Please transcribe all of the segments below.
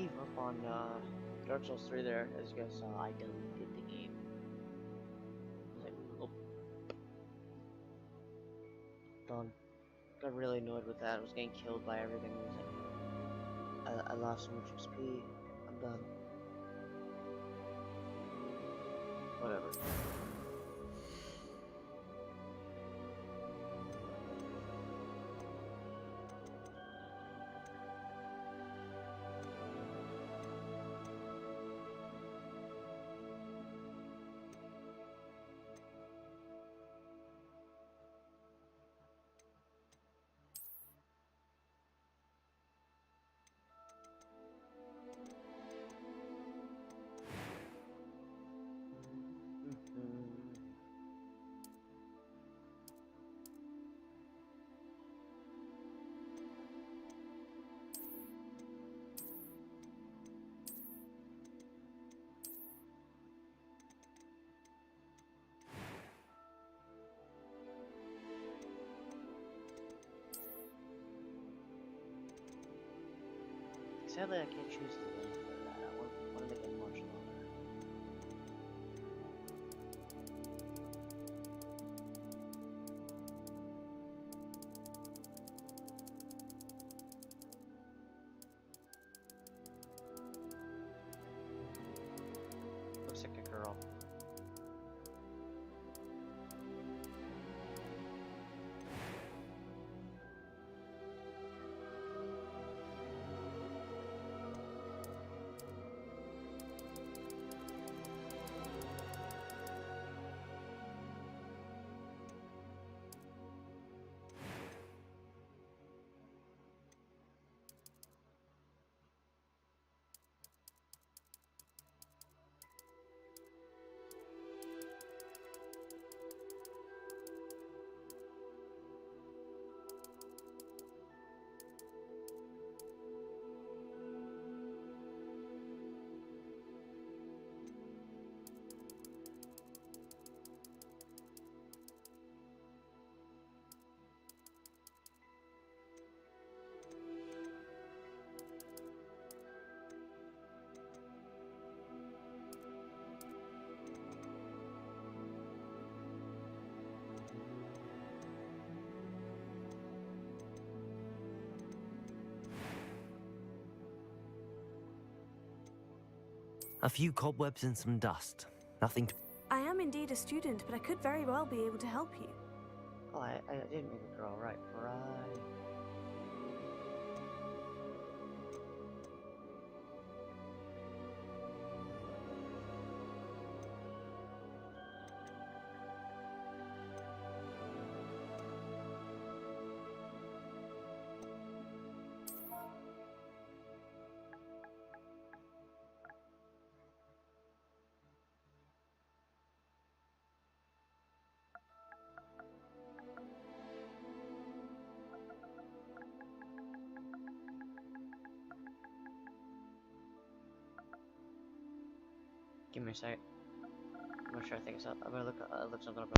gave up on Dark Souls 3 there. As you guys saw, I deleted the game. I was like, nope, done. Got really annoyed with that. I was getting killed by everything. It was like, I lost so much XP. I'm done. Whatever. Sadly, I can't choose the length for that. I want to make it much longer. Looks like a girl. A few cobwebs and some dust. Nothing to... I am indeed a student, but I could very well be able to help you. Oh, I didn't make a girl, right? Right. Give me a sec. I'm gonna try to think of something. I'm gonna look something up.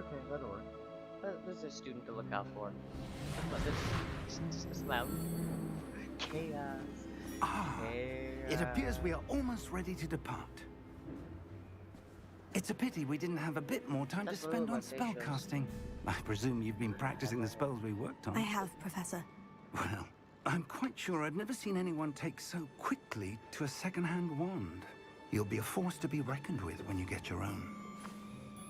Okay, that'll work. There's a student to look out for. But this loud chaos. It appears we are almost ready to depart. It's a pity we didn't have a bit more time to spend on spellcasting. I presume you've been practicing the spells we worked on. I have, Professor. Well, I'm quite sure I've never seen anyone take so quickly to a second-hand wand. You'll be a force to be reckoned with when you get your own.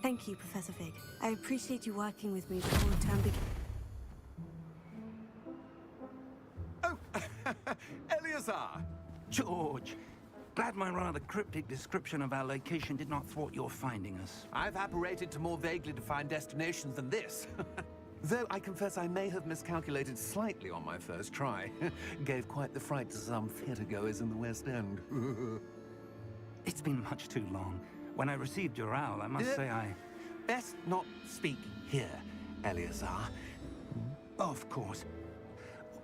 Thank you, Professor Fig. I appreciate you working with me before the term begins. Oh, Eleazar! George, glad my rather cryptic description of our location did not thwart your finding us. I've apparated to more vaguely defined destinations than this. Though I confess I may have miscalculated slightly on my first try. Gave quite the fright to some theatergoers in the West End. It's been much too long. When I received your owl, I must say I... Best not speak here, Eleazar. Of course.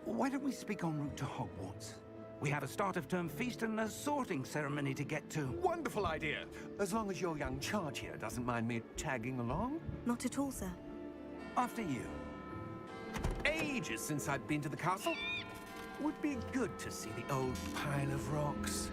Why don't we speak en route to Hogwarts? We have a start-of-term feast and a sorting ceremony to get to. Wonderful idea! As long as your young charge here doesn't mind me tagging along. Not at all, sir. After you. Ages since I've been to the castle. Would be good to see the old pile of rocks.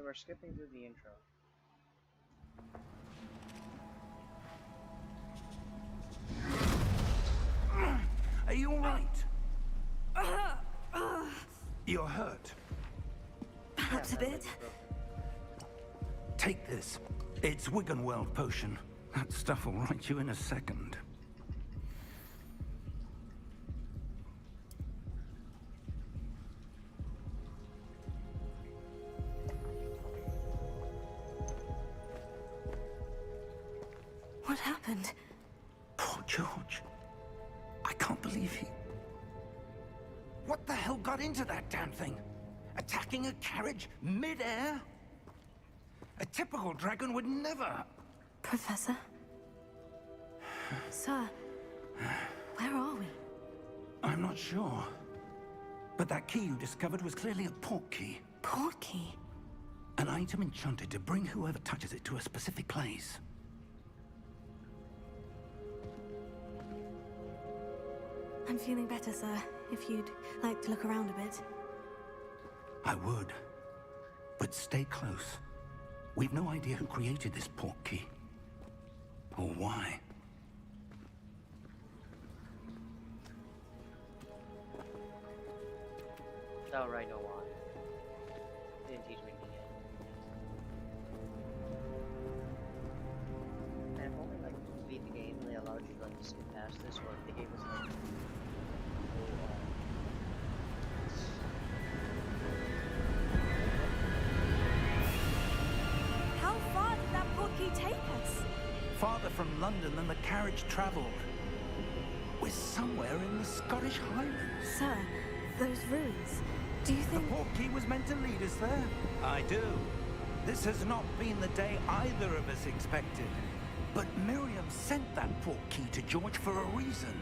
We're skipping through the intro. Are you all right? You're hurt. Perhaps a bit. Take this. It's Wiggenweld potion. That stuff will right you in a second. What happened? Poor George. I can't believe he... What the hell got into that damn thing? Attacking a carriage mid-air? A typical dragon would never... Professor? Sir, where are we? I'm not sure. But that key you discovered was clearly a port key. Port key? An item enchanted to bring whoever touches it to a specific place. I'm feeling better, sir. If you'd like to look around a bit. I would. But stay close. We've no idea who created this port key. Or why. Oh, right, no why. Didn't teach me anything yet. And if only like beat the game and they allowed you to like skip past this, or if they gave us like How far did that port key take us? Farther from London than the carriage traveled. We're somewhere in the Scottish Highlands. Sir, those ruins. Do you The think... port key was meant to lead us there? I do. This has not been the day either of us expected. But Miriam sent that port key to George for a reason.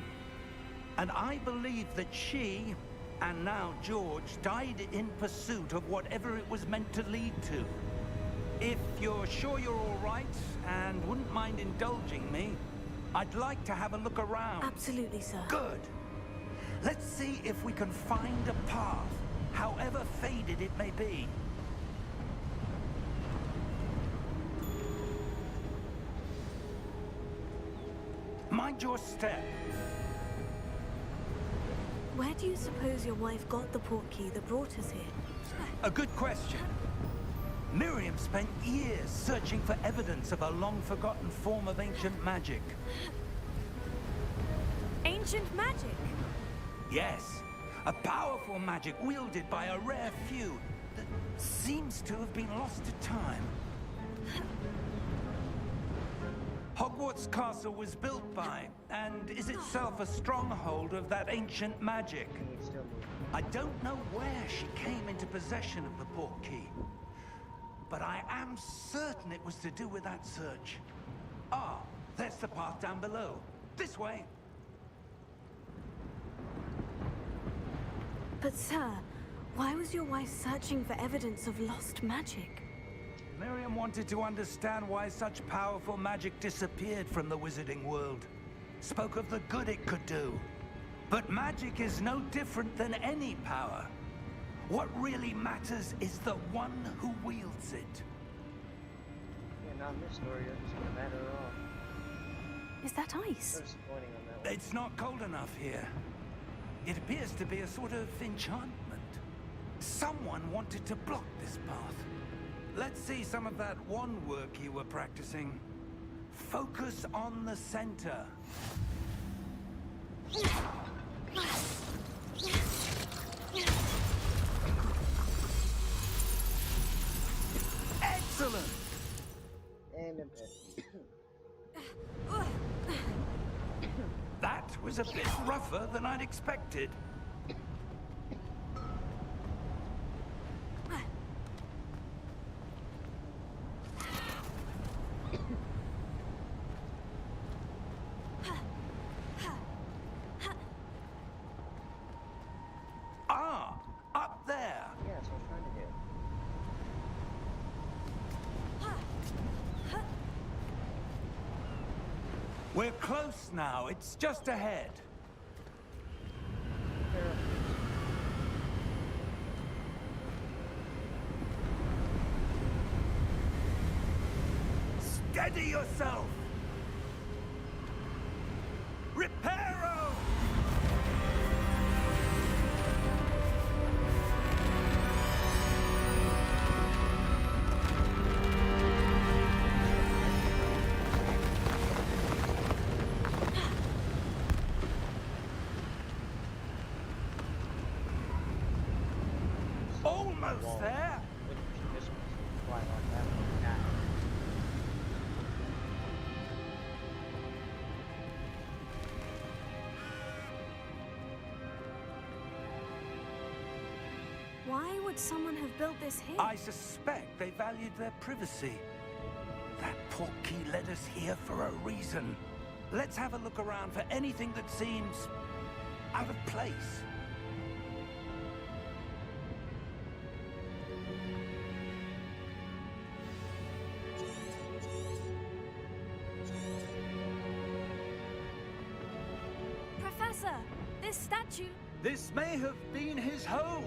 And I believe that she, and now George, died in pursuit of whatever it was meant to lead to. If you're sure you're all right, and wouldn't mind indulging me, I'd like to have a look around. Absolutely, sir. Good. Let's see if we can find a path, however faded it may be. Mind your step. Where do you suppose your wife got the port key that brought us here? A good question. Miriam spent years searching for evidence of a long-forgotten form of ancient magic. Ancient magic? Yes, A powerful magic wielded by a rare few that seems to have been lost to time. Hogwarts Castle was built by, and is itself a stronghold of that ancient magic. I don't know where she came into possession of the portkey, but I am certain it was to do with that search. Ah, there's the path down below. This way. But sir, why was your wife searching for evidence of lost magic? Miriam wanted to understand why such powerful magic disappeared from the wizarding world. Spoke of the good it could do. But magic is no different than any power. What really matters is the one who wields it. Yeah, not in this story, it doesn't matter at all. Is that So ice? disappointing on that one. It's not cold enough here. It appears to be a sort of enchantment. Someone wanted to block this path. Let's see some of that wand work you were practicing. Focus on the center. Excellent! And a bit. That was a bit rougher than I'd expected. Ah, up there. Yeah, that's what I'm trying to do. We're close now. It's just ahead. Steady yourself! Reparo! Almost there! This one's fly like that one. Yeah. Why would someone have built this here? I suspect they valued their privacy. That portkey led us here for a reason. Let's have a look around for anything that seems out of place. Professor, this statue... This may have been his home.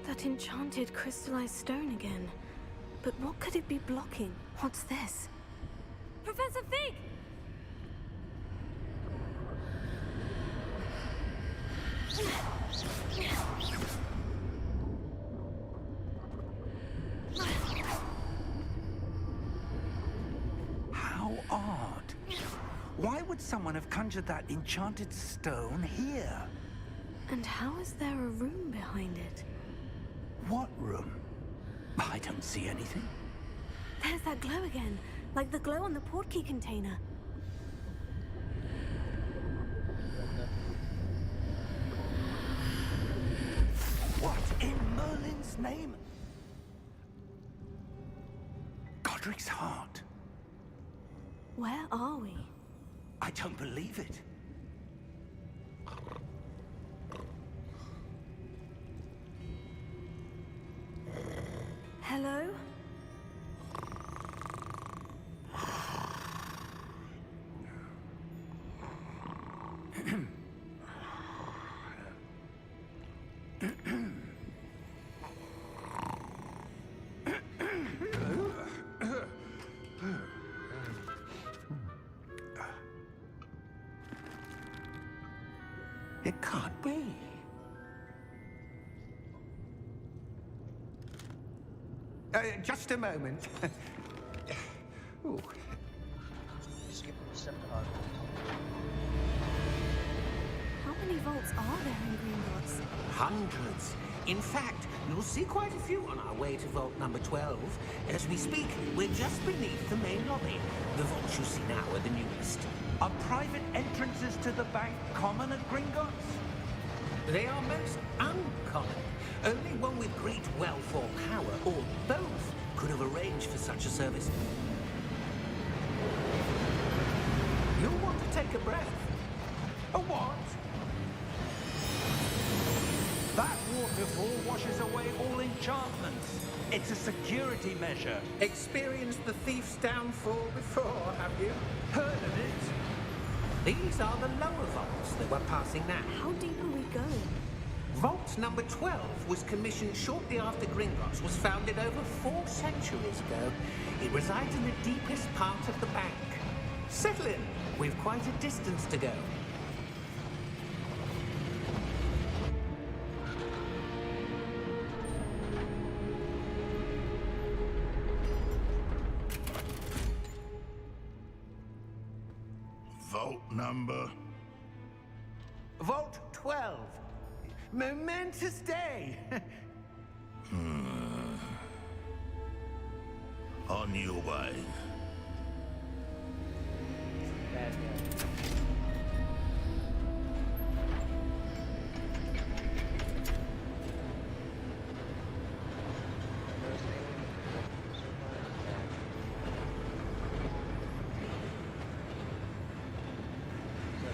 That enchanted crystallized stone again. But what could it be blocking? What's this? Professor Fig! How odd. Why would someone have conjured that enchanted stone here? And how is there a room behind it? What room? I don't see anything. There's that glow again, like the glow on the portkey container. What in Merlin's name? Godric's heart. Where are we? I don't believe it. Hello? It can't be. Just a moment. Ooh. Skip a step to Hogwarts. How many vaults are there in Gringotts? Hundreds. In fact, you'll see quite a few on our way to vault number 12. As we speak, we're just beneath the main lobby. The vaults you see now are the newest. Are private entrances to the bank common at Gringotts? They are most uncommon. Only one with great wealth or power, or both, could have arranged for such a service. You'll want to take a breath. A what? That waterfall washes away all enchantments. It's a security measure. Experienced the thief's downfall before, have you? Heard of it? These are the lower vaults that we're passing now. How deep are we going? Vault number 12 was commissioned shortly after Gringotts was founded over 4 centuries ago. It resides in the deepest part of the bank. Settle in. We've quite a distance to go. Vault number? Vault 12. Momentous day. On your way. Bad guy.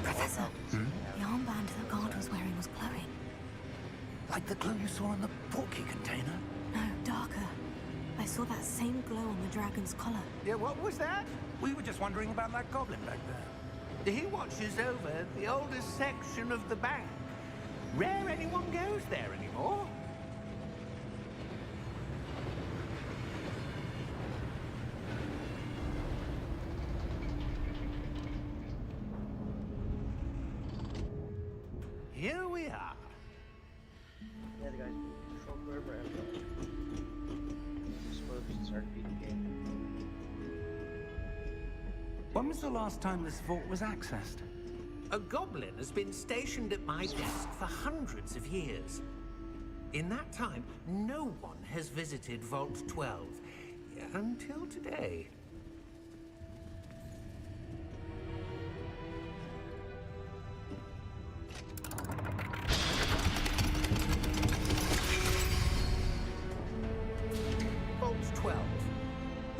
Professor, the armband the guard was wearing was glowing. Like the glow you saw in the portkey container? No, darker. I saw that same glow on the dragon's collar. Yeah, what was that? We were just wondering about that goblin back there. He watches over the oldest section of the bank. Rare anyone goes there anymore. Here we are. Yeah, the guy's being controlled wherever I'm going. I suppose we should start beating the game. When was the last time this vault was accessed? A goblin has been stationed at my desk for hundreds of years. In that time, no one has visited Vault 12 until today. Vault 12.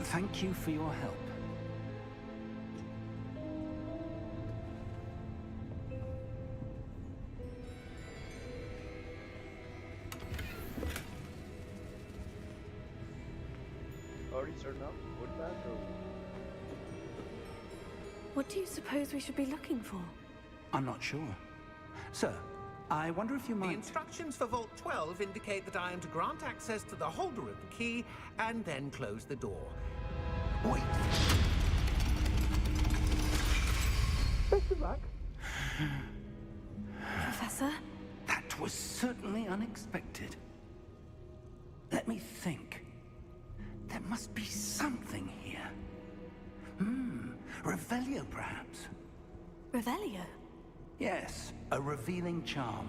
Thank you for your help. Already starting up? Wood back or? What do you suppose we should be looking for? I'm not sure. Sir, I wonder if you The might... instructions for Vault 12 indicate that I am to grant access to the holder of the key and then close the door. Wait. Best of luck. Professor? That was certainly unexpected. Let me think. There must be something here. Revelio, perhaps. Revelio? Yes, a revealing charm.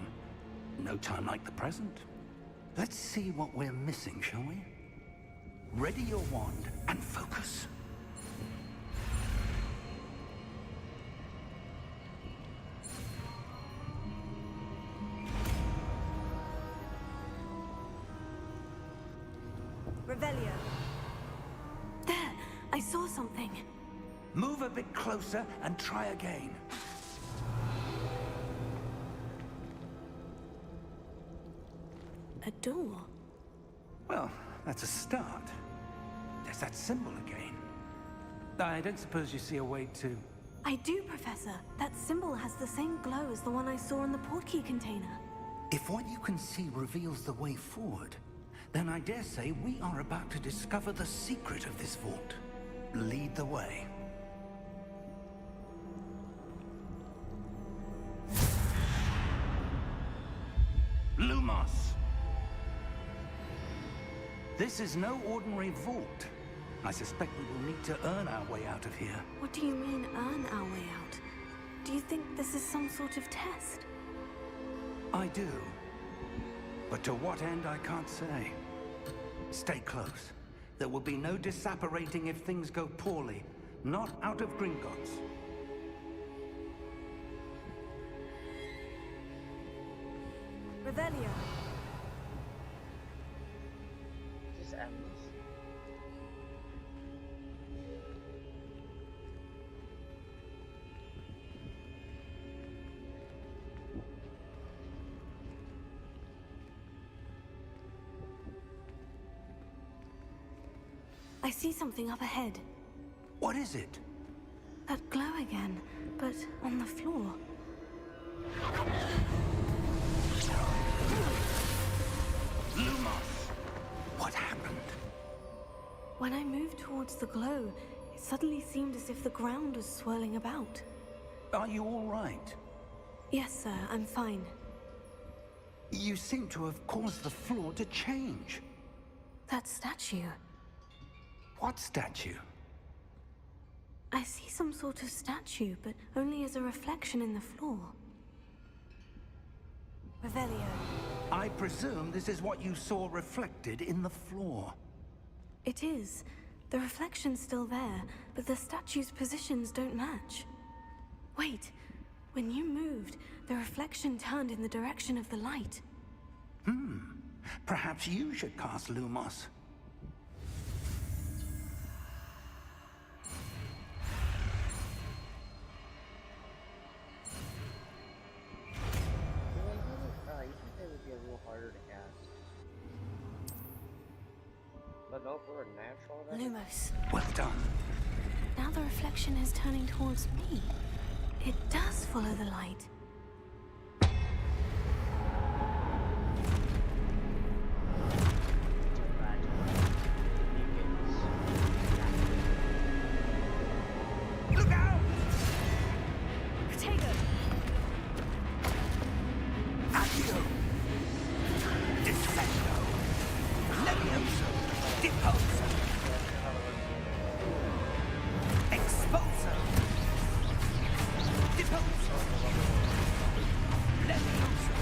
No time like the present. Let's see what we're missing, shall we? Ready your wand and focus. Revelio. There! I saw something. Move a bit closer and try again. A door. Well, that's a start. There's that symbol again. I don't suppose you see a way to... I do, Professor. That symbol has the same glow as the one I saw in the portkey container. If what you can see reveals the way forward, then I dare say we are about to discover the secret of this vault. Lead the way. Lumos! This is no ordinary vault. I suspect we will need to earn our way out of here. What do you mean, earn our way out? Do you think this is some sort of test? I do. But to what end, I can't say. Stay close. There will be no disapparating if things go poorly. Not out of Gringotts. Revelio. Just endless. I see something up ahead. What is it? That glow again, but on the floor. Lumos! What happened? When I moved towards the glow, it suddenly seemed as if the ground was swirling about. Are you all right? Yes, sir, I'm fine. You seem to have caused the floor to change. That statue. What statue? I see some sort of statue, but only as a reflection in the floor. Revelio. I presume this is what you saw reflected in the floor. It is. The reflection's still there, but the statue's positions don't match. Wait. When you moved, the reflection turned in the direction of the light. Perhaps you should cast Lumos. You think they would be a little harder to cast? But no, we're natural. Lumos. Well done. Now the reflection is turning towards me. It does follow the light. Look out! Potato! Accio! Descendo! Levioso! Deposo! Exposo! Deposo! Levioso!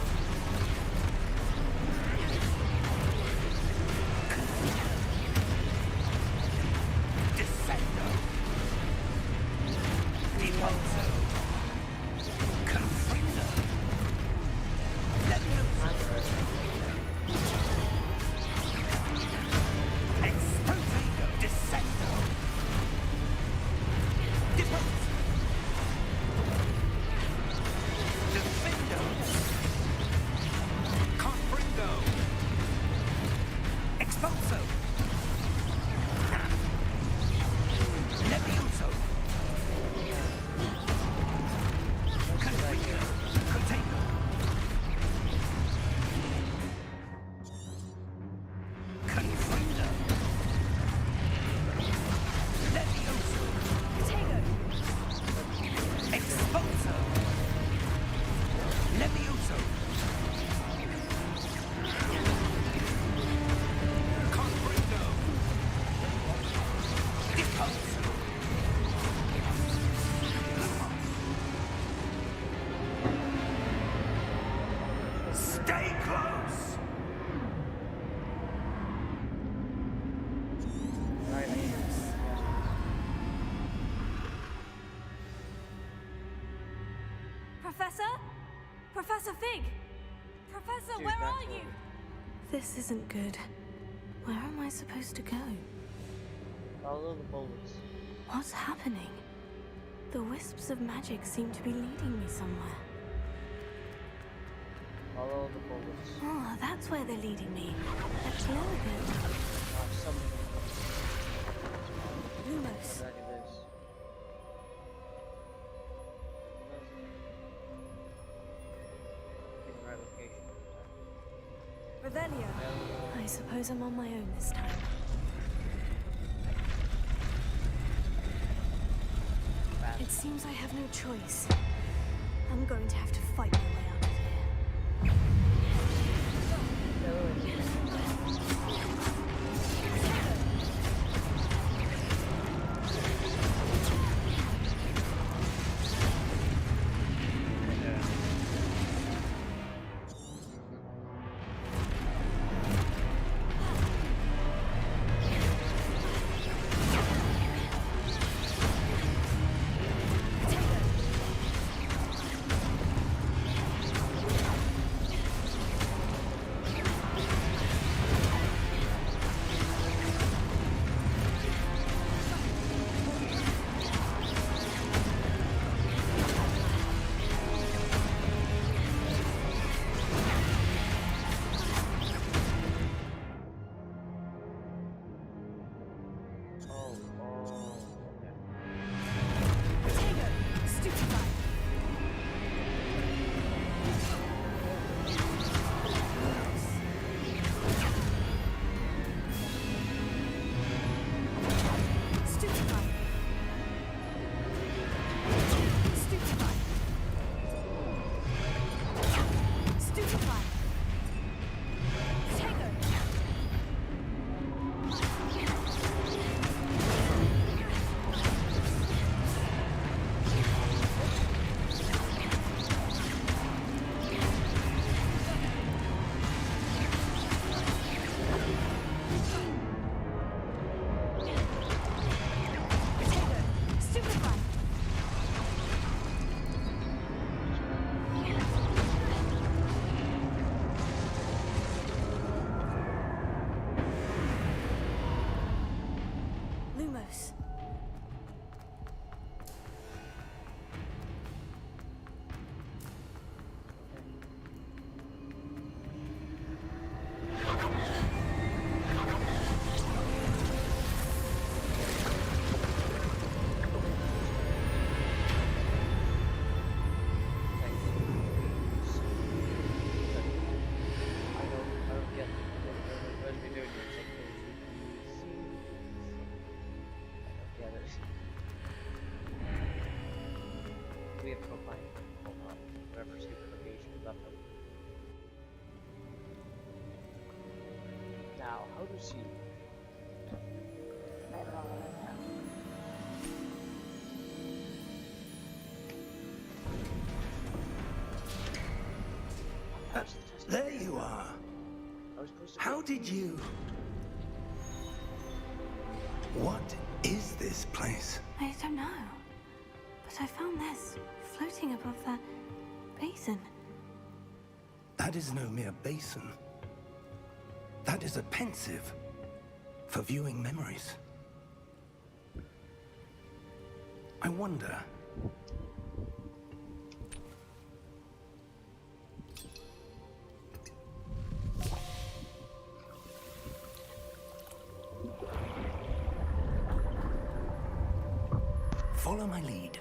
Descendo! Deposo! Confringo! Levioso! Expotato! Descendo! Deposo! Defendo! Confringo! Expulso! Levioso! Confringo! Contago! Confringo! Levioso! Potato! Expulso! Levioso! Confringo! Deposo! Stay close! Professor? Professor Fig! Professor, Dude, where that's are you? This isn't good. Where am I supposed to go? Follow the bullets. What's happening? The wisps of magic seem to be leading me somewhere. Follow the bullets. Oh, that's where they're leading me. That glow again. Some Lumos. back at this. In the right location. Revelio. I suppose I'm on my own this time. It seems I have no choice. I'm going to have to fight my way out of here. Now, how does he? There you are. I was supposed to. How did you... What is this place? I don't know. But I found this floating above that basin. That is no mere basin. That is a pensive for viewing memories. I wonder... Follow my lead.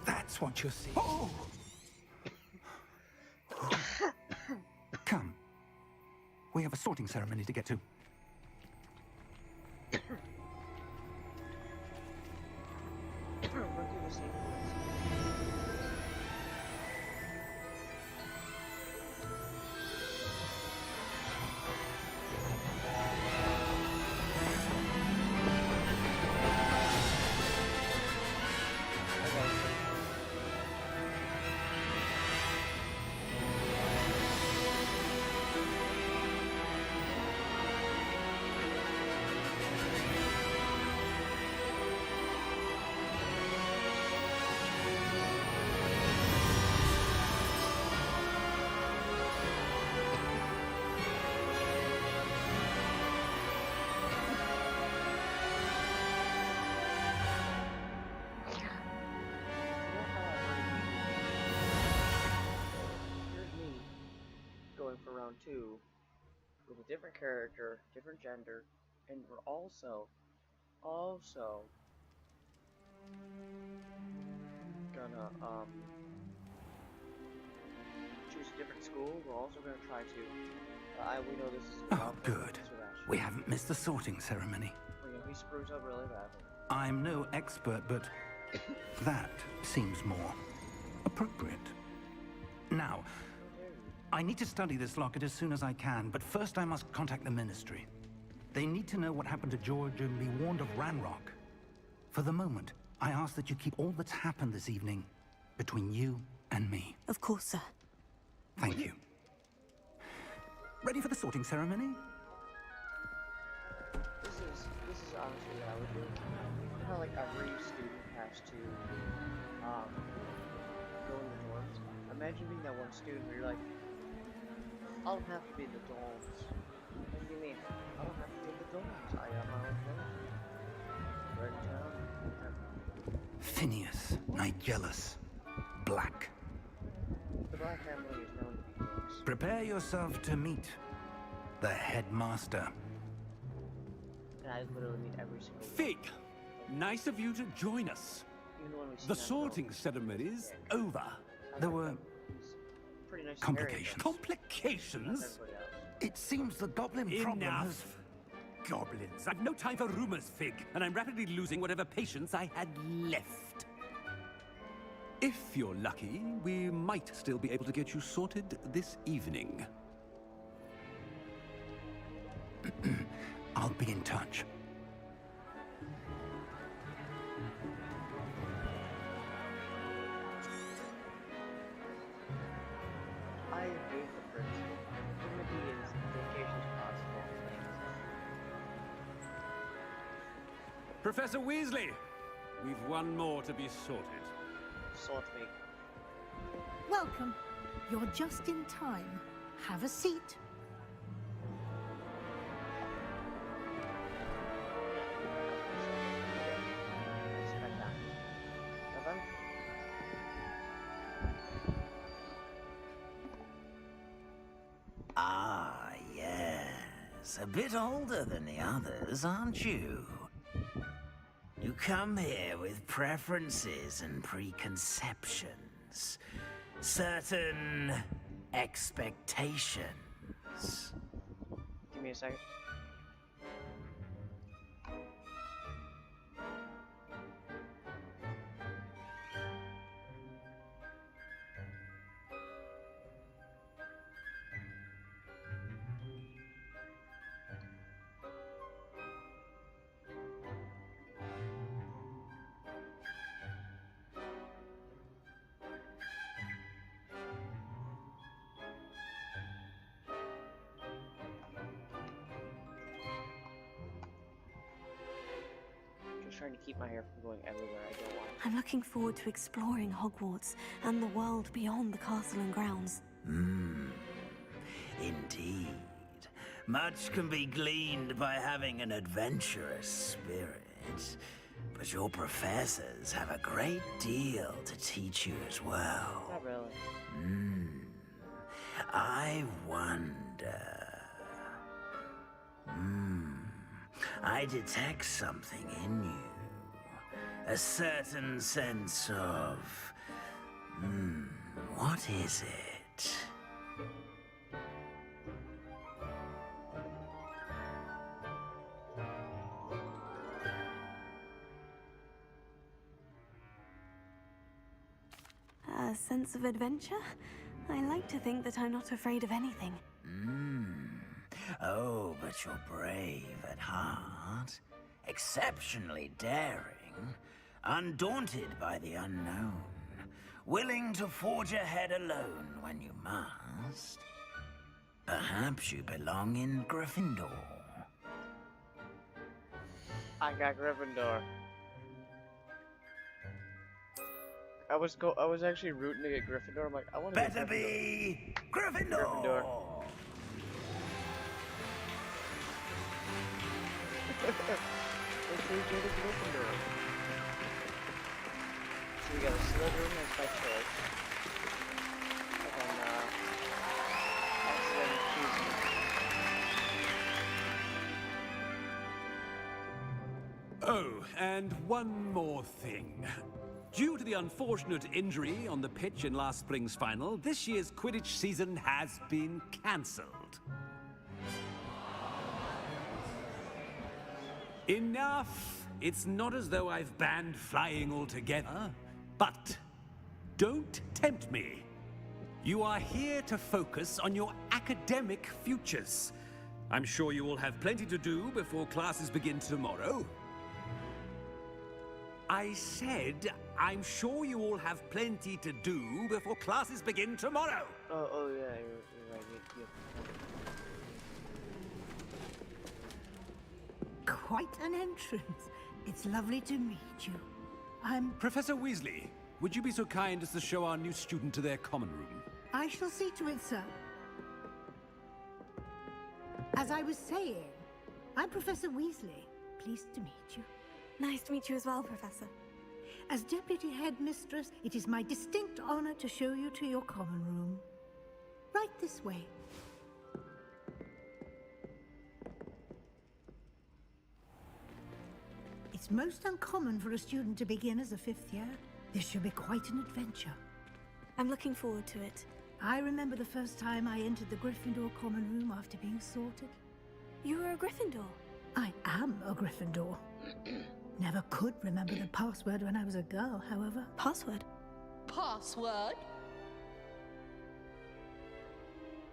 That's what you're seeing. Oh! Come. We have a sorting ceremony to get to. Run through the same place. For round 2 with a different character, different gender, and we're also gonna choose a different school. We're also gonna try to we know this is Oh, good. We haven't missed the sorting ceremony. He screws up really badly. I'm no expert, but that seems more appropriate. Now, I need to study this locket as soon as I can, but first I must contact the Ministry. They need to know what happened to George and be warned of Ranrock. For the moment, I ask that you keep all that's happened this evening between you and me. Of course, sir. Thank you. Ready for the sorting ceremony? This is honestly what I would do. Kind of like every student has to go in the dorms. Imagine being that one student where you're like, I don't have to be in the dorms. What do you mean? I don't have to be in the dorms. I am my own thing. Right in town. Phineas, Nigellus, Black. The Black family is known to be kings. Prepare yourself to meet the headmaster. And I literally meet every single Fig, nice of you to join us. Even when we see The that sorting ceremony's over. There were pretty nice complications. Complications? It seems the goblin problem has... Enough. Goblins. I've no time for rumors, Fig, and I'm rapidly losing whatever patience I had left. If you're lucky, we might still be able to get you sorted this evening. I'll be in touch. I hate the principle. Dignity is dedication to possible things. Professor Weasley, we've one more to be sorted. Sort me. Welcome. You're just in time. Have a seat. Expect that. Evan? Ah, yes. A bit older than the others, aren't you? You come here with preferences and preconceptions. Certain expectations. Give me a second. Just trying to keep my hair from going everywhere I don't want. I'm looking forward to exploring Hogwarts and the world beyond the castle and grounds. Indeed. Much can be gleaned by having an adventurous spirit. But your professors have a great deal to teach you as well. Not really. I wonder... I detect something in you. A certain sense of... what is it? A sense of adventure? I like to think that I'm not afraid of anything. Oh, but you're brave at heart. Exceptionally daring. Undaunted by the unknown. Willing to forge ahead alone when you must. Perhaps you belong in Gryffindor. I got Gryffindor. I was actually rooting to get Gryffindor. I'm like, I want to get Better be Gryffindor! Gryffindor. Let's go get a Gryffindor. So we got a Slytherin as my choice. And then, accidentally choosing. Oh, and one more thing. Due to the unfortunate injury on the pitch in last spring's final, this year's Quidditch season has been cancelled. Enough! It's not as though I've banned flying altogether, but don't tempt me. You are here to focus on your academic futures. I'm sure you will have plenty to do before classes begin tomorrow. I said, I'm sure you all have plenty to do before classes begin tomorrow. Oh yeah, you're right. Quite an entrance. It's lovely to meet you. I'm... Professor Weasley, would you be so kind as to show our new student to their common room? I shall see to it, sir. As I was saying, I'm Professor Weasley. Pleased to meet you. Nice to meet you as well, Professor. As Deputy Headmistress, it is my distinct honor to show you to your common room. Right this way. It's most uncommon for a student to begin as a fifth year. This should be quite an adventure. I'm looking forward to it. I remember the first time I entered the Gryffindor common room after being sorted. You were a Gryffindor? I am a Gryffindor. Never could remember the password when I was a girl, however. Password? Password?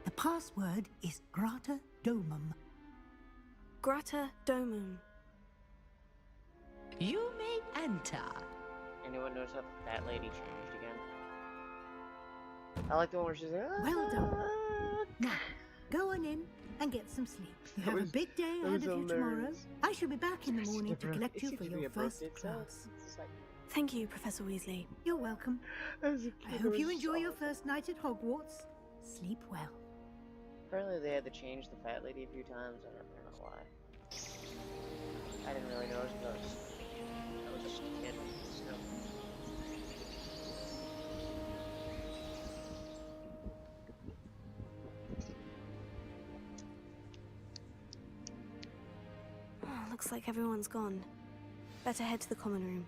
The password is Grata Domum. Grata Domum. You may enter. Anyone notice how that lady changed again? I like the one where she's like, Well done. Now, go on in and get some sleep. You have a big day ahead of you tomorrow. I shall be back in the morning to collect you for your first class. Thank you, Professor Weasley. You're welcome. I hope you enjoy your first night at Hogwarts. Sleep well. Apparently they had to change the fat lady a few times. I don't know why. I didn't really notice because I was just a kid. So. Oh, looks like everyone's gone. Better head to the common room.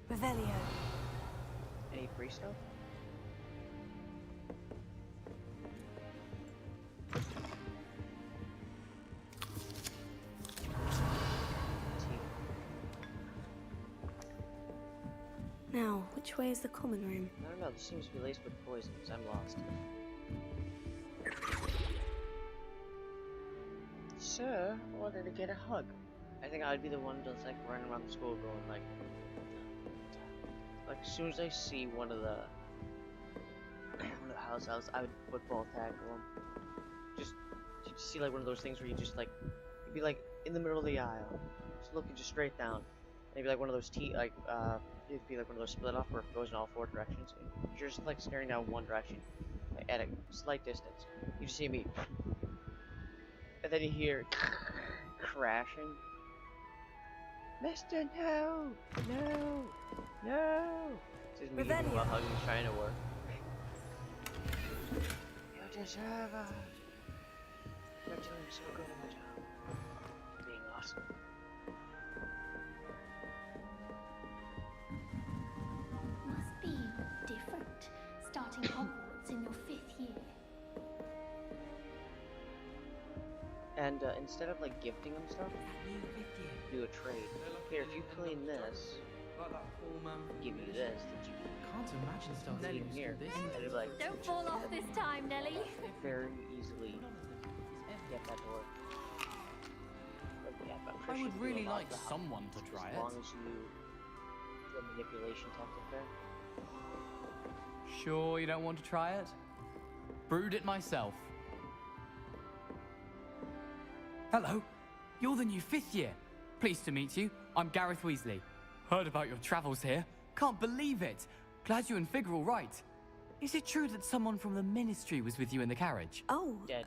Revelio. Any free stuff? Now, which way is the common room? I don't know, this seems to be laced with poisons. I'm lost. Sir, I wanted to get a hug. I think I'd be the one that's like running around the school going like as soon as I see one of the houses, I would football tackle them. Just you see like one of those things where you just like you'd be like in the middle of the aisle, just looking just straight down. And it'd be like one of those it'd be like one of those split off where it goes in all four directions. And you're just like staring down one direction, like, at a slight distance. You just see me, and then you hear crashing. Mister, no! No! No! This is me giving him a hug and trying to work. You deserve us! You're doing so good at the job. Being awesome. Must be different, starting Hogwarts in your 5th year. And instead of like gifting them stuff, do a trade. Here, if you clean this, give you this, that you Can't imagine stuff clean here. And it'd be like, Don't fall off this time, Nelly. very easily get that to work. Like, yeah, I'm pretty I would sure really you allow like the someone to try as it. long as you the manipulation tactic there. Sure you don't want to try it? Brewed it myself. Hello, you're the new 5th year. Pleased to meet you. I'm Gareth Weasley. Heard about your travels here. Can't believe it. Glad you and Fig are all right. Is it true that someone from the Ministry was with you in the carriage? Oh, Dead.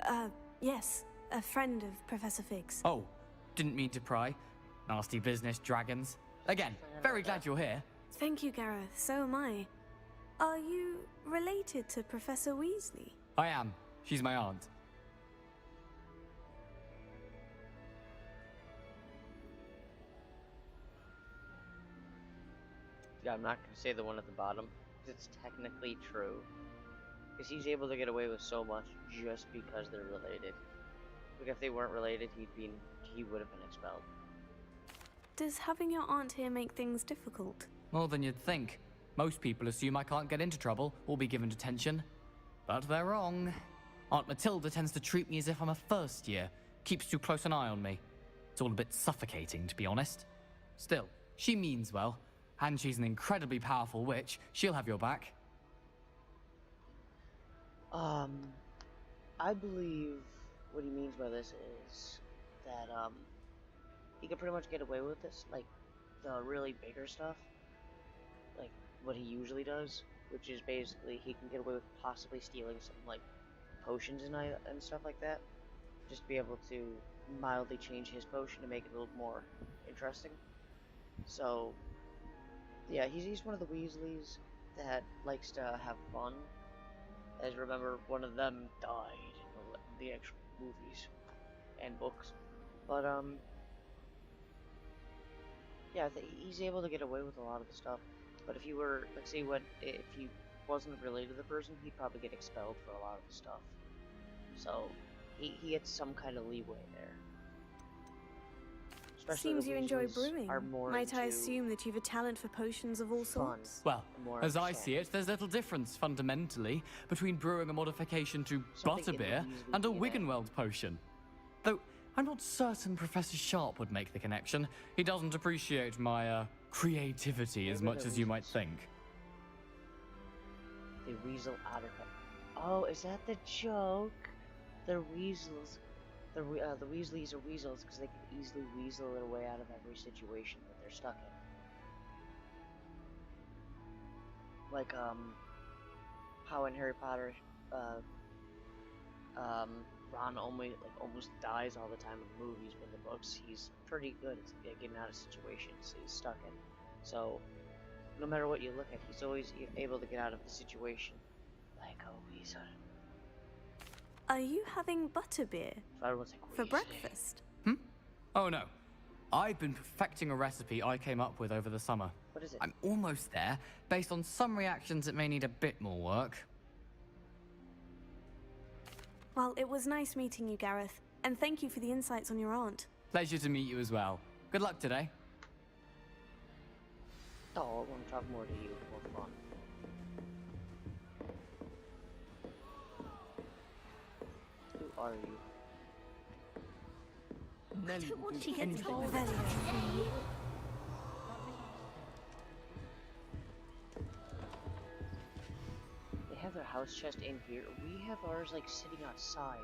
yes. A friend of Professor Fig's. Oh, didn't mean to pry. Nasty business, dragons. Again, very glad you're here. Thank you, Gareth. So am I. Are you related to Professor Weasley? I am. She's my aunt. Yeah, I'm not gonna say the one at the bottom, because it's technically true. Because he's able to get away with so much just because they're related. Like if they weren't related, he would have been expelled. Does having your aunt here make things difficult? More than you'd think. Most people assume I can't get into trouble or be given detention. But they're wrong. Aunt Matilda tends to treat me as if I'm a first year. Keeps too close an eye on me. It's all a bit suffocating, to be honest. Still, she means well. And she's an incredibly powerful witch. She'll have your back. I believe what he means by this is that, he can pretty much get away with this, like, the really bigger stuff. Like, what he usually does, which is basically he can get away with possibly stealing some, like, potions and stuff like that. Just to be able to mildly change his potion to make it a little more interesting. So, yeah, he's one of the Weasleys that likes to have fun. As remember, one of them died in the actual movies and books. But, yeah, he's able to get away with a lot of the stuff. But if you were, let's say, if he wasn't related to the person, he'd probably get expelled for a lot of the stuff. So, he gets some kind of leeway there. Especially Seems you enjoy Weasleys brewing. are more Might I into assume that you've a talent for potions of all fun. sorts? Well, More as I understand. see it, there's little difference, fundamentally, between brewing a modification to Something in the butterbeer Weasley and a DNA. Wiggenweld potion. Though, I'm not certain Professor Sharp would make the connection. He doesn't appreciate my, creativity as Maybe much the as you might Weasleys. think. They weasel out of it. Oh, is that the joke? They're weasels. The Weasleys are weasels because they can easily weasel their way out of every situation that they're stuck in. Like, how in Harry Potter, Ron almost dies all the time in the movies, but in the books he's pretty good at getting out of situations he's stuck in. So, no matter what you look at, he's always able to get out of the situation like a weasel. Are you having butterbeer So everyone's like, for Weasley. breakfast? Oh no. I've been perfecting a recipe I came up with over the summer. What is it? I'm almost there. Based on some reactions, it may need a bit more work. Well, it was nice meeting you, Gareth. And thank you for the insights on your aunt. Pleasure to meet you as well. Good luck today. Oh, I want to talk more to you. More fun. Who are you? I don't want to get anything. told. They have their house chest in here. We have ours like sitting outside.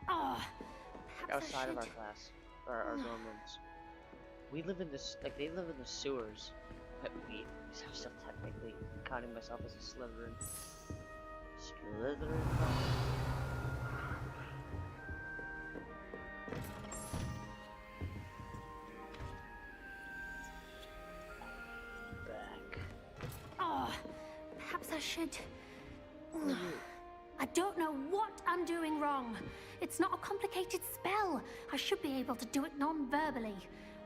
Oh, Outside of our class. Or our dorm rooms. We live in this, like, they live in the sewers. But I'm still technically counting myself as a Slytherin. Slytherin? Back. Oh, perhaps I should. I don't know what I'm doing wrong. It's not a complicated spell. I should be able to do it non-verbally.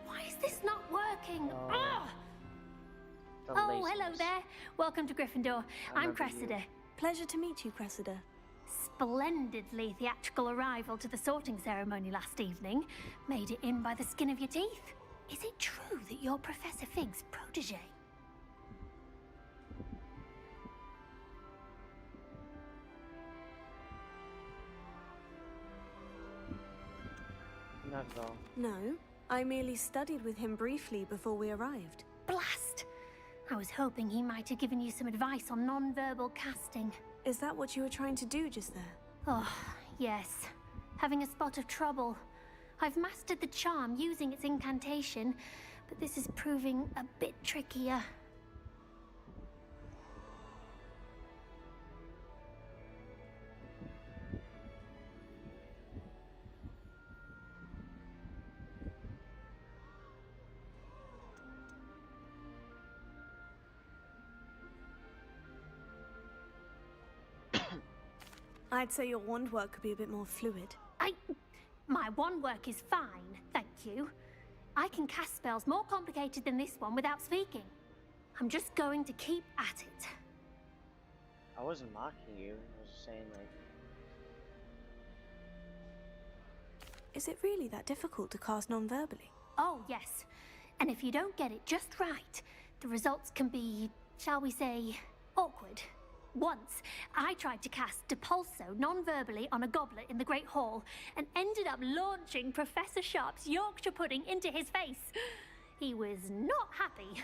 Why is this not working? Oh, hello there. Welcome to Gryffindor. I'm Cressida. Pleasure to meet you, Cressida. Splendidly theatrical arrival to the sorting ceremony last evening. Made it in by the skin of your teeth. Is it true that you're Professor Fig's protege? Not at all. No, I merely studied with him briefly before we arrived. Blast! I was hoping he might have given you some advice on non-verbal casting. Is that what you were trying to do just there? Oh, yes. Having a spot of trouble. I've mastered the charm using its incantation, but this is proving a bit trickier. I'd say your wand work could be a bit more fluid. My wand work is fine, thank you. I can cast spells more complicated than this one without speaking. I'm just going to keep at it. I wasn't mocking you. I was just saying, like... Is it really that difficult to cast non-verbally? Oh, yes. And if you don't get it just right, the results can be, shall we say, awkward. Once, I tried to cast Depulso non-verbally on a goblet in the Great Hall and ended up launching Professor Sharp's Yorkshire pudding into his face. He was not happy.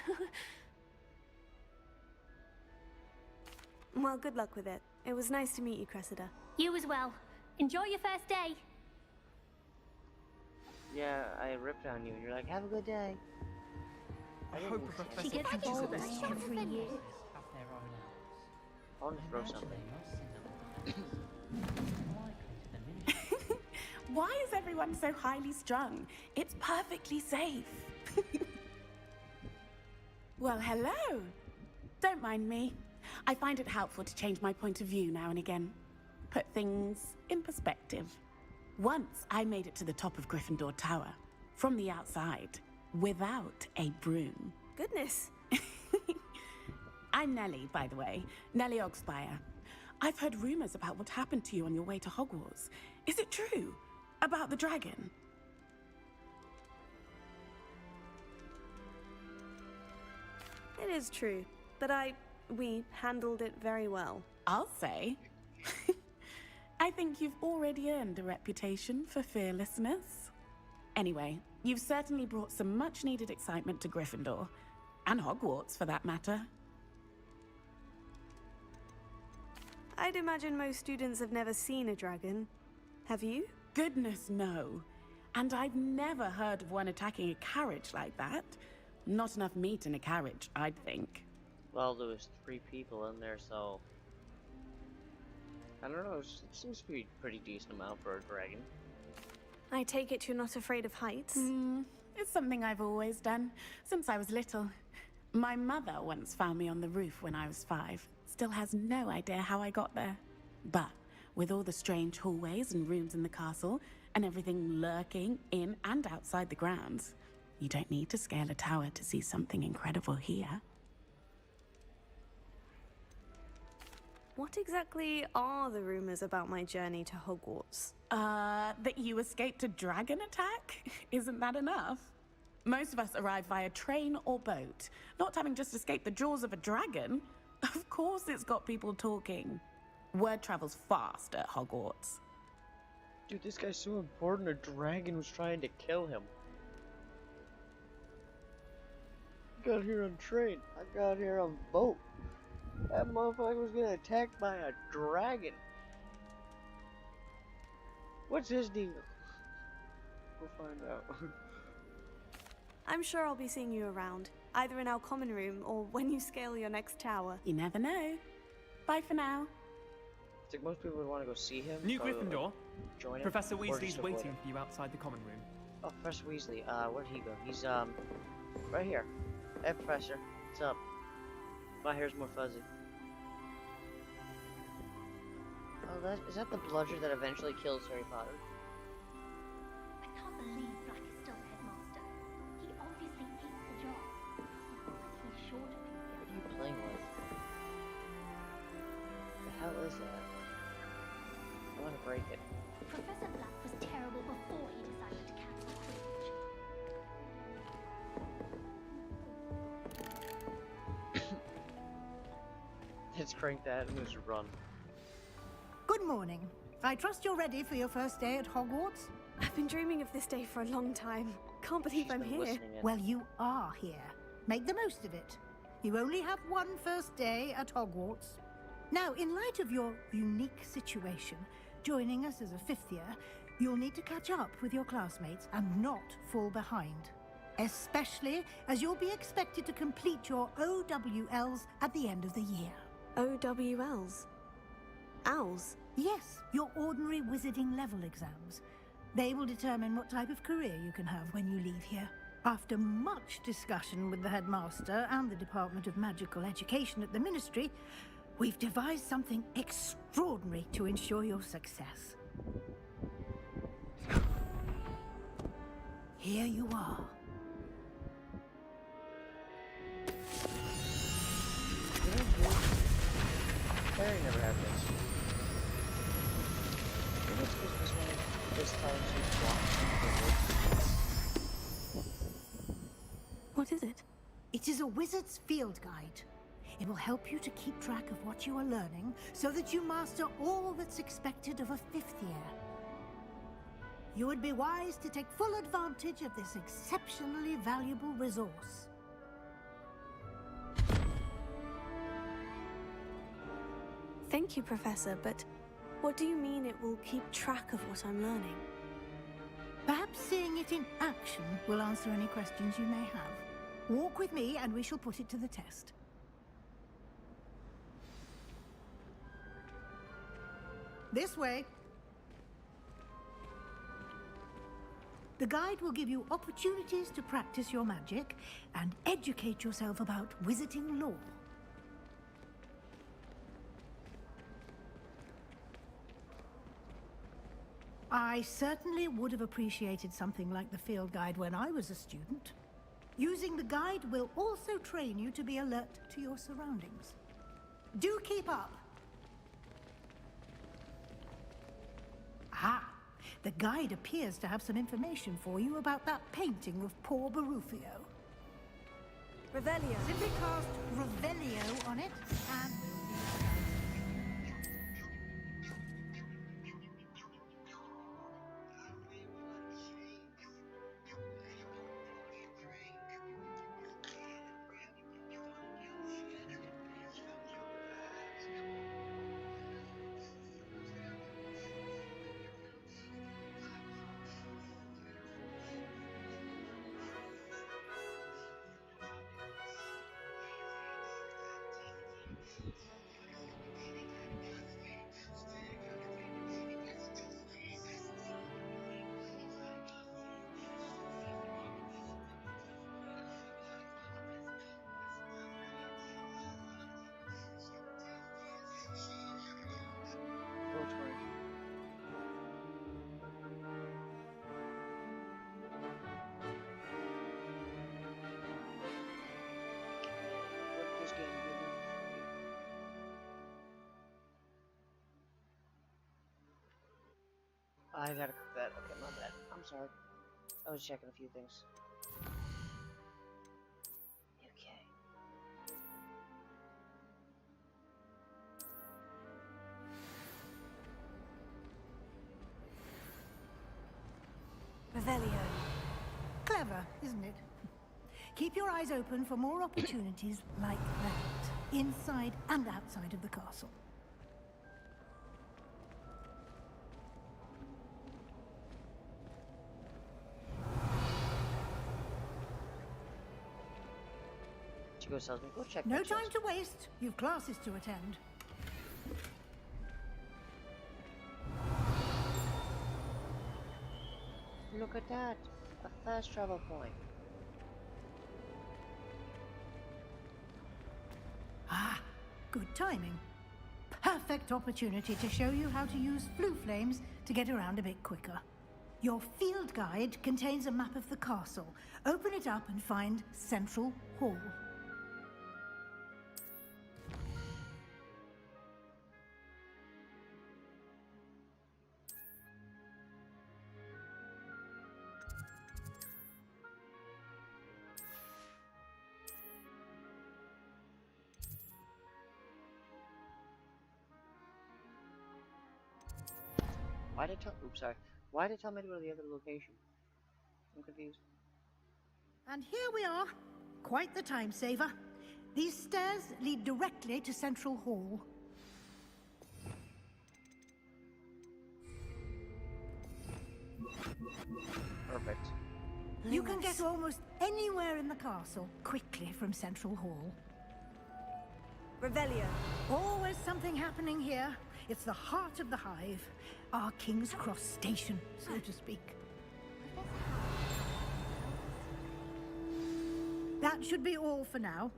Well, good luck with it. It was nice to meet you, Cressida. You as well. Enjoy your first day. Yeah, I ripped on you and you're like, have a good day. I hope Professor She gets bolder every year. I want to throw something. Why is everyone so highly strung? It's perfectly safe. Well, hello. Don't mind me. I find it helpful to change my point of view now and again. Put things in perspective. Once I made it to the top of Gryffindor Tower, from the outside, without a broom. Goodness. I'm Nellie, by the way. Nellie Ogspire. I've heard rumors about what happened to you on your way to Hogwarts. Is it true? About the dragon? It is true, but we handled it very well. I'll say. I think you've already earned a reputation for fearlessness. Anyway, you've certainly brought some much-needed excitement to Gryffindor. And Hogwarts, for that matter. I'd imagine most students have never seen a dragon. Have you? Goodness, no. And I've never heard of one attacking a carriage like that. Not enough meat in a carriage, I'd think. Well, there was 3 people in there, so... I don't know, it seems to be a pretty decent amount for a dragon. I take it you're not afraid of heights? It's something I've always done, since I was little. My mother once found me on the roof when I was 5. Still has no idea how I got there. But with all the strange hallways and rooms in the castle, and everything lurking in and outside the grounds, You don't need to scale a tower to see something incredible here. What exactly are the rumors about my journey to Hogwarts? That you escaped a dragon attack? Isn't that enough? Most of us arrive via train or boat, not having just escaped the jaws of a dragon. Of course it's got people talking. Word travels fast at Hogwarts. Dude, this guy's so important. A dragon was trying to kill him. I got here on train. I got here on boat. That motherfucker was getting attacked by a dragon. What's his deal? We'll find out. I'm sure I'll be seeing you around, either in our common room or when you scale your next tower. You never know. Bye for now. I think most people would want to go see him. New so, Gryffindor. like, join him, Professor or Weasley's just avoid waiting him. for you outside the common room. Oh, Professor Weasley. Where'd he go? He's right here. Hey, Professor. What's up? My hair's more fuzzy. Oh, is that the bludger that eventually kills Harry Potter? I can't believe Black is still the headmaster. He obviously hates the job. He's sure to be What are you playing with? The hell is that? I want to break it. Professor Black was terrible before he decided to cancel Quidditch. Let's crank that and just run. Good morning. I trust you're ready for your first day at Hogwarts? I've been dreaming of this day for a long time. Can't believe I'm here. Well, you are here. Make the most of it. You only have one first day at Hogwarts. Now, in light of your unique situation, joining us as a fifth year, you'll need to catch up with your classmates and not fall behind. Especially as you'll be expected to complete your OWLs at the end of the year. OWLs? Owls? Yes, your ordinary wizarding level exams. They will determine what type of career you can have when you leave here. After much discussion with the headmaster and the Department of Magical Education at the Ministry, we've devised something extraordinary to ensure your success. Here you are. Harry never had this. Maybe it's because this one this time she's blocked. What is it? It is a wizard's field guide. It will help you to keep track of what you are learning so that you master all that's expected of a fifth year. You would be wise to take full advantage of this exceptionally valuable resource. Thank you, Professor, but what do you mean it will keep track of what I'm learning? Perhaps seeing it in action will answer any questions you may have. Walk with me and we shall put it to the test. This way. The guide will give you opportunities to practice your magic and educate yourself about wizarding lore. I certainly would have appreciated something like the field guide when I was a student. Using the guide will also train you to be alert to your surroundings. Do keep up. Ah, the guide appears to have some information for you about that painting of poor Barufio. Revelio. Simply cast Revelio on it and... I gotta cook that. Okay, my bad. I'm sorry. I was checking a few things. Okay. Revelio. Clever, isn't it? Keep your eyes open for more opportunities like that, inside and outside of the castle. She goes, tells me, go check No that time chest. to waste. You've classes to attend. Look at that! A fast travel point. Ah, good timing. Perfect opportunity to show you how to use flue flames to get around a bit quicker. Your field guide contains a map of the castle. Open it up and find Central Hall. Why did it tell? Oops, sorry. Why did it tell me to go to the other location? I'm confused. And here we are. Quite the time saver. These stairs lead directly to Central Hall. Perfect. You can get almost anywhere in the castle quickly from Central Hall. Revelio. Always something happening here. It's the heart of the hive. Our King's Cross station, so to speak. That should be all for now.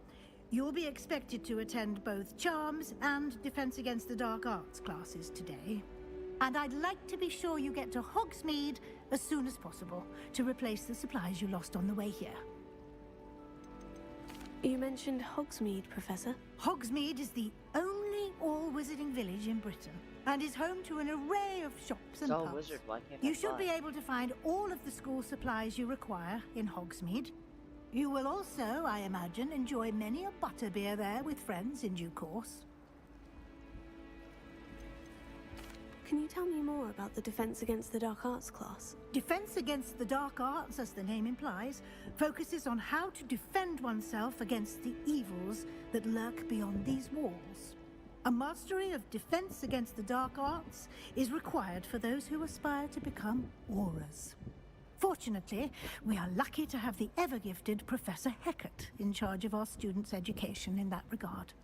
You'll be expected to attend both Charms and Defense Against the Dark Arts classes today. And I'd like to be sure you get to Hogsmeade as soon as possible to replace the supplies you lost on the way here. You mentioned Hogsmeade, Professor. Hogsmeade is the only all-wizarding village in Britain and is home to an array of shops and It's all pubs. wizard, why can't You I should fly? be able to find all of the school supplies you require in Hogsmeade. You will also, I imagine, enjoy many a butterbeer there with friends in due course. Can you tell me more about the Defense Against the Dark Arts class? Defense Against the Dark Arts, as the name implies, focuses on how to defend oneself against the evils that lurk beyond these walls. A mastery of Defense Against the Dark Arts is required for those who aspire to become auras. Fortunately, we are lucky to have the ever-gifted Professor Hecat in charge of our students' education in that regard.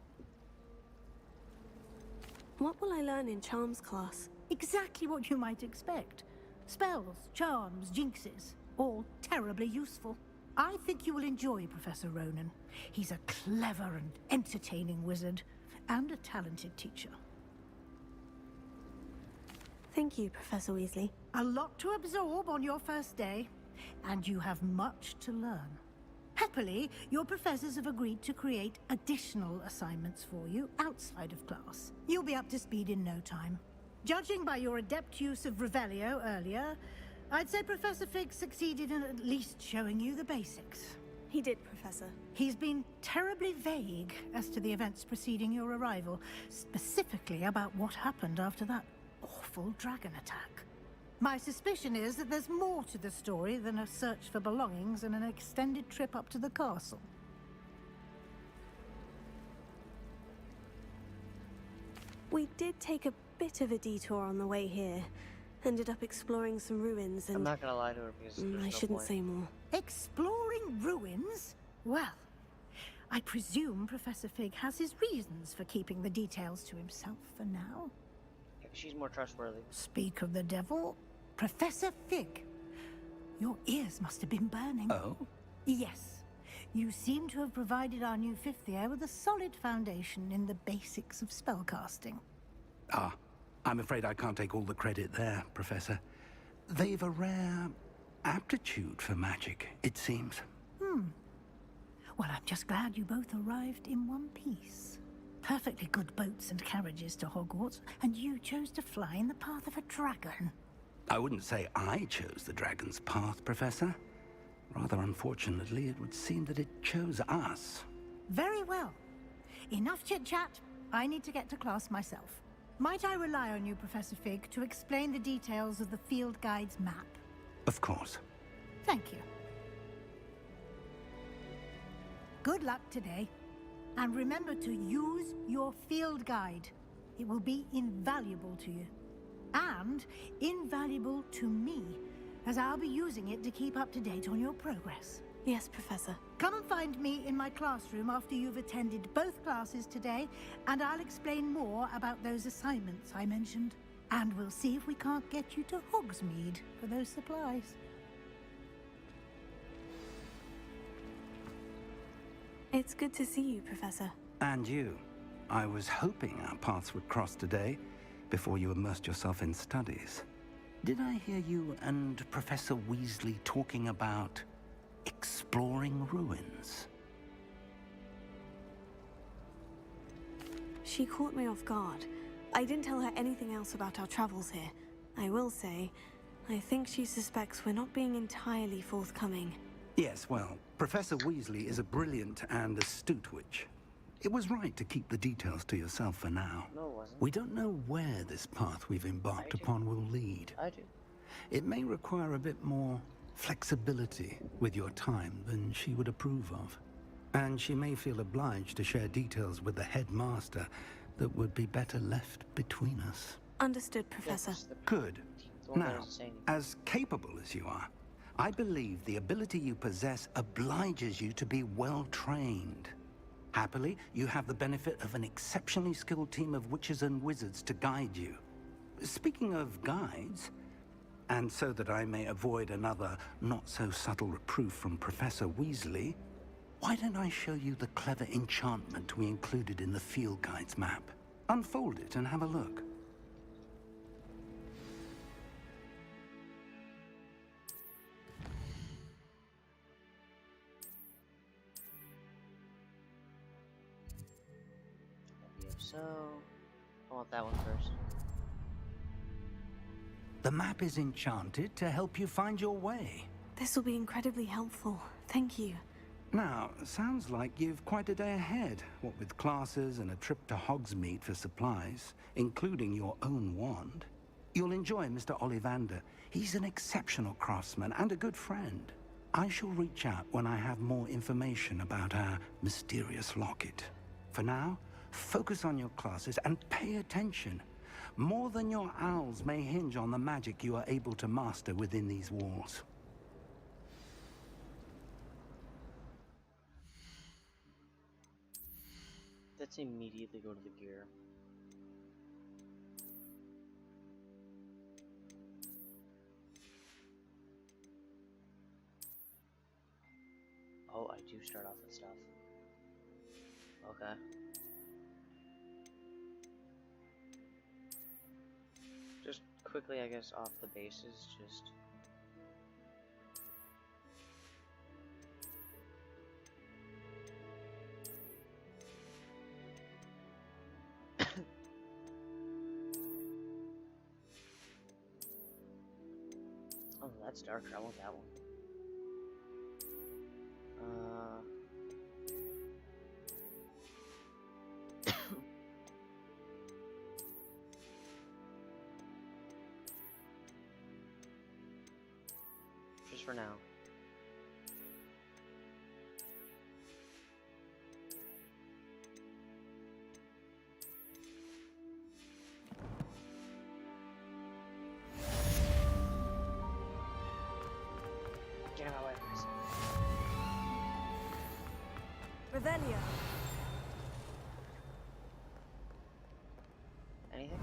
What will I learn in Charms class? Exactly what you might expect. Spells, charms, jinxes, all terribly useful. I think you will enjoy Professor Ronan. He's a clever and entertaining wizard, and a talented teacher. Thank you, Professor Weasley. A lot to absorb on your first day, and you have much to learn. Happily, your professors have agreed to create additional assignments for you outside of class. You'll be up to speed in no time. Judging by your adept use of Revelio earlier, I'd say Professor Fig succeeded in at least showing you the basics. He did, Professor. He's been terribly vague as to the events preceding your arrival, specifically about what happened after that awful dragon attack. My suspicion is that there's more to the story than a search for belongings and an extended trip up to the castle. We did take a bit of a detour on the way here. Ended up exploring some ruins and... I'm not gonna lie to her because there's I no shouldn't point. say more. Exploring ruins? Well, I presume Professor Fig has his reasons for keeping the details to himself for now. She's more trustworthy. Speak of the devil, Professor Fig. Your ears must have been burning. Oh? Yes. You seem to have provided our new fifth year with a solid foundation in the basics of spellcasting. Ah, I'm afraid I can't take all the credit there, Professor. They've a rare aptitude for magic, it seems. Well, I'm just glad you both arrived in one piece. Perfectly good boats and carriages to Hogwarts, and you chose to fly in the path of a dragon. I wouldn't say I chose the dragon's path, Professor. Rather unfortunately, it would seem that it chose us. Very well. Enough chit-chat. I need to get to class myself. Might I rely on you, Professor Fig, to explain the details of the field guide's map? Of course. Thank you. Good luck today. And remember to use your field guide. It will be invaluable to you. And invaluable to me, as I'll be using it to keep up to date on your progress. Yes, Professor. Come and find me in my classroom after you've attended both classes today, and I'll explain more about those assignments I mentioned. And we'll see if we can't get you to Hogsmeade for those supplies. It's good to see you, Professor. And you. I was hoping our paths would cross today, before you immersed yourself in studies. Did I hear you and Professor Weasley talking about exploring ruins? She caught me off guard. I didn't tell her anything else about our travels here. I will say, I think she suspects we're not being entirely forthcoming. Yes, well, Professor Weasley is a brilliant and astute witch. It was right to keep the details to yourself for now. No, it wasn't. We don't know where this path we've embarked upon will lead. I do. It may require a bit more flexibility with your time than she would approve of. And she may feel obliged to share details with the headmaster that would be better left between us. Understood, Professor. Good. Now, as capable as you are, I believe the ability you possess obliges you to be well trained. Happily, you have the benefit of an exceptionally skilled team of witches and wizards to guide you. Speaking of guides, and so that I may avoid another not-so-subtle reproof from Professor Weasley, why don't I show you the clever enchantment we included in the field guide's map? Unfold it and have a look. So, I want that one first. The map is enchanted to help you find your way. This will be incredibly helpful. Thank you. Now, sounds like you've quite a day ahead, what with classes and a trip to Hogsmeade for supplies, including your own wand. You'll enjoy Mr. Ollivander. He's an exceptional craftsman and a good friend. I shall reach out when I have more information about our mysterious locket. For now, focus on your classes and pay attention. More than your owls may hinge on the magic you are able to master within these walls. Let's immediately go to the gear. Oh, I do start off with stuff. Okay. Just quickly, I guess, off the bases, just... Oh, that's darker. I want that one. Just for now. Get out of my way, please. Revelio. Anything?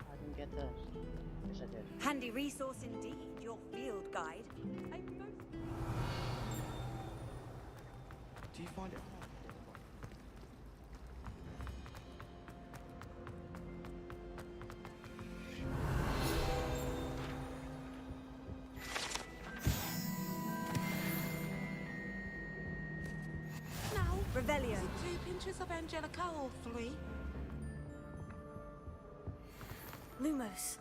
I didn't get this. Yes, I did. Handy resource indeed, your field guide. Do you find it hard? Now, Revelio. 2 pinches of Angelica or 3? Lumos.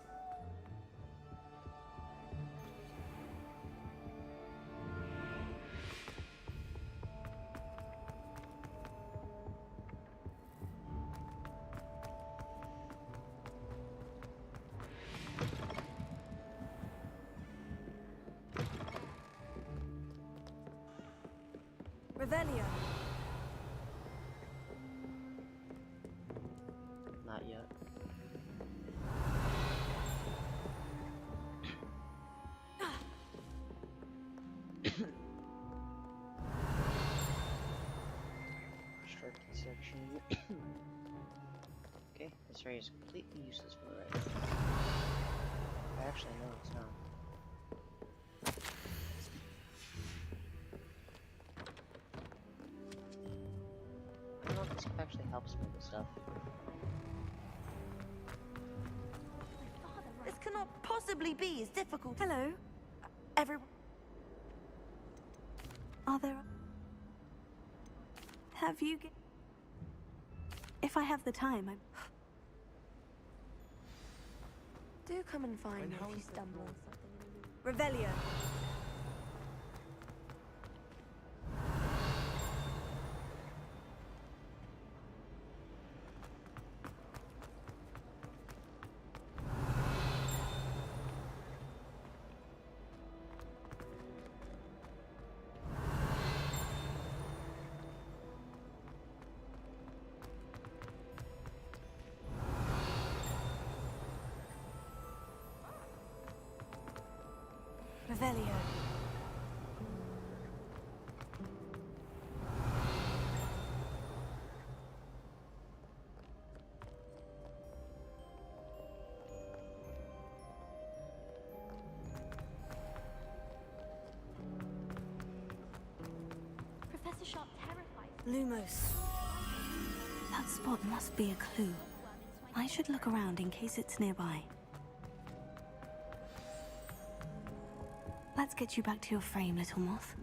Revelio. Not yet. Restricted section. Okay, this area is completely useless for the right. Actually, no, it's not. I don't know if this actually helps me with stuff. This cannot possibly be as difficult. Hello. Everyone. Are there... Have you... If I have the time, I'm... Do come and find me if you stumble on something. Revelio. Revelio. Professor Sharp terrifies Lumos. That spot must be a clue. I should look around in case it's nearby. Let's get you back to your frame, little moth.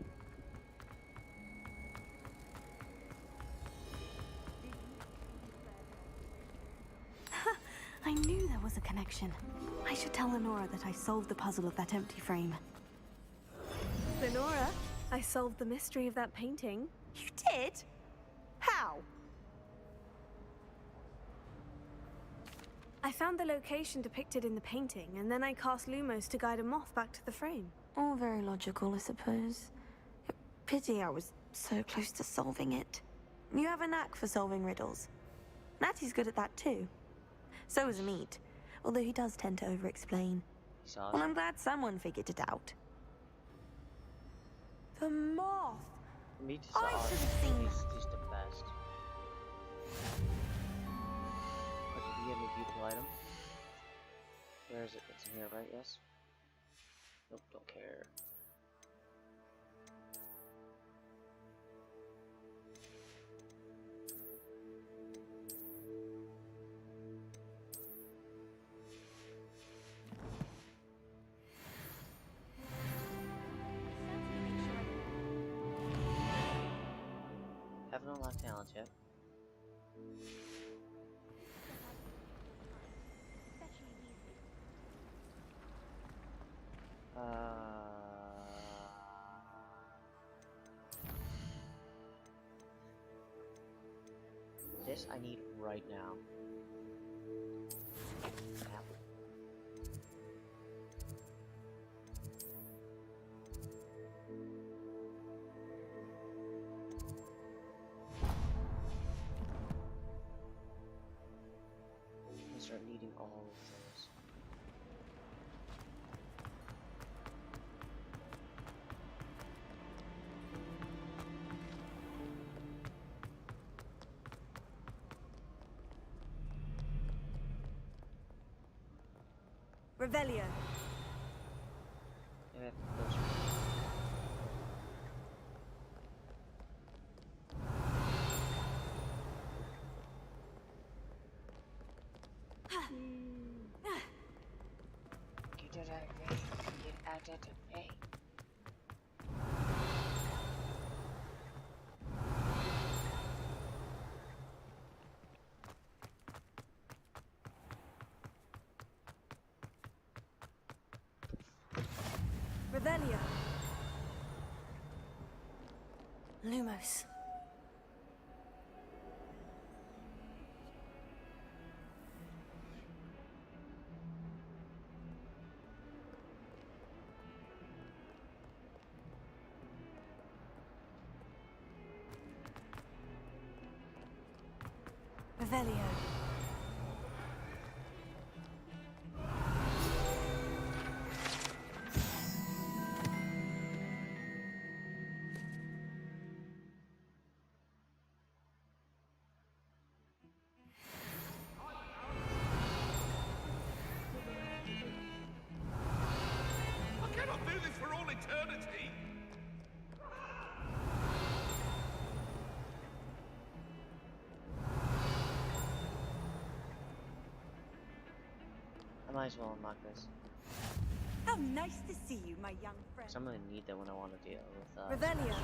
I knew there was a connection. I should tell Lenora that I solved the puzzle of that empty frame. Lenora, I solved the mystery of that painting. You did? How? I found the location depicted in the painting, and then I cast Lumos to guide a moth back to the frame. All very logical, I suppose. Pity I was so close to solving it. You have a knack for solving riddles. Natty's good at that too. So is Meat, although he does tend to over-explain. Well, I'm glad someone figured it out. The moth! Meat is I should have seen that. He's the best. But did he give me a beautiful item? Where is it? It's in here, right? Yes? Nope, don't care. Haven't unlocked talents yet. This I need right now. Apple. I start needing all of those. Revelio. Maybe I have to close. Get out of me. Get out of me. Revelio. Lumos. Revelio. I cannot do this for all eternity! I might as well unlock this. How nice to see you, my young friend. So I'm gonna need that when I want to deal with Revelio.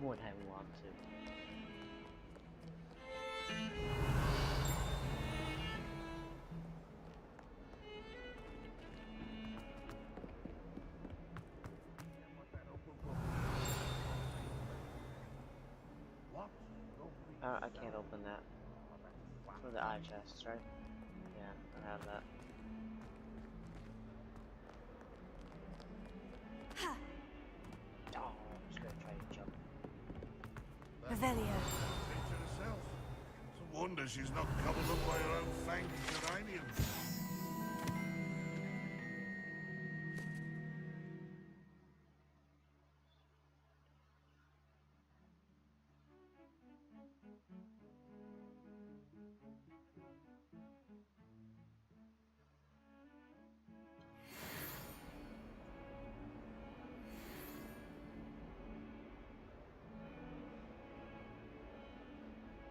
what I want to. I can't open that. For the eye chests, right? Yeah, I have that. Oh, I'm just gonna try to jump. Revelio. Creature herself. It's a wonder she's not gobbled up by her own fanged geraniums.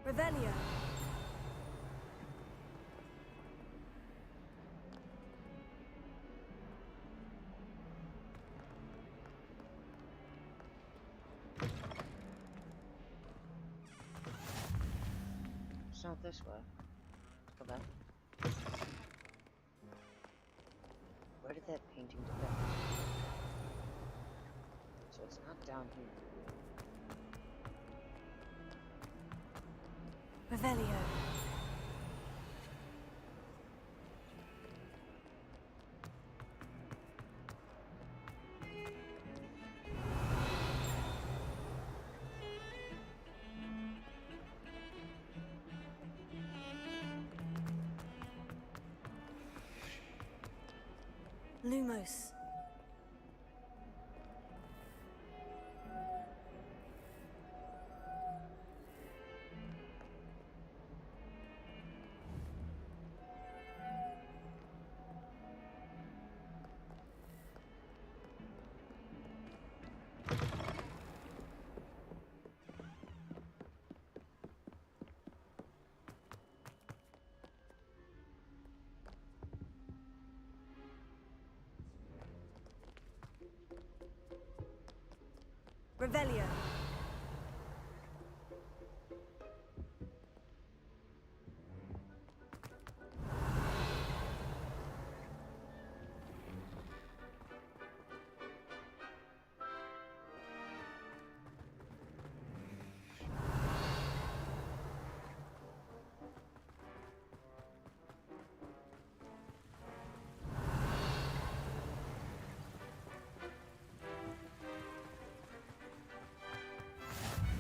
Revelio. It's not this way. Go back. Where did that painting go? So it's not down here. Revelio. Lumos. Revelio.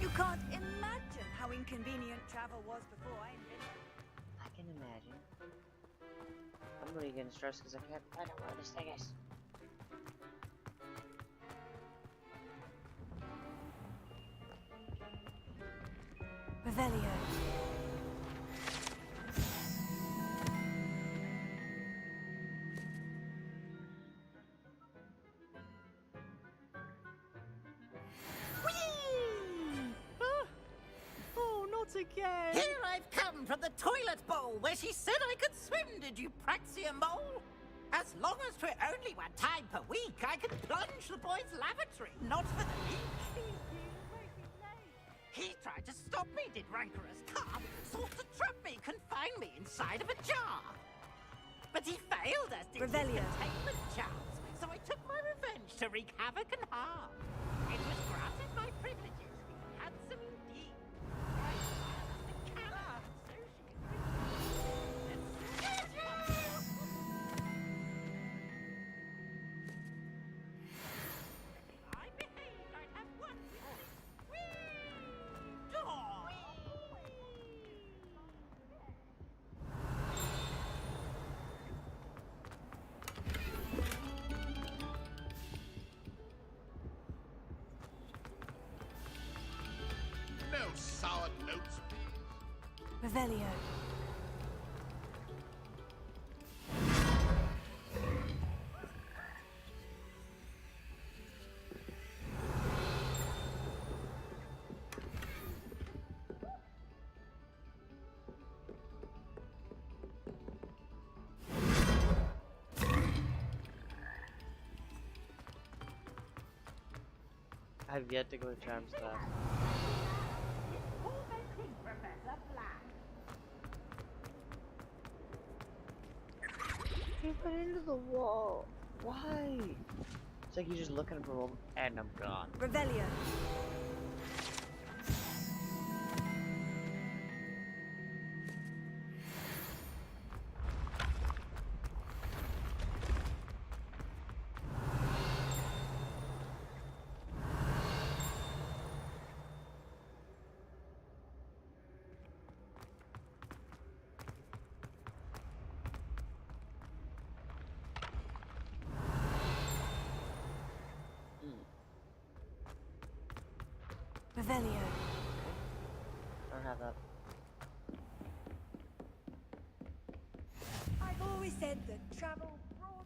You can't imagine how inconvenient travel was before I invented. I can imagine. I'm really getting stressed because I can't find out where this thing is. Revelio. Again. Here I've come from the toilet bowl where she said I could swim, did you praxia mole? As long as 'twere only one time per week, I could plunge the boy's lavatory, not for the leak. He tried to stop me, did rancorous carp. Sought to trap me, confine me inside of a jar. but he failed us due to his Revelio. containment charms, so I took my revenge to wreak havoc and harm. It was granted my privileges, handsome indeed. I admired the cannon, so she agreed. I behaved, I'd have one witness. Whee! Daw! No sour notes, please. Revelio. I've yet to go to Charms class. Professor Black. He put into the wall. Why? It's like you're just looking for him and I'm gone. Revelio. Revelio. I don't have that. I've always said that travel broad.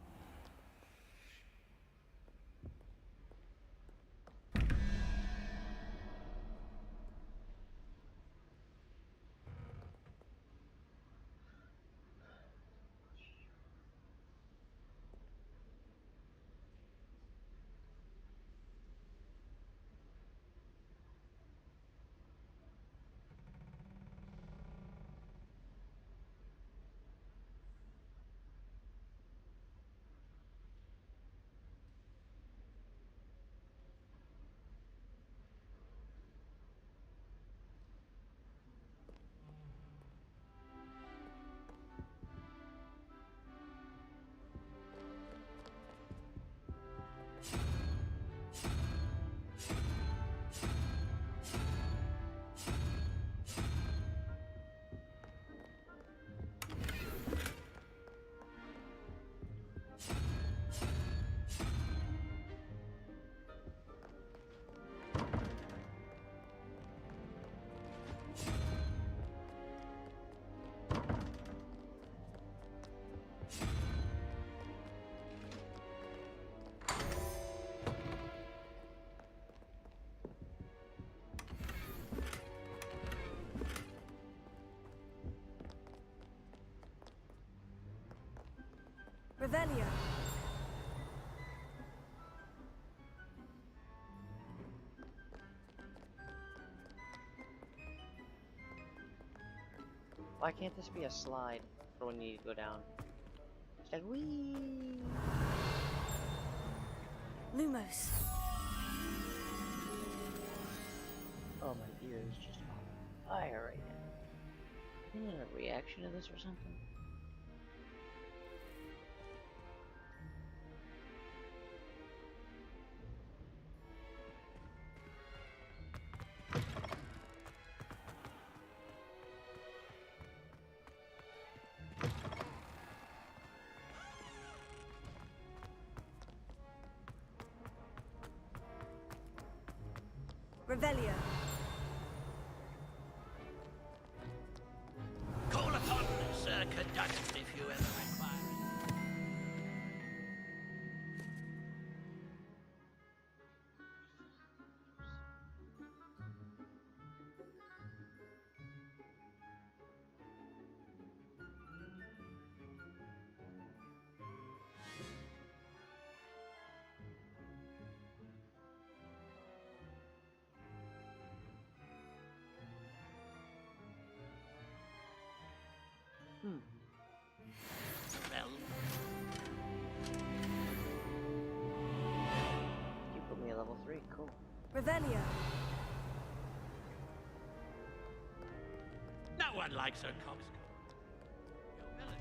Revelio. Why can't this be a slide for when you go down? Instead, whee! Lumos. Oh, my ear is just on fire right now. Isn't it a reaction to this or something? Revelio. Call upon Sir Caducus if you ever require it. Revelio. No one likes a coxcomb. Humility.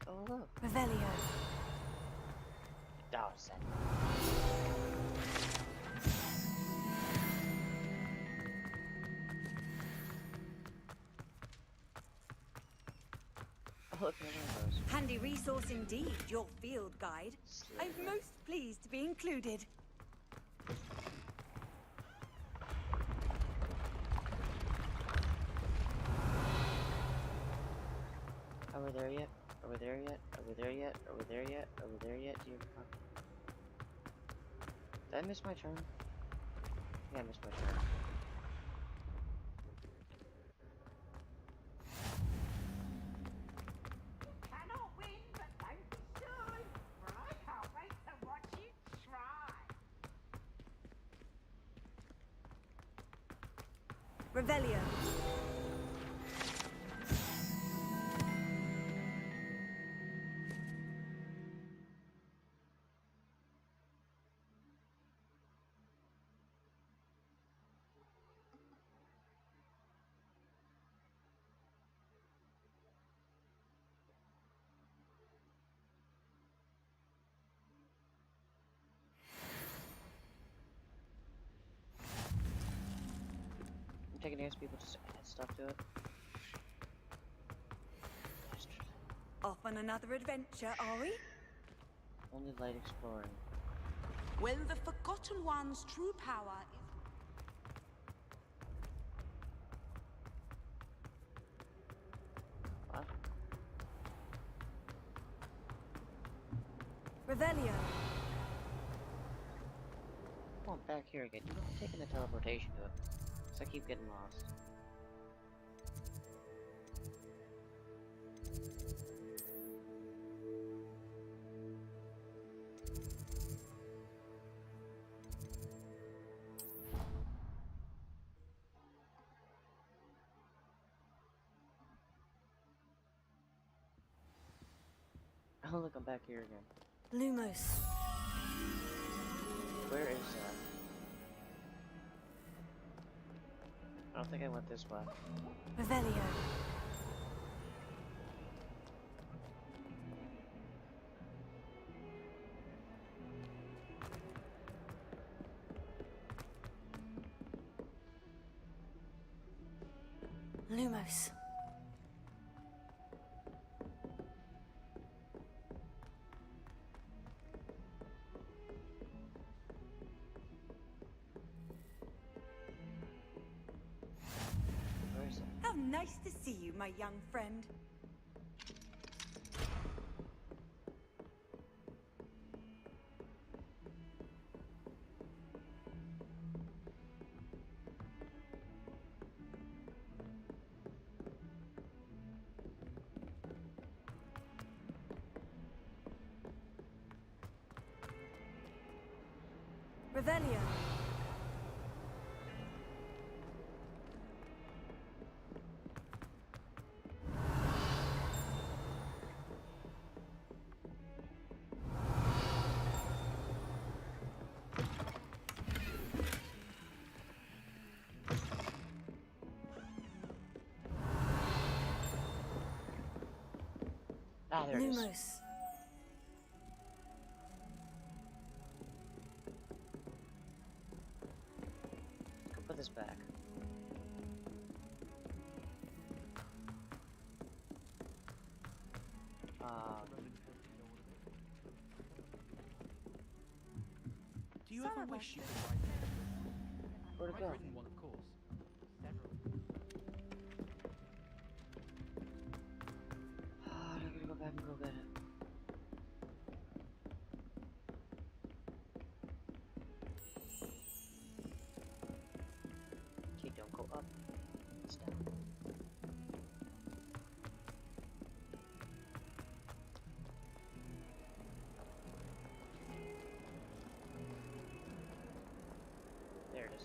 Oh, look. Revelio. Dawson. Oh, look, another one of those. Handy resource indeed, your field guide. I'm most pleased to be included. Are we there yet? Are we there yet? Are we there yet? Are we there yet? Are we there yet? Dear fuck. Did I miss my turn? Yeah, I missed my turn. Cannot win, but don't be shy, for I can't wait to watch you try. Revelio. I'm taking it as people just add stuff to it. Off on another adventure, are we? Only light exploring. When the Forgotten One's true power is... What? Revelio. Come on, back here again. You know, I'm taking the teleportation to it. So I keep getting lost. Oh look, I'm back here again. Lumos. Where is that? I don't think I went this way. Revelio. Lumos. Where is it? How nice to see you, my young friend. Revelio. Ah, there it is. Lumos. Go put this back. Do you ever wish you could write? Where'd it go? I've written one, of course. Several. I gotta go back and go get it. this down. There it is.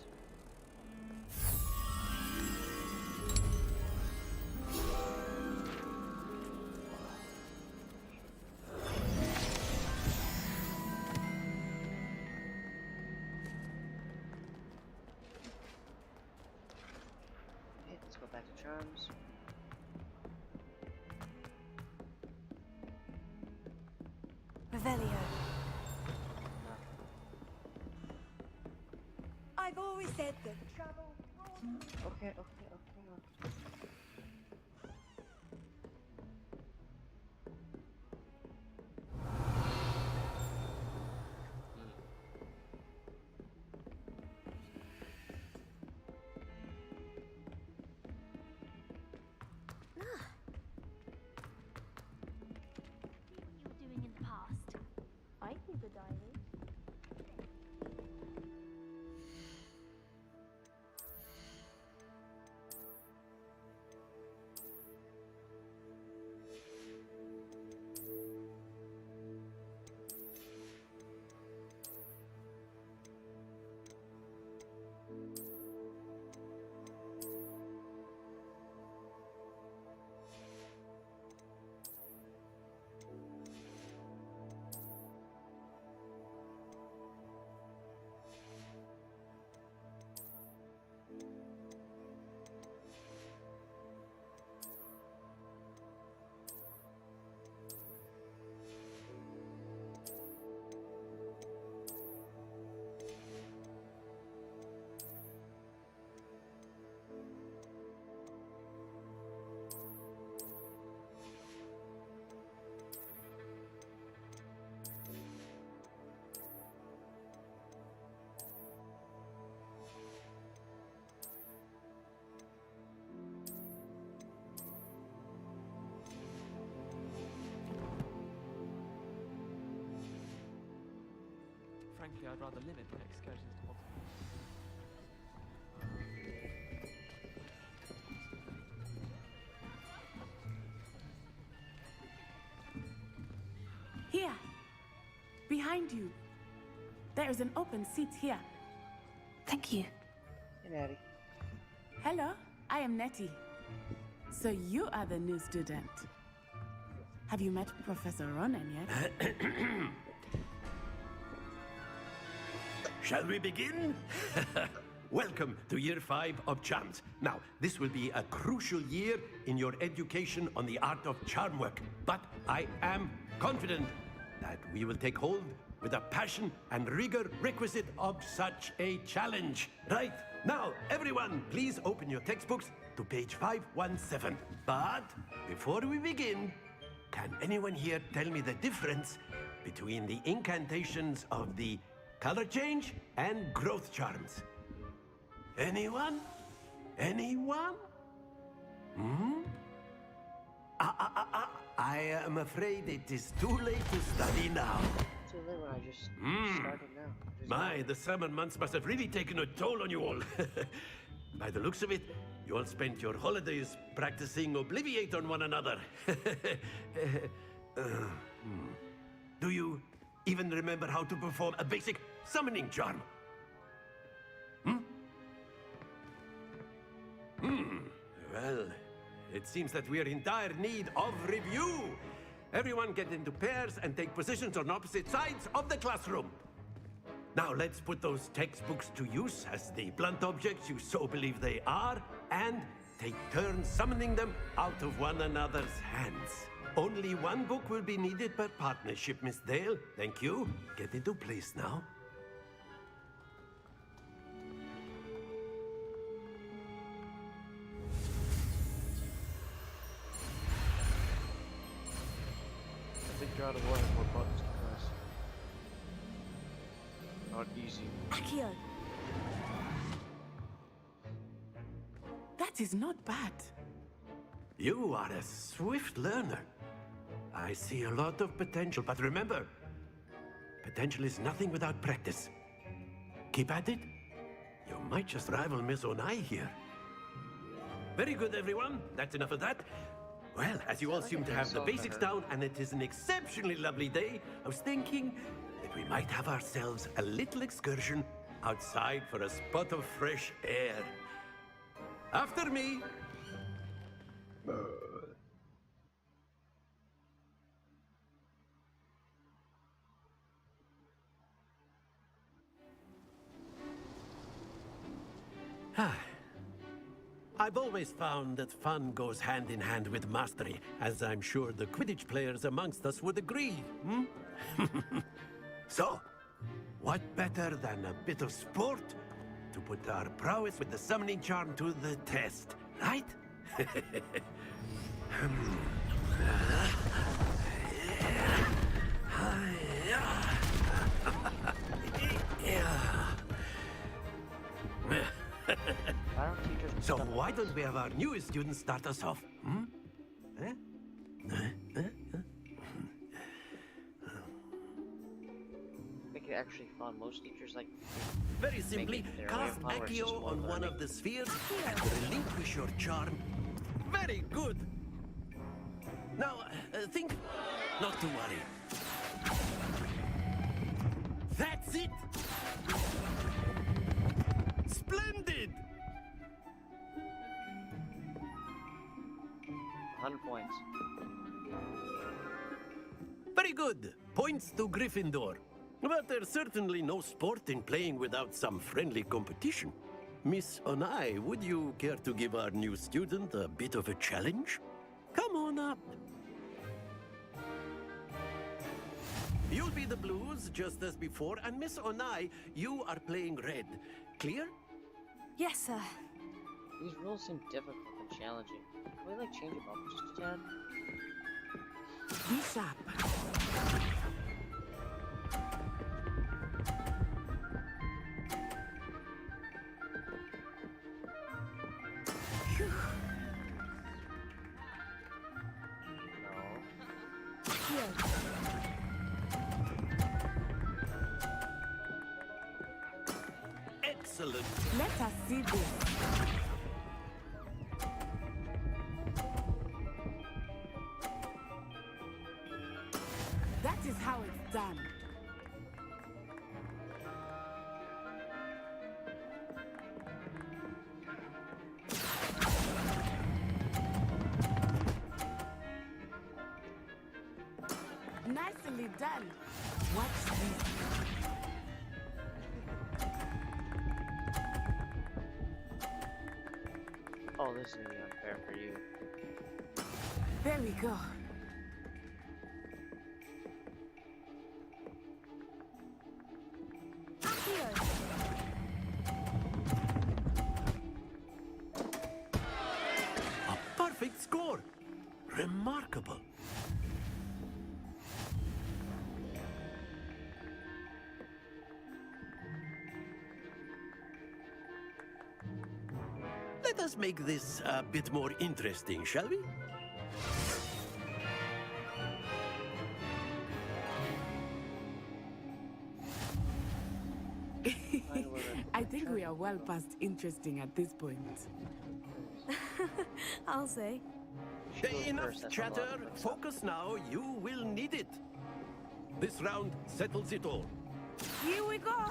Okay, let's go back to charms. Revelio. I've always said that travel. Okay. You were doing in the past. I keep a diary. Frankly, I'd rather limit my excursions to Hogwarts. Here. Behind you. There is an open seat here. Thank you. Hey, Natty. Hello, I am Nettie. So you are the new student. Have you met Professor Ronan yet? Shall we begin? Welcome to Year 5 of Charms. Now, this will be a crucial year in your education on the art of charm work. But I am confident that we will take hold with the passion and rigor requisite of such a challenge. Right, now, everyone, please open your textbooks to page 517. But before we begin, can anyone here tell me the difference between the incantations of the color change and growth charms? Anyone? Anyone? I am afraid it is too late to study now. Too late when I just started now. My, the summer months must have really taken a toll on you all. By the looks of it, you all spent your holidays practicing Obliviate on one another. Do you even remember how to perform a basic summoning charm? Well, it seems that we are in dire need of review. Everyone get into pairs and take positions on opposite sides of the classroom. Now let's put those textbooks to use as the blunt objects you so believe they are, and take turns summoning them out of one another's hands. Only one book will be needed per partnership, Miss Dale. Thank you. Get into place now. I think you're out of the way of more buttons to press. Not easy. Accio. That is not bad. You are a swift learner. I see a lot of potential, but remember, potential is nothing without practice. Keep at it. You might just rival Miss Onai here. Very good, everyone. That's enough of that. Well, as you all seem to have the basics down, and it is an exceptionally lovely day, I was thinking that we might have ourselves a little excursion outside for a spot of fresh air. After me. I've always found that fun goes hand in hand with mastery, as I'm sure the Quidditch players amongst us would agree, So, what better than a bit of sport to put our prowess with the summoning charm to the test, right? So why don't we have our newest student start us off? Make it actually fun. Most teachers like. Very simply, cast Accio on one of the spheres and relinquish your charm. Very good. Now, think not to worry. That's it. Splendid. 100 points. Very good. Points to Gryffindor. But there's certainly no sport in playing without some friendly competition. Miss Onai, would you care to give our new student a bit of a challenge? Come on up. You'll be the blues, just as before, and Miss Onai, you are playing red. Clear? Yes, sir. These rules seem difficult and challenging. Can we, like, change them up just a tad? Bishop. Excellent. Let us see this. That is how it's done. Nicely done. Watch this. Oh, this is gonna be unfair for you. There we go. A perfect score. Remarkable. Let us make this a bit more interesting, shall we? I think we are well past interesting at this point. I'll say. Enough chatter. Focus now. You will need it. This round settles it all. Here we go.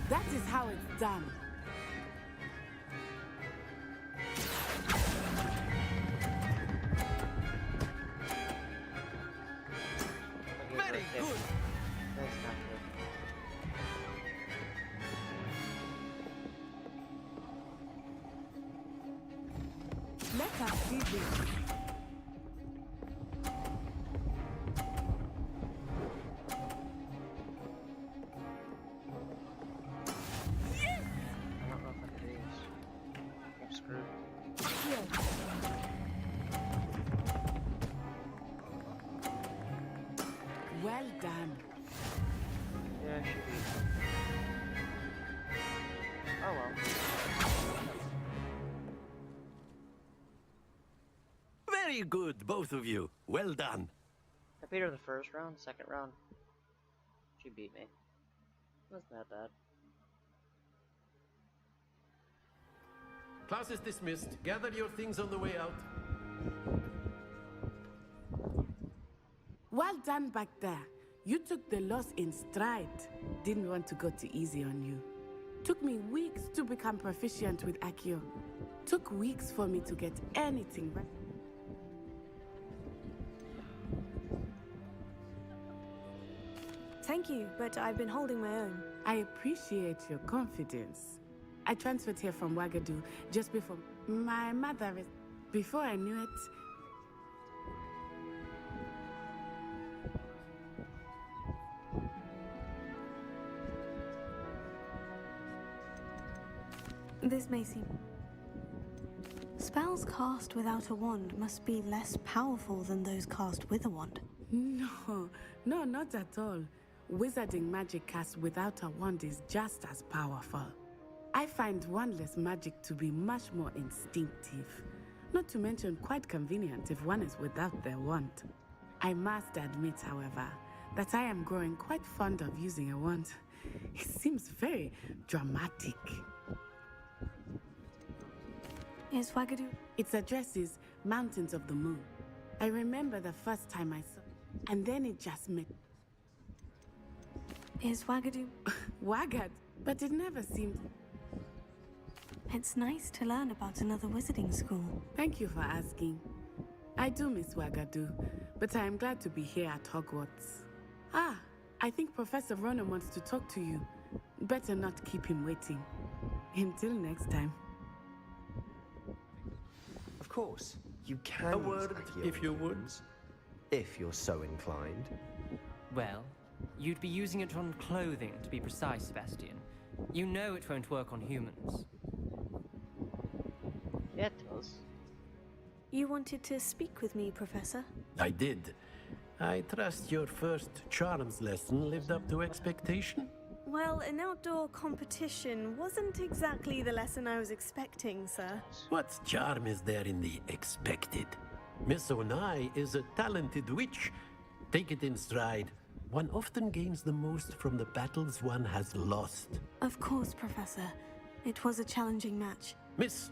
That is how it's done. Very good. That's not good. Let us see this. Very good, both of you. Well done. I beat her the first round, second round. She beat me. Wasn't that bad. Class is dismissed. Gather your things on the way out. Well done back there. You took the loss in stride. Didn't want to go too easy on you. Took me weeks to become proficient with Accio. Took weeks for me to get anything right. Thank you, but I've been holding my own. I appreciate your confidence. I transferred here from Wagadu just before my mother is... Before I knew it... This may seem... Spells cast without a wand must be less powerful than those cast with a wand. No, not at all. Wizarding magic cast without a wand is just as powerful. I find wandless magic to be much more instinctive. Not to mention quite convenient if one is without their wand. I must admit, however, that I am growing quite fond of using a wand. It seems very dramatic. Is Wagadu? Its address is Mountains of the Moon. I remember the first time I saw it, and then it just met. Is Wagadu? Wagad, but it never seemed... It's nice to learn about another wizarding school. Thank you for asking. I do miss Wagadu, but I am glad to be here at Hogwarts. Ah, I think Professor Ronan wants to talk to you. Better not keep him waiting. Until next time. Of course, you can A use word, Accio if you would. weapons, if you're so inclined. Well, you'd be using it on clothing, to be precise, Sebastian. You know it won't work on humans. Yeah, it does. You wanted to speak with me, Professor? I did. I trust your first charms lesson lived up to expectation? Well, an outdoor competition wasn't exactly the lesson I was expecting, sir. What charm is there in the expected? Miss Onai is a talented witch. Take it in stride. One often gains the most from the battles one has lost. Of course, Professor. It was a challenging match. Miss,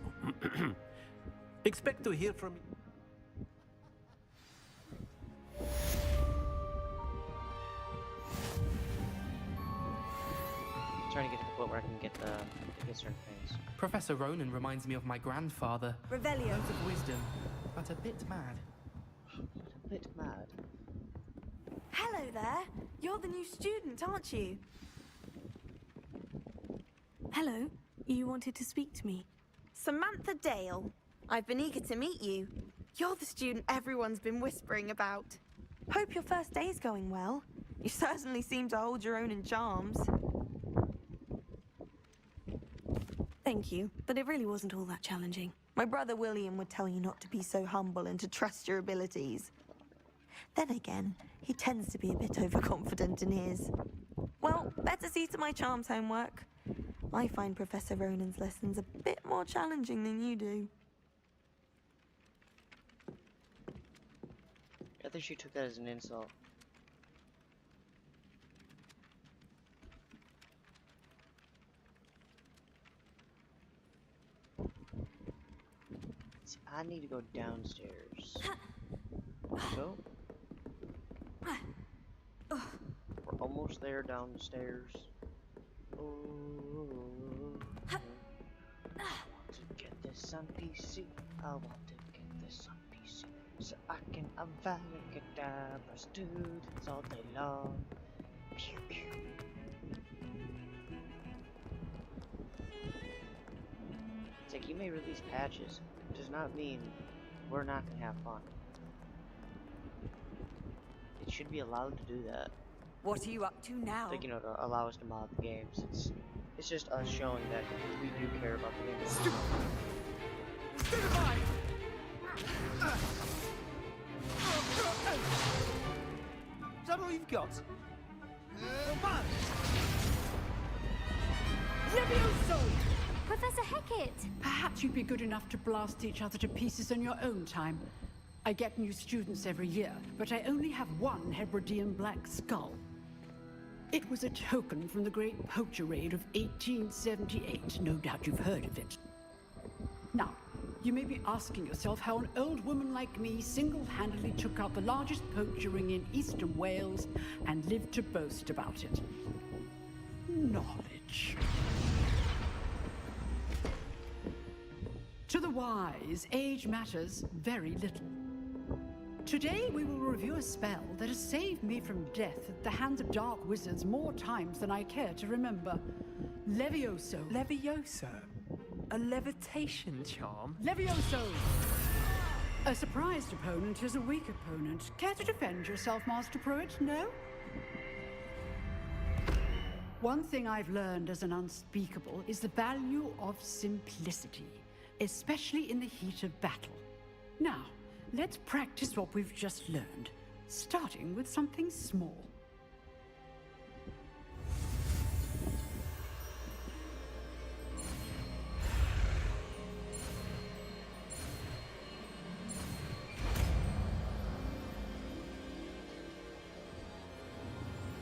expect to hear from me. Trying to get to the point where I can get certain things. Professor Ronan reminds me of my grandfather. Revelio. Loads of wisdom, but a bit mad. A bit mad. Hello there. You're the new student, aren't you? Hello. You wanted to speak to me. Samantha Dale. I've been eager to meet you. You're the student everyone's been whispering about. Hope your first day's going well. You certainly seem to hold your own in charms. Thank you, but it really wasn't all that challenging. My brother William would tell you not to be so humble and to trust your abilities. Then again, he tends to be a bit overconfident in his. Well, better see to my charms homework. I find Professor Ronan's lessons a bit more challenging than you do. I think she took that as an insult. See, I need to go downstairs. So, we're almost there down the stairs. Oh, I want to get this on PC. I want to get this on PC so I can Avalakadabra students all day long. Pew pew. It's like you may release patches, does not mean we're not gonna have fun. It should be allowed to do that. What are you up to now? Like, you know, to allow us to mod the games. It's just us showing that we do care about the games. Stupefy! Is that all you've got? Levioso! Professor Hecat! Perhaps you'd be good enough to blast each other to pieces in your own time. I get new students every year, but I only have one Hebridean black skull. It was a token from the Great Poacher Raid of 1878. No doubt you've heard of it. Now, you may be asking yourself how an old woman like me single-handedly took out the largest poacher ring in eastern Wales and lived to boast about it. Knowledge. To the wise, age matters very little. Today we will review a spell that has saved me from death at the hands of dark wizards more times than I care to remember. Levioso. Levioso? A levitation charm? Levioso! A surprised opponent is a weak opponent. Care to defend yourself, Master Pruitt? No? One thing I've learned as an unspeakable is the value of simplicity, especially in the heat of battle. Now, let's practice what we've just learned, starting with something small.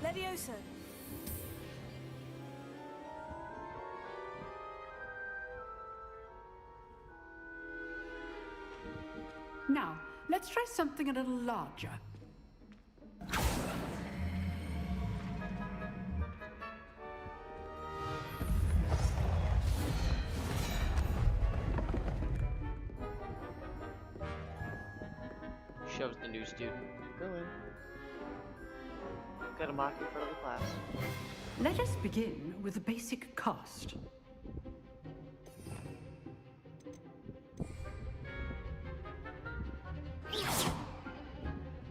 Levioso. Now, let's try something a little larger. Shows the new student. Go in. Got a mark in front of the class. Let us begin with the basic cast.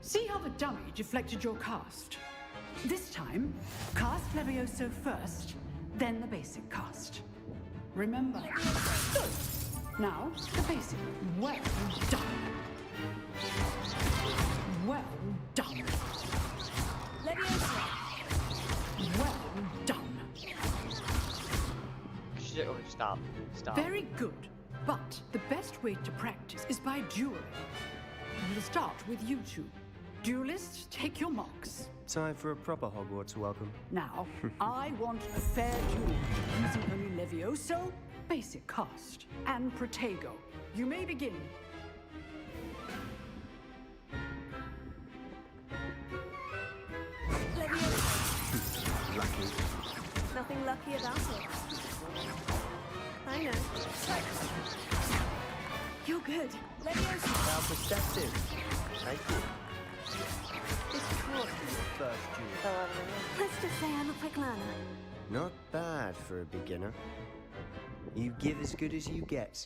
See how the dummy deflected your cast? This time, cast Levioso first, then the basic cast. Remember. Good. Now, the basic. Well done. Well done. Levioso. Well done. Oh, stop. Stop. Very good. But the best way to practice is by dueling. We'll start with you two. Duelists, take your marks. Time for a proper Hogwarts welcome. Now, I want a fair duel using only Levioso, basic cast, and Protego. You may begin. Levioso. Lucky. Nothing lucky about it. I know. You're good. Levioso. Now perceptive. Thank you. This can't be your first duel. Let's just say I'm a quick learner. Not bad for a beginner. You give as good as you get.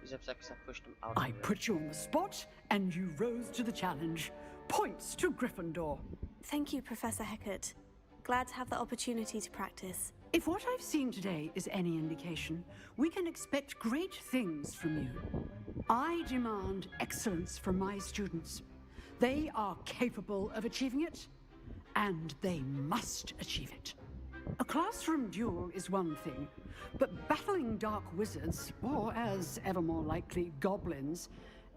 He's upset because I pushed him out. I put you on the spot, and you rose to the challenge. Points to Gryffindor. Thank you, Professor Hecat. Glad to have the opportunity to practice. If what I've seen today is any indication, we can expect great things from you. I demand excellence from my students. They are capable of achieving it, and they must achieve it. A classroom duel is one thing, but battling dark wizards, or as ever more likely, goblins,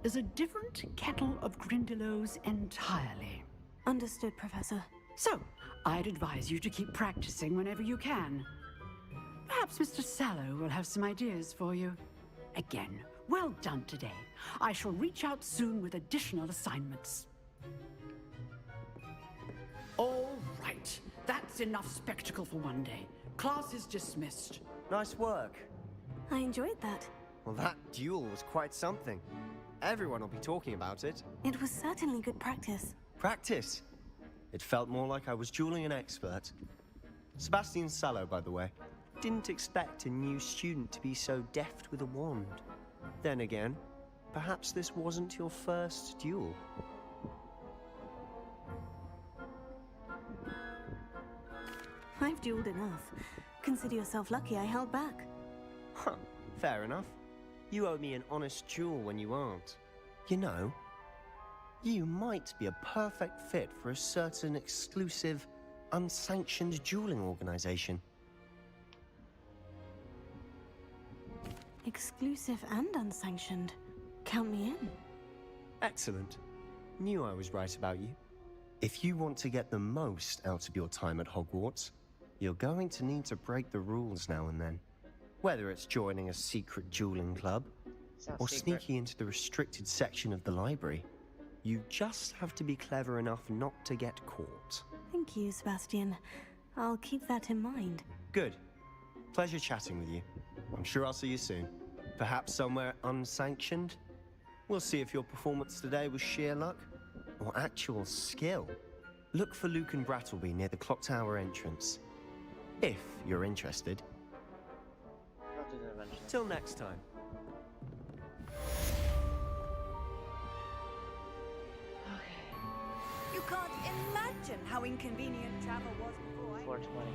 is a different kettle of Grindylows entirely. Understood, Professor. So, I'd advise you to keep practicing whenever you can. Perhaps Mr. Sallow will have some ideas for you. Again, well done today. I shall reach out soon with additional assignments. All right. That's enough spectacle for one day. Class is dismissed. Nice work. I enjoyed that. Well, that duel was quite something. Everyone will be talking about it. It was certainly good practice. Practice? It felt more like I was dueling an expert. Sebastian Sallow, by the way. Didn't expect a new student to be so deft with a wand. Then again, perhaps this wasn't your first duel. I've dueled enough. Consider yourself lucky I held back. Huh, fair enough. You owe me an honest duel when you aren't. You know, you might be a perfect fit for a certain exclusive, unsanctioned dueling organization. Exclusive and unsanctioned. Count me in. Excellent. Knew I was right about you. If you want to get the most out of your time at Hogwarts, you're going to need to break the rules now and then. Whether it's joining a secret dueling club, or sneaking into the restricted section of the library, you just have to be clever enough not to get caught. Thank you, Sebastian. I'll keep that in mind. Good. Pleasure chatting with you. I'm sure I'll see you soon. Perhaps somewhere unsanctioned? We'll see if your performance today was sheer luck or actual skill. Look for Luke and Brattleby near the clock tower entrance. If you're interested. I'll do that eventually. Till next time. You can't imagine how inconvenient travel was before. 420.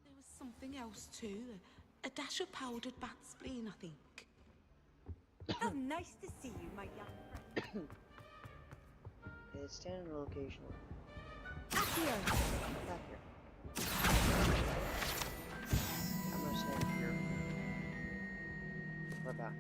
There was something else too. A dash of powdered bat spleen, I think. How nice to see you, my young friend. It's standing location. Accio! Back here. I'm gonna stand here. We're back.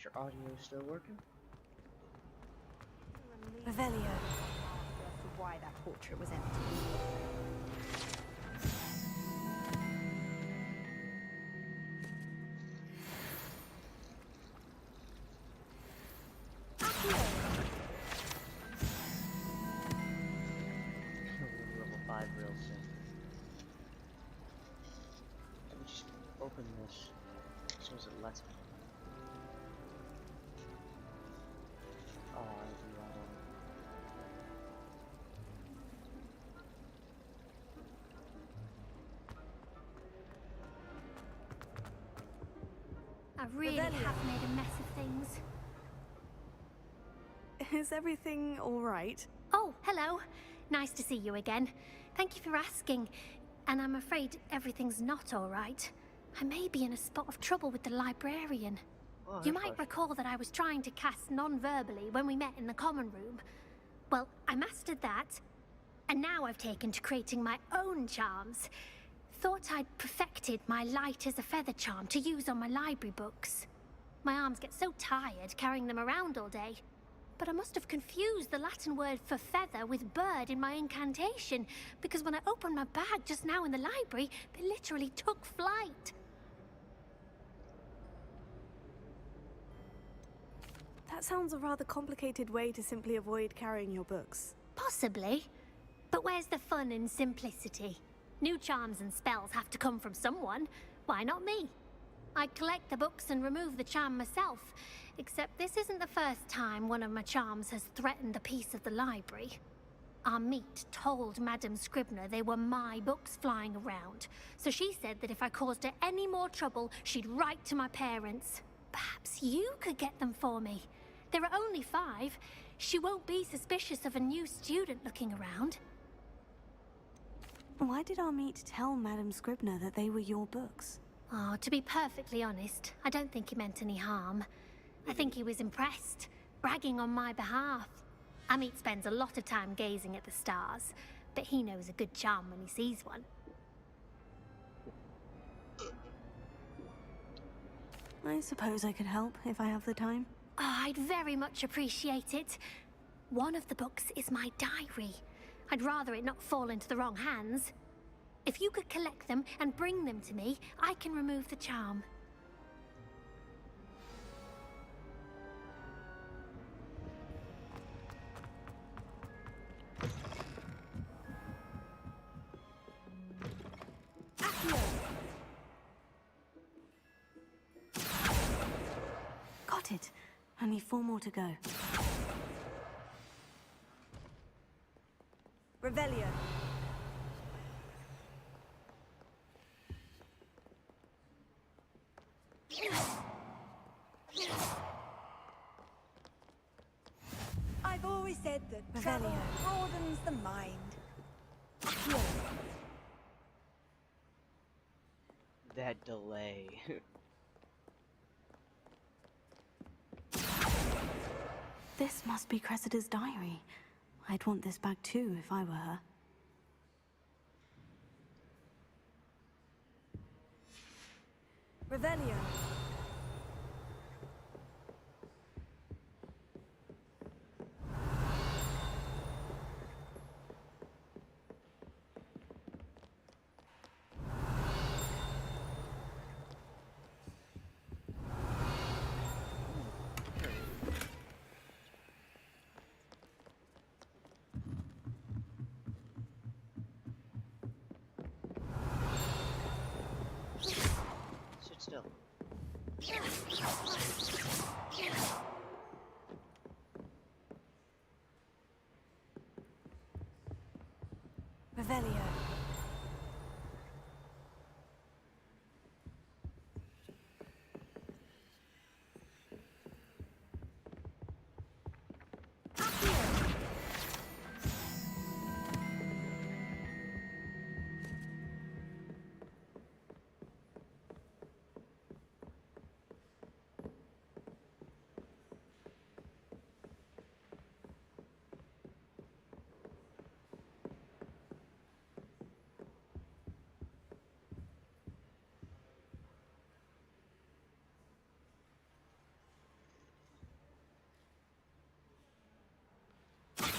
Is your audio still working? Revelio. As to why that portrait was empty. Level 5 real soon. Let me just open this as soon as it lets me. Oh, I do that one. I really have made a mess of things. Is everything all right? Oh, hello. Nice to see you again. Thank you for asking. And I'm afraid everything's not all right. I may be in a spot of trouble with the librarian. Oh, You might recall that I was trying to cast non-verbally when we met in the common room. Well, I mastered that, and now I've taken to creating my own charms. Thought I'd perfected my light as a feather charm to use on my library books. My arms get so tired carrying them around all day. But I must have confused the Latin word for feather with bird in my incantation, because when I opened my bag just now in the library, they literally took flight. That sounds a rather complicated way to simply avoid carrying your books. Possibly. But where's the fun in simplicity? New charms and spells have to come from someone. Why not me? I collect the books and remove the charm myself. Except this isn't the first time one of my charms has threatened the peace of the library. Our meet told Madame Scribner they were my books flying around. So she said that if I caused her any more trouble, she'd write to my parents. Perhaps you could get them for me. There are only 5. She won't be suspicious of a new student looking around. Why did our meet tell Madame Scribner that they were your books? Oh, to be perfectly honest, I don't think he meant any harm. I think he was impressed, bragging on my behalf. Amit spends a lot of time gazing at the stars, but he knows a good charm when he sees one. I suppose I could help if I have the time. Oh, I'd very much appreciate it. One of the books is my diary. I'd rather it not fall into the wrong hands. If you could collect them and bring them to me, I can remove the charm. Got it. Only 4 more to go. Revelio. I've always said that travel broadens the mind. That delay. This must be Cressida's diary. I'd want this back too if I were her. Revelio. Sit still. Revelio.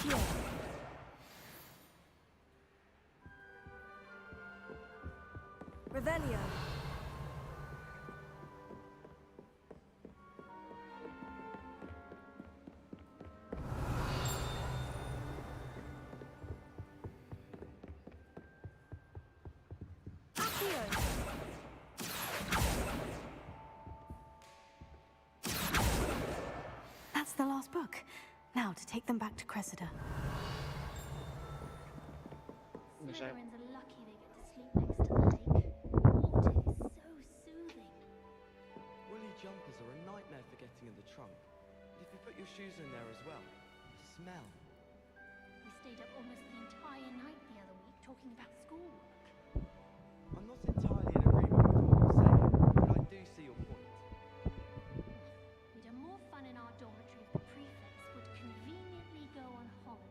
Accio. Revelio. That's the last book. Now to take them back to Cressida. Slytherins are lucky they get to sleep next to the lake. Water is so soothing. Woolly jumpers are a nightmare for getting in the trunk. And if you put your shoes in there as well, the smell. We stayed up almost the entire night the other week talking about schoolwork. I'm not entirely in agreement with what you're saying, but I do see your point. We'd have more fun in our dormitory if the prefects would conveniently go on holiday.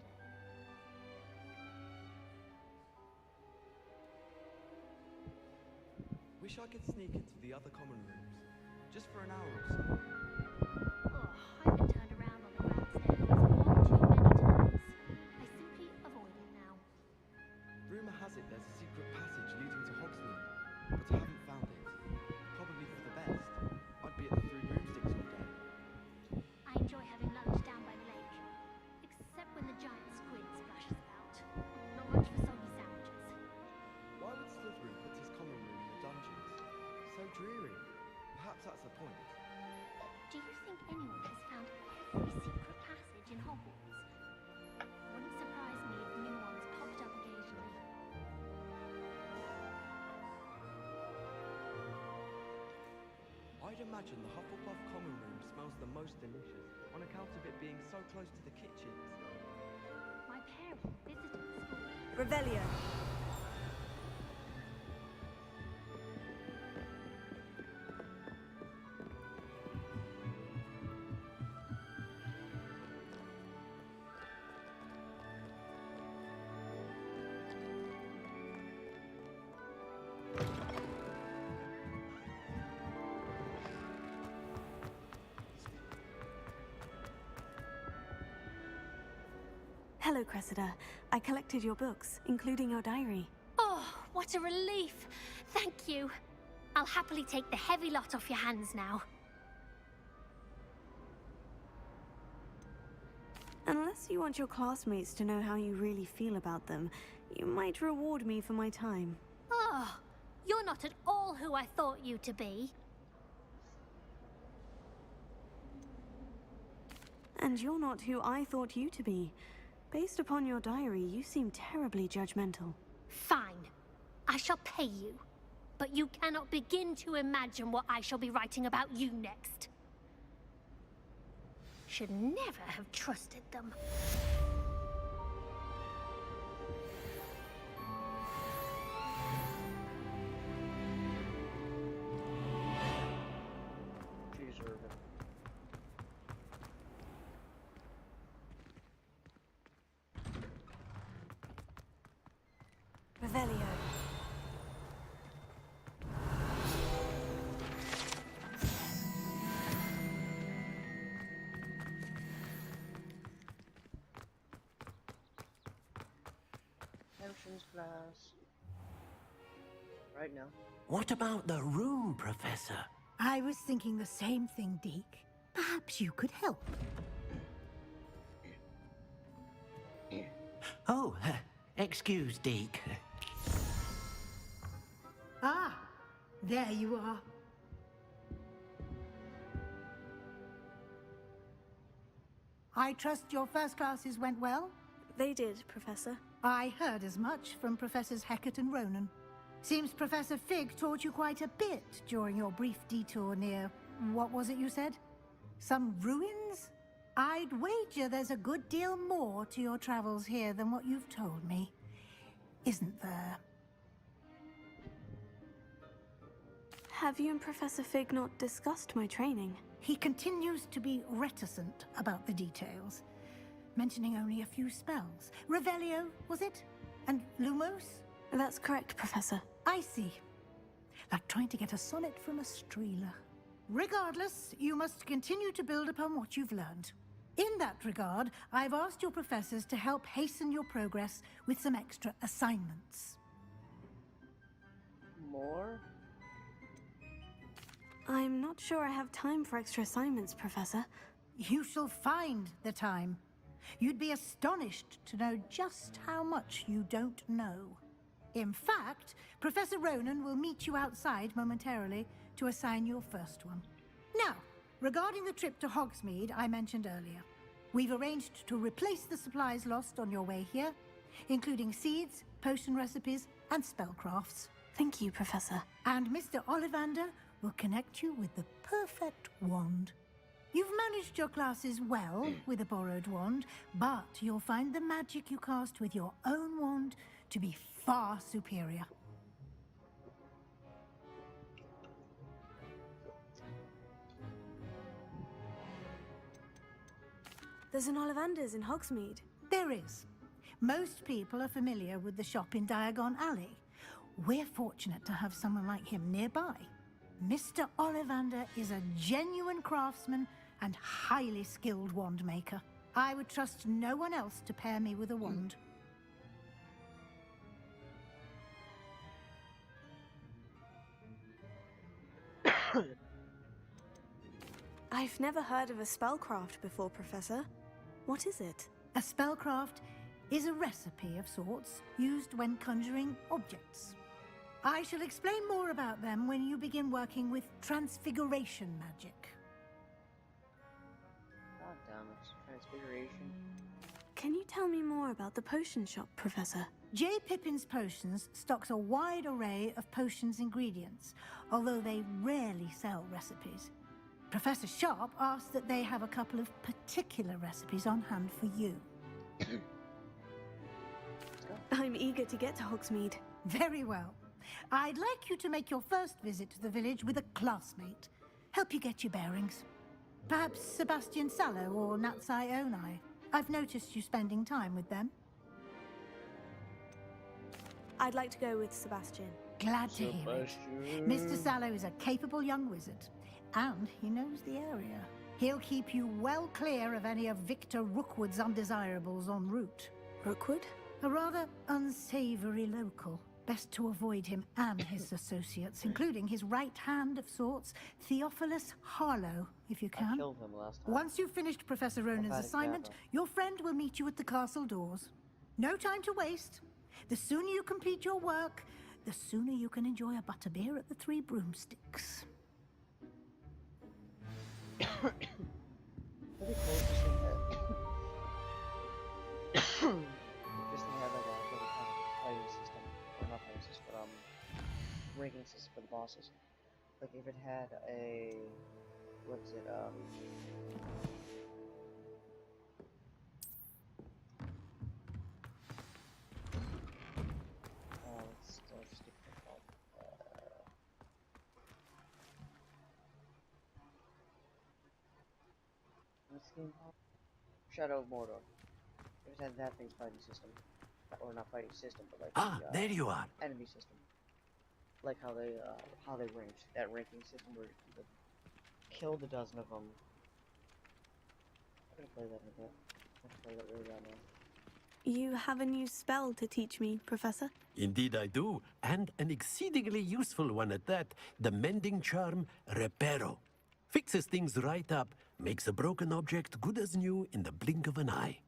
Wish I could sneak into the other common rooms, just for an hour or so. Oh, I've been turned around on the grand staircase one too many times. I simply avoid it now. Rumour has it there's a secret passage leading to Hogsmeade, but I haven't found it. Probably for the best. I'd be at the Three Broomsticks all day. I enjoy having lunch down by the lake, except when the giant squid splashes about. Not much for soggy sandwiches. Why would Slytherin put his common room in the dungeons? So dreary. Perhaps that's the point. Do you think anyone has found every secret passage in Hogwarts? Wouldn't surprise me if new ones popped up occasionally. I'd imagine the Hufflepuff common room smells the most delicious, on account of it being so close to the kitchens. My parents visited the school. Revelio. Hello, Cressida. I collected your books, including your diary. Oh, what a relief! Thank you. I'll happily take the heavy lot off your hands now. Unless you want your classmates to know how you really feel about them, you might reward me for my time. Oh, you're not at all who I thought you to be. And you're not who I thought you to be. Based upon your diary, you seem terribly judgmental. Fine. I shall pay you. But you cannot begin to imagine what I shall be writing about you next. Should never have trusted them. Jeez, Irvin. Revelio. Potions class. Right now. What about the room, Professor? I was thinking the same thing, Deke. Perhaps you could help. Oh, excuse, Deke. Ah, there you are. I trust your first classes went well? They did, Professor. I heard as much from Professors Hecat and Ronan. Seems Professor Fig taught you quite a bit during your brief detour near... what was it you said? Some ruins? I'd wager there's a good deal more to your travels here than what you've told me. Isn't there? Have you and Professor Fig not discussed my training? He continues to be reticent about the details, mentioning only a few spells. Revelio, was it? And Lumos? That's correct, Professor. I see. Like trying to get a sonnet from a streeler. Regardless, you must continue to build upon what you've learned. In that regard, I've asked your professors to help hasten your progress with some extra assignments. More? I'm not sure I have time for extra assignments, Professor. You shall find the time. You'd be astonished to know just how much you don't know. In fact, Professor Ronan will meet you outside momentarily to assign your first one. Now, regarding the trip to Hogsmeade I mentioned earlier, we've arranged to replace the supplies lost on your way here, including seeds, potion recipes, and spellcrafts. Thank you, Professor. And Mr. Ollivander will connect you with the perfect wand. You've managed your classes well with a borrowed wand, but you'll find the magic you cast with your own wand to be far superior. There's an Ollivander's in Hogsmeade. There is. Most people are familiar with the shop in Diagon Alley. We're fortunate to have someone like him nearby. Mr. Ollivander is a genuine craftsman and highly skilled wand maker. I would trust no one else to pair me with a wand. I've never heard of a spellcraft before, Professor. What is it? A spellcraft is a recipe of sorts used when conjuring objects. I shall explain more about them when you begin working with transfiguration magic. God damn it. Transfiguration. Can you tell me more about the potion shop, Professor? J. Pippin's Potions stocks a wide array of potions ingredients, although they rarely sell recipes. Professor Sharp asks that they have a couple of particular recipes on hand for you. I'm eager to get to Hogsmeade. Very well. I'd like you to make your first visit to the village with a classmate. Help you get your bearings. Perhaps Sebastian Sallow or Natsai Onai. I've noticed you spending time with them. I'd like to go with Sebastian. Glad to hear it. Mr. Sallow is a capable young wizard, and he knows the area. He'll keep you well clear of any of Victor Rookwood's undesirables en route. Rookwood? A rather unsavory local. Best to avoid him and his associates, including his right hand of sorts, Theophilus Harlow, if you can. I killed him last time. Once you've finished Professor Ronan's assignment, your friend will meet you at the castle doors. No time to waste. The sooner you complete your work, the sooner you can enjoy a butterbeer at the Three Broomsticks. Pretty cool to see that. Just to have like a little fighting system, or not fighting system, but ranking system for the bosses. Like if it had a, what is it, it's still just difficult. What's the game called? Shadow of Mordor. It had that thing's fighting system, or not fighting system, but like there you are. Enemy system. Like how they ranked that ranking system where you killed a dozen of them. I'm gonna play that in a bit. I'm gonna play that really bad now. You have a new spell to teach me, Professor? Indeed I do, and an exceedingly useful one at that. The mending charm, Reparo. Fixes things right up, makes a broken object good as new in the blink of an eye.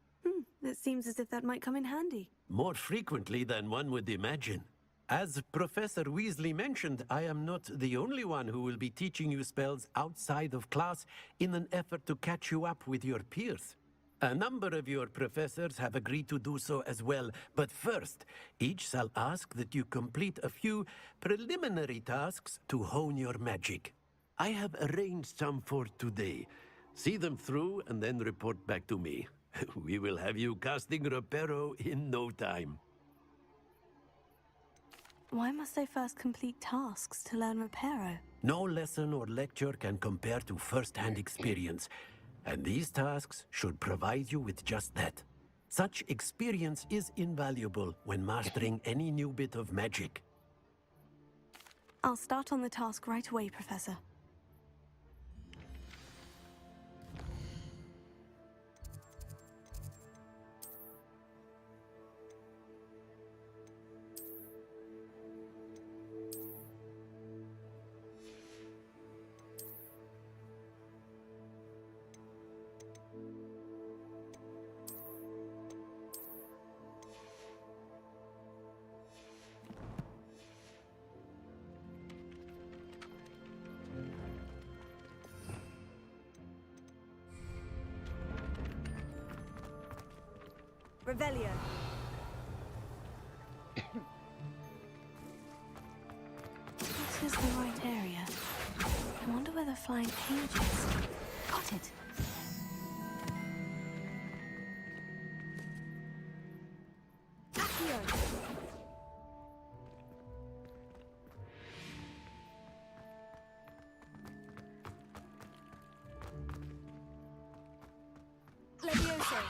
It seems as if that might come in handy. More frequently than one would imagine. As Professor Weasley mentioned, I am not the only one who will be teaching you spells outside of class in an effort to catch you up with your peers. A number of your professors have agreed to do so as well, but first, each shall ask that you complete a few preliminary tasks to hone your magic. I have arranged some for today. See them through and then report back to me. We will have you casting Reparo in no time. Why must I first complete tasks to learn Reparo? No lesson or lecture can compare to first-hand experience, and these tasks should provide you with just that. Such experience is invaluable when mastering any new bit of magic. I'll start on the task right away, Professor. Revelio. This is the right area. I wonder where the flying page is. Got it. Accio. Levioso.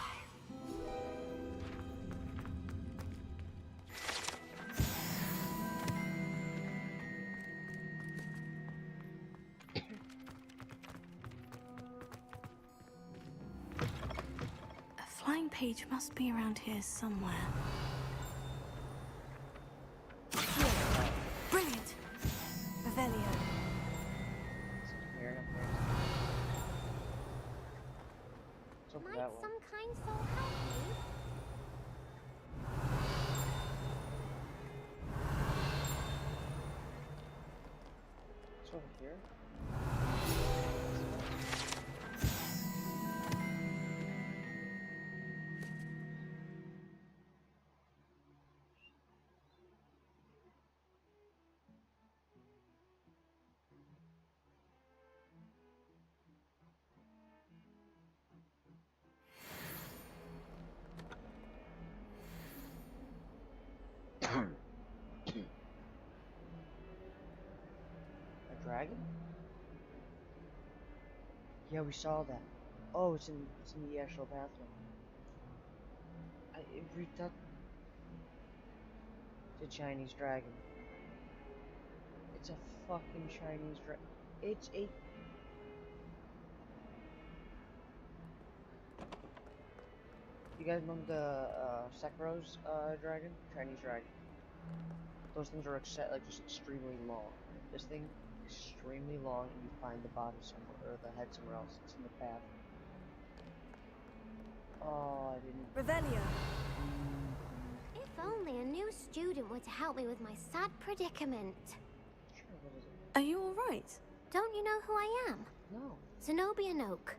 A flying page must be around here somewhere. Brilliant. Revelio. It's over Might that way. some kind soul help me? It's over here. A dragon? Yeah, we saw that. Oh, it's in the actual bathroom. We thought it's a Chinese dragon. It's a fucking Chinese dragon. It's a. You guys remember the Sekro's dragon? Chinese dragon. Those things are like just extremely long. This thing is extremely long, and you find the body somewhere or the head somewhere else. It's in the bathroom. Oh, I didn't. Revelio. If only a new student were to help me with my sad predicament. Sure, what is it? Are you alright? Don't you know who I am? No. Zenobia Noak.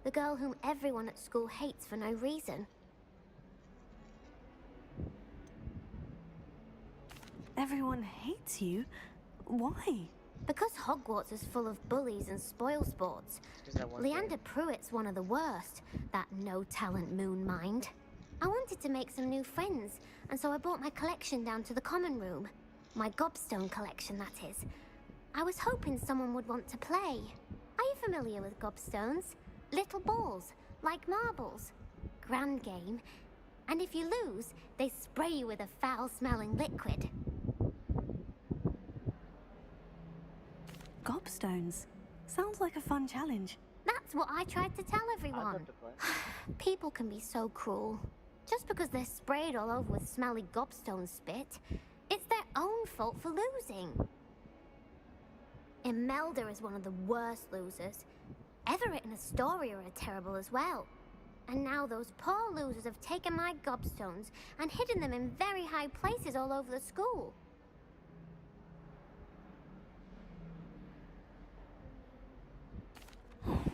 The girl whom everyone at school hates for no reason. Everyone hates you? Why? Because Hogwarts is full of bullies and spoil sports. Leander Pruitt's one of the worst, that no-talent moon mind. I wanted to make some new friends, and so I brought my collection down to the common room. My gobstone collection, that is. I was hoping someone would want to play. Are you familiar with gobstones? Little balls, like marbles. Grand game. And if you lose, they spray you with a foul-smelling liquid. Gobstones. Sounds like a fun challenge. That's what I tried to tell everyone. People can be so cruel. Just because they're sprayed all over with smelly gobstone spit, it's their own fault for losing. Imelda is one of the worst losers. Everett and Astoria are terrible as well. And now those poor losers have taken my gobstones and hidden them in very high places all over the school.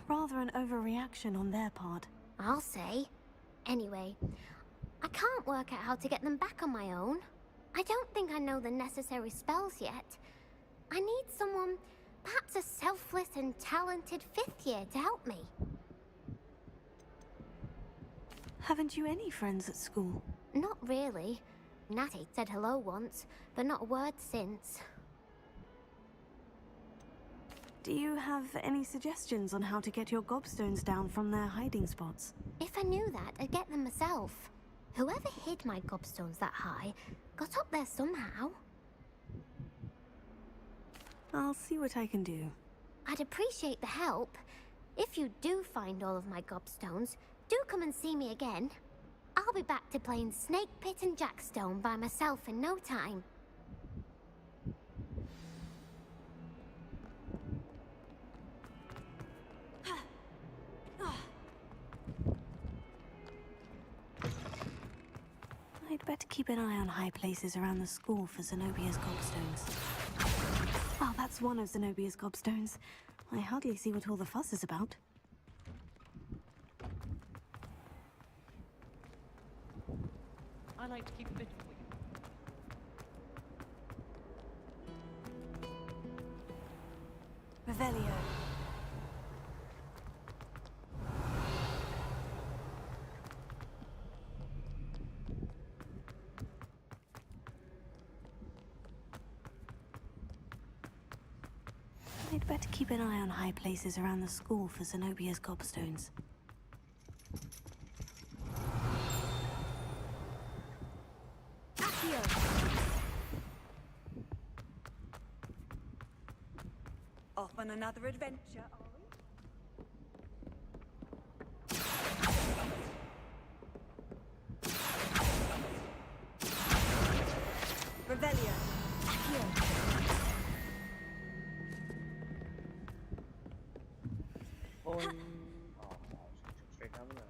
Rather an overreaction on their part. I'll say. Anyway, I can't work out how to get them back on my own. I don't think I know the necessary spells yet. I need someone, perhaps a selfless and talented 5th year to help me. Haven't you any friends at school? Not really. Natty said hello once, but not a word since. Do you have any suggestions on how to get your gobstones down from their hiding spots? If I knew that, I'd get them myself. Whoever hid my gobstones that high got up there somehow. I'll see what I can do. I'd appreciate the help. If you do find all of my gobstones, do come and see me again. I'll be back to playing Snake Pit and Jackstone by myself in no time. I'd better keep an eye on high places around the school for Zenobia's gobstones. Oh, that's one of Zenobia's gobstones. I hardly see what all the fuss is about. I like to keep fit for you. Revelio. I'd better keep an eye on high places around the school for Zenobia's gobstones. Off on another adventure, are we? Revelio. Accio. Oh, I took straight down the road.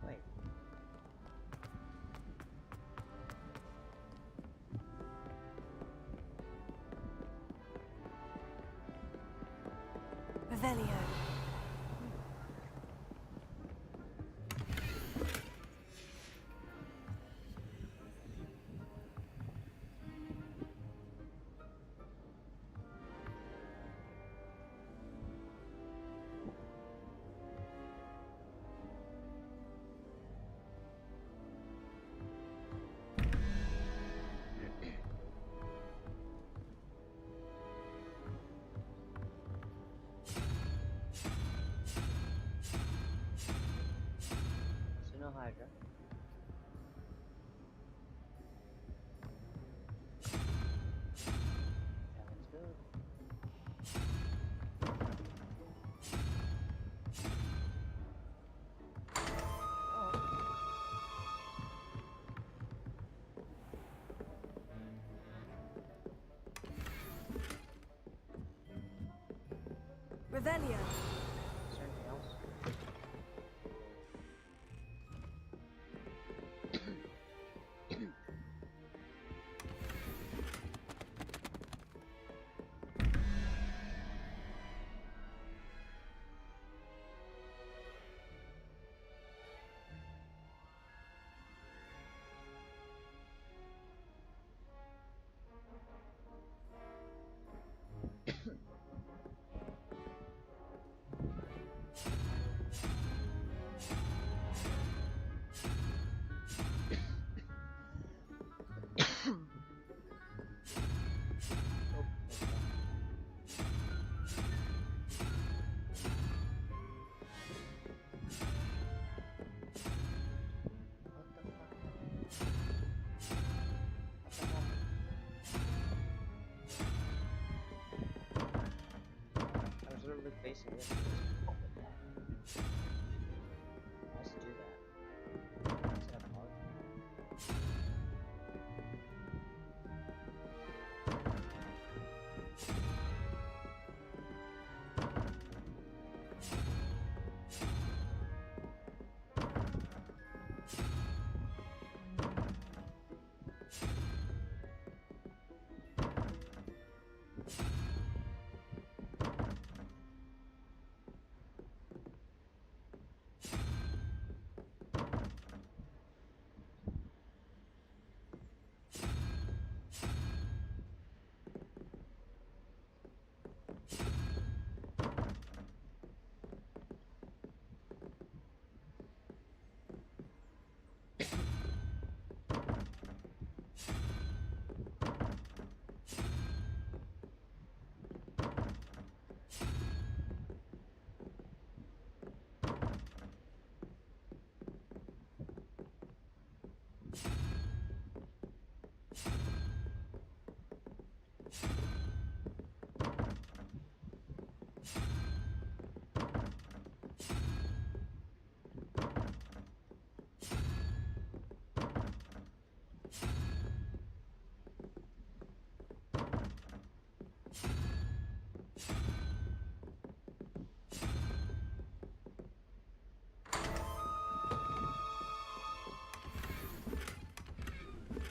Wait. Revelio. So no Hydra. Sounds good. Revelio. Is there anything else? I was literally facing it. Let's do that. Let's have a hug.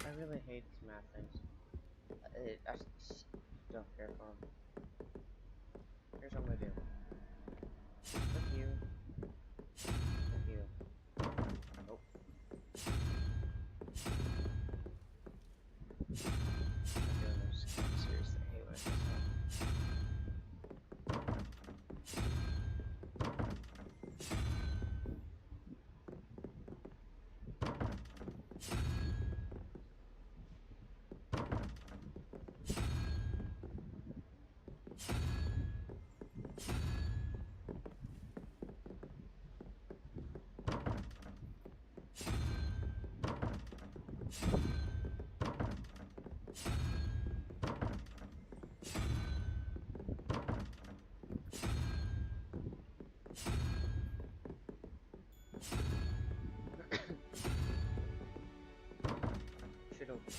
I really hate these math things. I just don't care for them. Here's what I'm gonna do. With you. With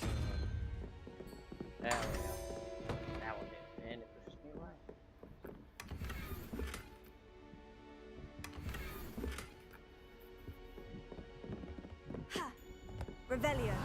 There we go. That will do. And it pushes me away. Ha! Revelio.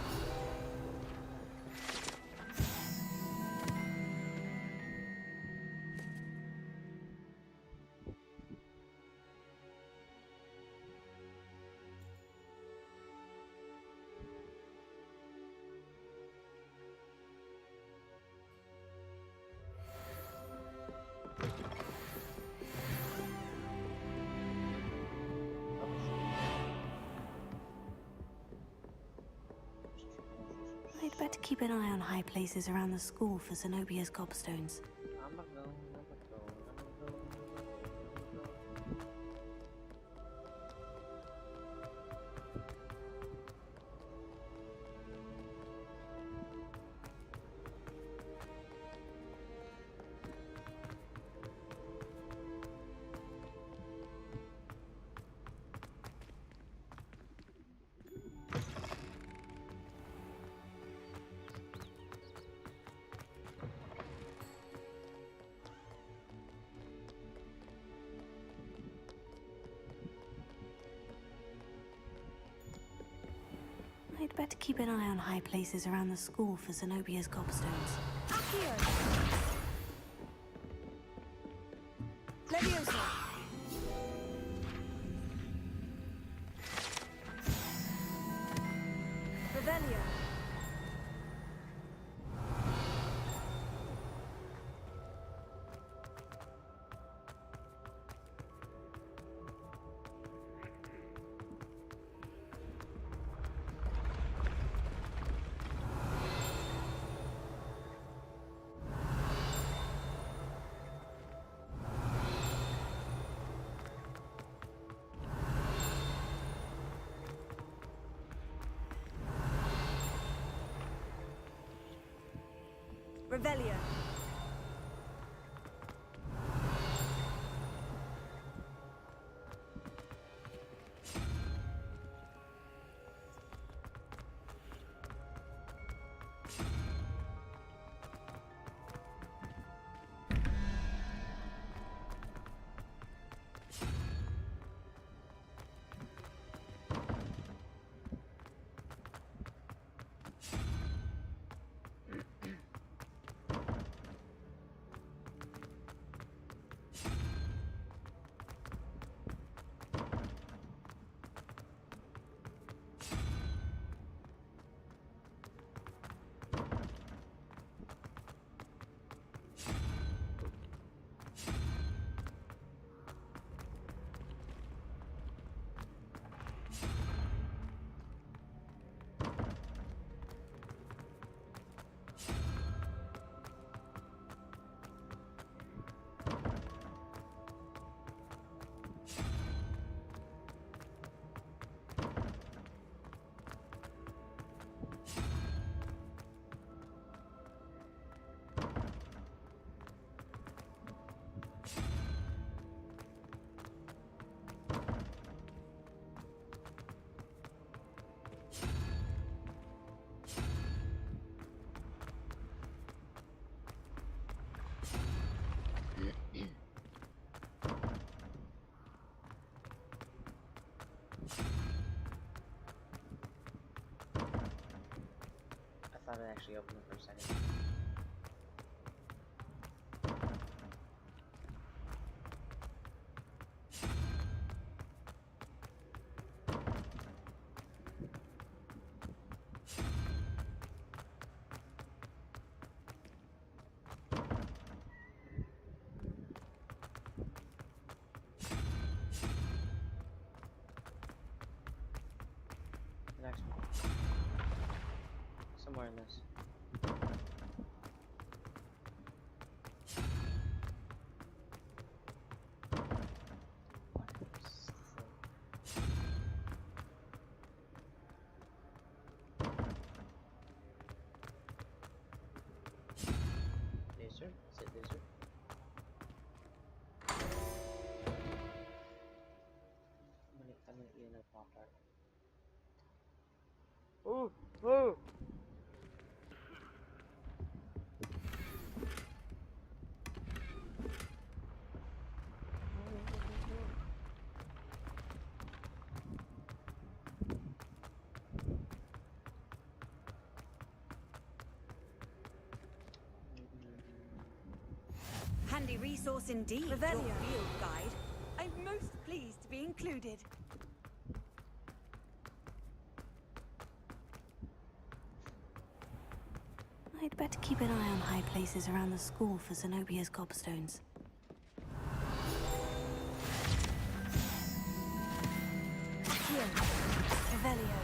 I'd better keep an eye on high places around the school for Zenobia's gobstones. I'ma go, I'ma go, I'ma go, I'ma go. I'd better keep an eye on high places around the school for Zenobia's gobstones. Accio. Leviosa. Revelio. Revelio. I thought it actually opened for a second. The next one. Somewhere in this. Laser? Is it laser? I'm gonna eat another pop tart. Ooh! Ooh! Handy resource indeed, your field guide. I'm most pleased to be included. I'd better keep an eye on high places around the school for Zenobia's gobstones. Here, Revelio.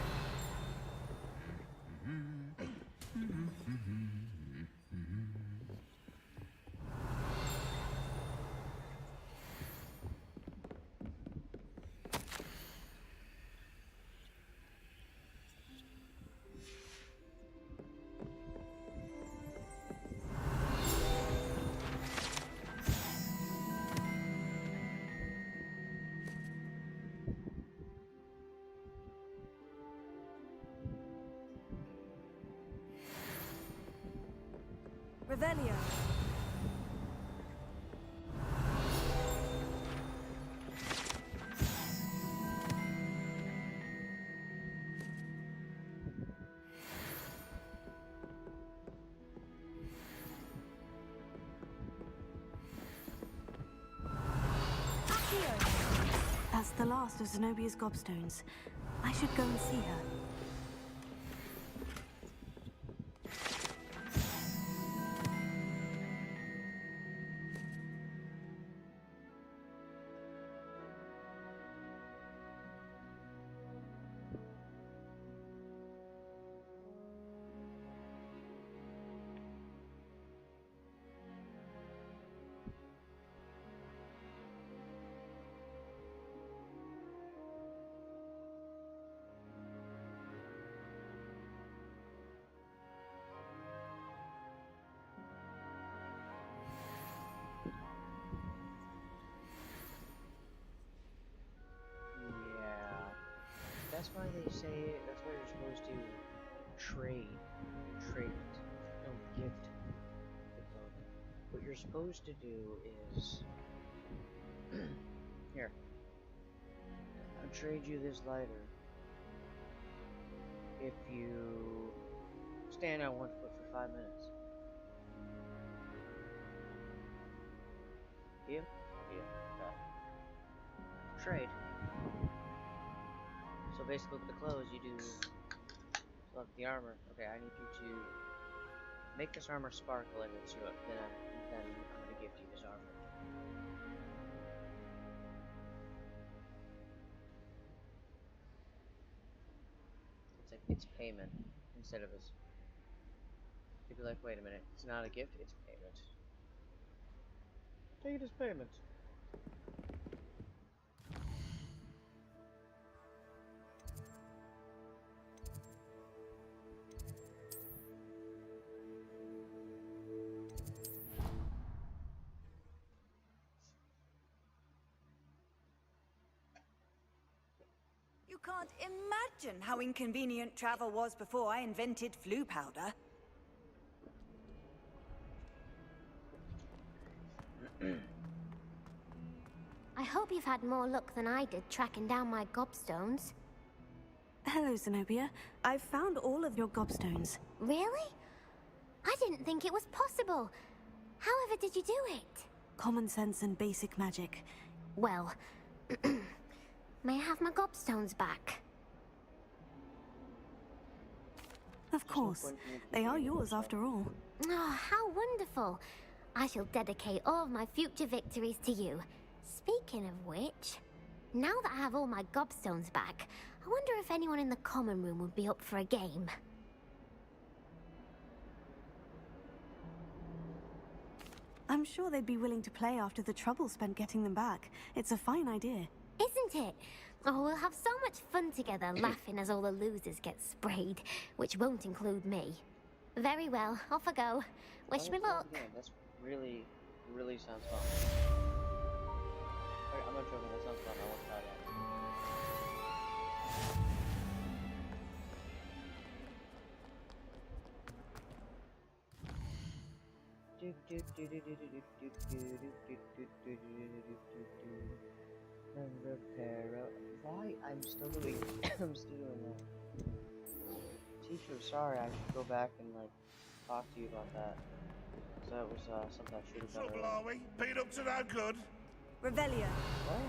Revelio. That's the last of Zenobia's gobstones. I should go and see her. That's why they say that's why you're supposed to trade it. Don't gift the clothing. What you're supposed to do is here. I'll trade you this lighter if you stand on 1 foot for 5 minutes. You? Yeah. Okay. Trade. So basically with the clothes you do select the armor. Okay, I need you to make this armor sparkle and it's your then I'm gonna gift you this armor. It's like it's payment instead of this. You'd be like, wait a minute, it's not a gift, it's payment. Take it as payment. You can't imagine how inconvenient travel was before I invented flu powder. I hope you've had more luck than I did tracking down my gobstones. Hello, Zenobia. I've found all of your gobstones. Really? I didn't think it was possible. However did you do it? Common sense and basic magic. Well, may I have my gobstones back? Of course. They are yours after all. Oh, how wonderful. I shall dedicate all of my future victories to you. Speaking of which, now that I have all my gobstones back, I wonder if anyone in the common room would be up for a game. I'm sure they'd be willing to play after the trouble spent getting them back. It's a fine idea. Isn't it? Oh, we'll have so much fun together laughing as all the losers get sprayed, which won't include me. Very well, off I go. Wish me luck. That's really sounds fun. I'm not joking, that sounds fun. I want to try that. Why? I'm still doing I'm still doing that. Teacher, sorry, I should go back and like talk to you about that. So that was something I should have done Trouble, earlier. are we? Been up to no good? Revelio. What?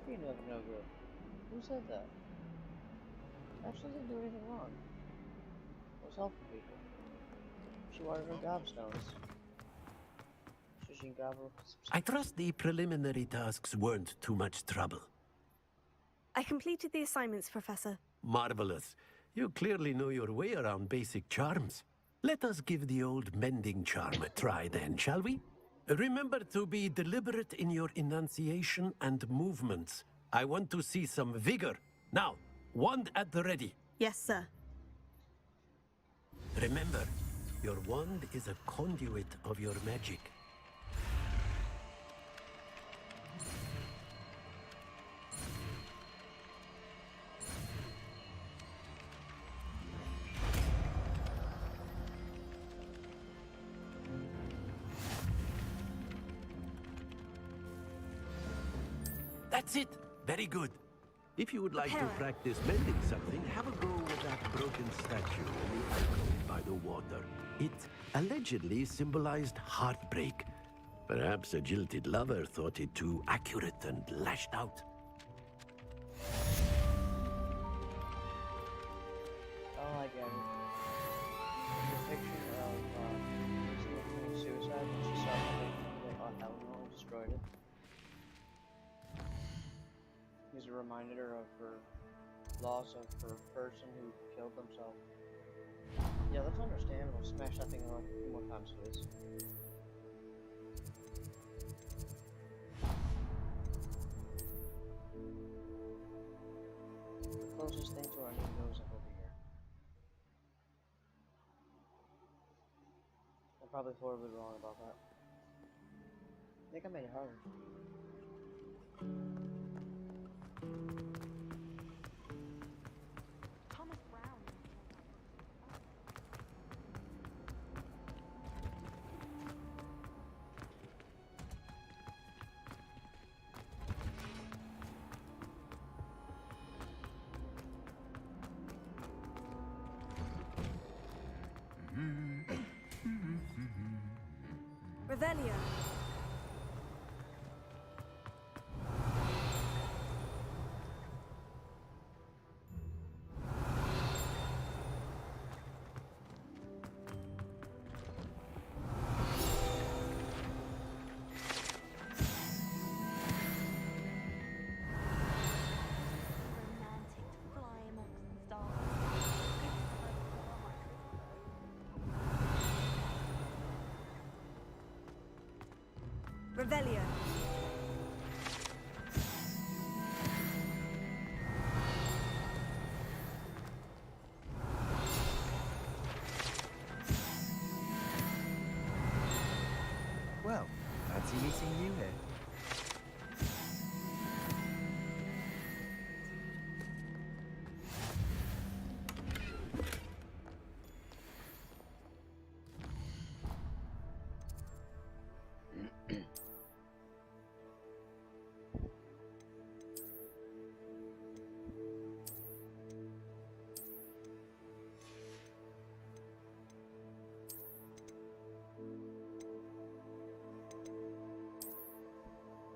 Speaking of no good, who said that? Ashley didn't do anything wrong. I was helping people. She wanted her gobstones. So she can gobble up some I trust the preliminary tasks weren't too much trouble. I completed the assignments, Professor. Marvelous. You clearly know your way around basic charms. Let us give the old mending charm a try then, shall we? Remember to be deliberate in your enunciation and movements. I want to see some vigor. Now, wand at the ready. Yes, sir. Remember, your wand is a conduit of your magic. That's it! Very good. If you would like to practice mending something, have a go with that broken statue in the alcove by the water. It allegedly symbolized heartbreak. Perhaps a jilted lover thought it too accurate and lashed out. Oh, I get it. The depiction of suicide when she saw something on Eleanor and destroyed it. Because it reminded her of her loss of her person who killed themselves. Yeah, that's understandable. Smash that thing around a few more times, please. The closest thing to our new nose up over here. I'm probably horribly wrong about that. I think I made it harder. Revelio. Revelio. Well, fancy meeting you here.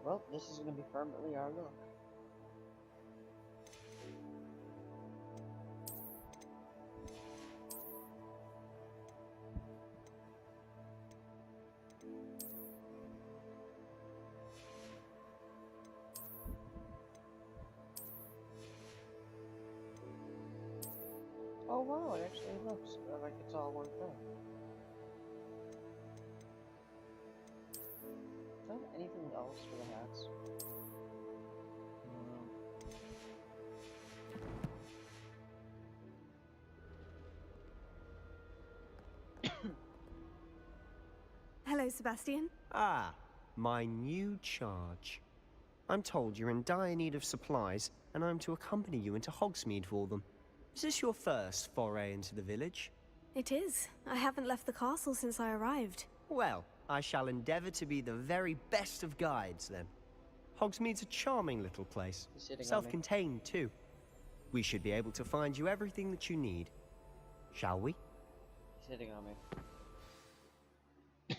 Well, this is going to be permanently our look. Oh wow, it actually looks like it's all one thing. Do I have anything else for the hats? Hello, Sebastian. Ah, my new charge. I'm told you're in dire need of supplies, and I'm to accompany you into Hogsmeade for them. Is this your first foray into the village? It is. I haven't left the castle since I arrived. Well, I shall endeavour to be the very best of guides, then. Hogsmeade's a charming little place. Self-contained, too. We should be able to find you everything that you need. Shall we? He's hitting on me. I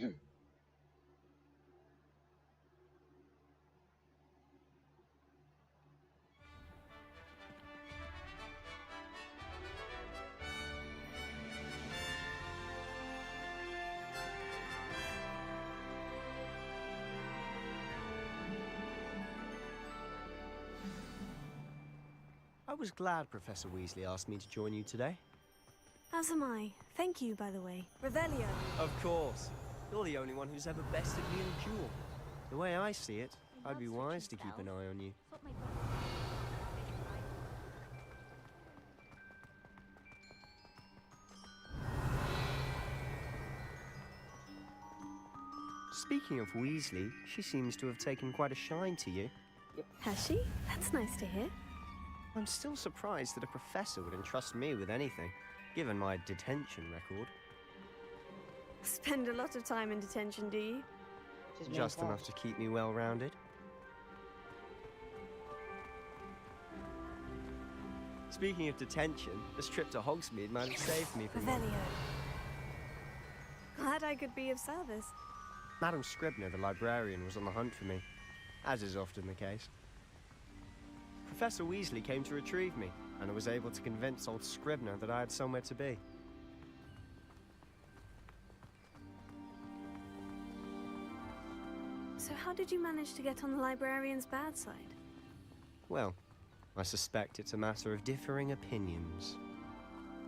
was glad Professor Weasley asked me to join you today. As am I. Thank you, by the way. Revelio. Of course. You're the only one who's ever bested me in a duel. The way I see it, I'd be wise to keep an eye on you. Speaking of Weasley, she seems to have taken quite a shine to you. Has she? That's nice to hear. I'm still surprised that a professor would entrust me with anything, given my detention record. Spend a lot of time in detention, do you? Just enough to keep me well-rounded. Speaking of detention, this trip to Hogsmeade might have saved me from... Revelio. Glad I could be of service. Madam Scribner, the librarian, was on the hunt for me, as is often the case. Professor Weasley came to retrieve me, and I was able to convince old Scribner that I had somewhere to be. So how did you manage to get on the librarian's bad side? Well, I suspect it's a matter of differing opinions.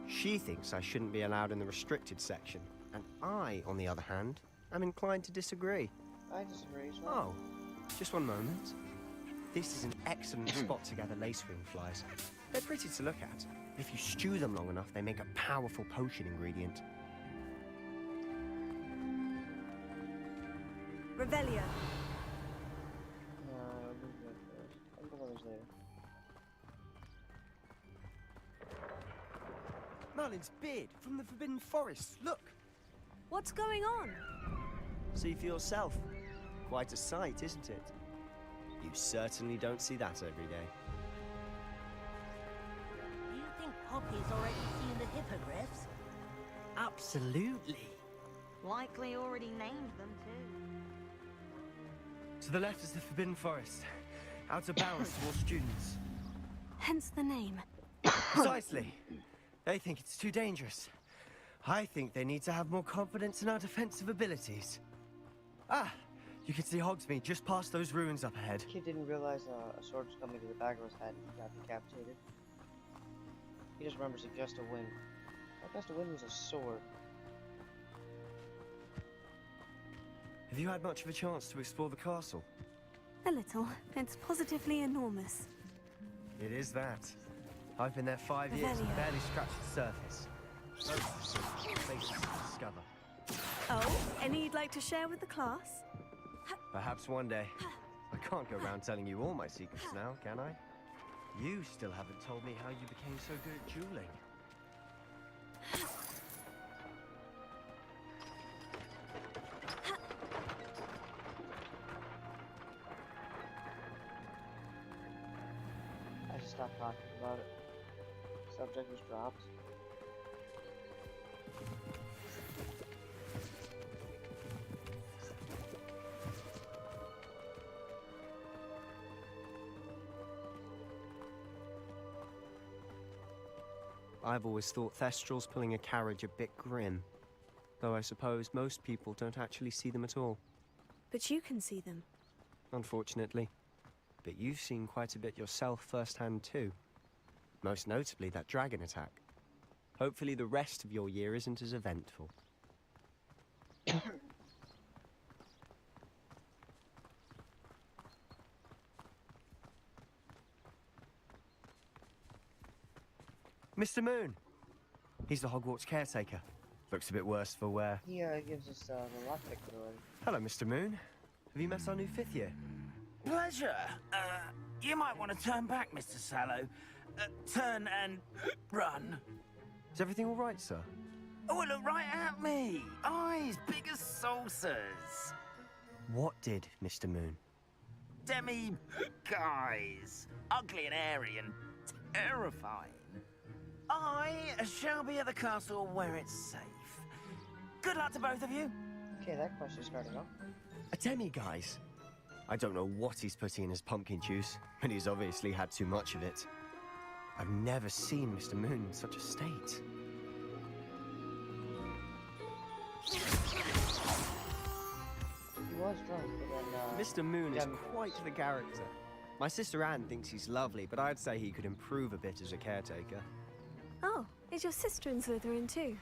She thinks I shouldn't be allowed in the restricted section, and I, on the other hand, am inclined to disagree. I disagree as well. Oh, just one moment. This is an excellent spot to gather lacewing flies. They're pretty to look at. If you stew them long enough, they make a powerful potion ingredient. Revelio. I'll go others later. Merlin's beard from the Forbidden Forest. Look! What's going on? See for yourself. Quite a sight, isn't it? You certainly don't see that every day. You think Poppy's already seen the hippogriffs? Absolutely. Likely already named them too. To the left is the Forbidden Forest. Out of bounds to all students. Hence the name. Precisely. They think it's too dangerous. I think they need to have more confidence in our defensive abilities. Ah! You can see Hogsmeade just past those ruins up ahead. The kid didn't realize a sword was coming to the back of his head and he got decapitated. He just remembers a gust of wind. That gust of wind was a sword. Have you had much of a chance to explore the castle? A little. It's positively enormous. It is that. I've been there 5 years and barely scratched the surface. Loads of places to discover. Oh, any you'd like to share with the class? Perhaps one day. I can't go around telling you all my secrets now, can I? You still haven't told me how you became so good at dueling. I just stopped talking about it. Subject was dropped. I've always thought Thestrals pulling a carriage a bit grim. Though I suppose most people don't actually see them at all. But you can see them. Unfortunately. But you've seen quite a bit yourself firsthand too. Most notably that dragon attack. Hopefully the rest of your year isn't as eventful. Mr. Moon! He's the Hogwarts caretaker. Looks a bit worse for wear. He gives us the lockpick already. Hello, Mr. Moon. Have you met our new 5th year? Pleasure. You might want to turn back, Mr. Sallow. Turn and run. Is everything all right, sir? Oh, look right at me. Eyes big as saucers. What did, Mr. Moon? Guys. Ugly and airy and terrifying. I shall be at the castle where it's safe. Good luck to both of you. Okay, that quest is starting off. A demi-guise. I don't know what he's putting in his pumpkin juice, but he's obviously had too much of it. I've never seen Mr. Moon in such a state. He was drunk, but then, Mr. Moon is quite the character. My sister Anne thinks he's lovely, but I'd say he could improve a bit as a caretaker. Oh, is your sister in Slytherin too?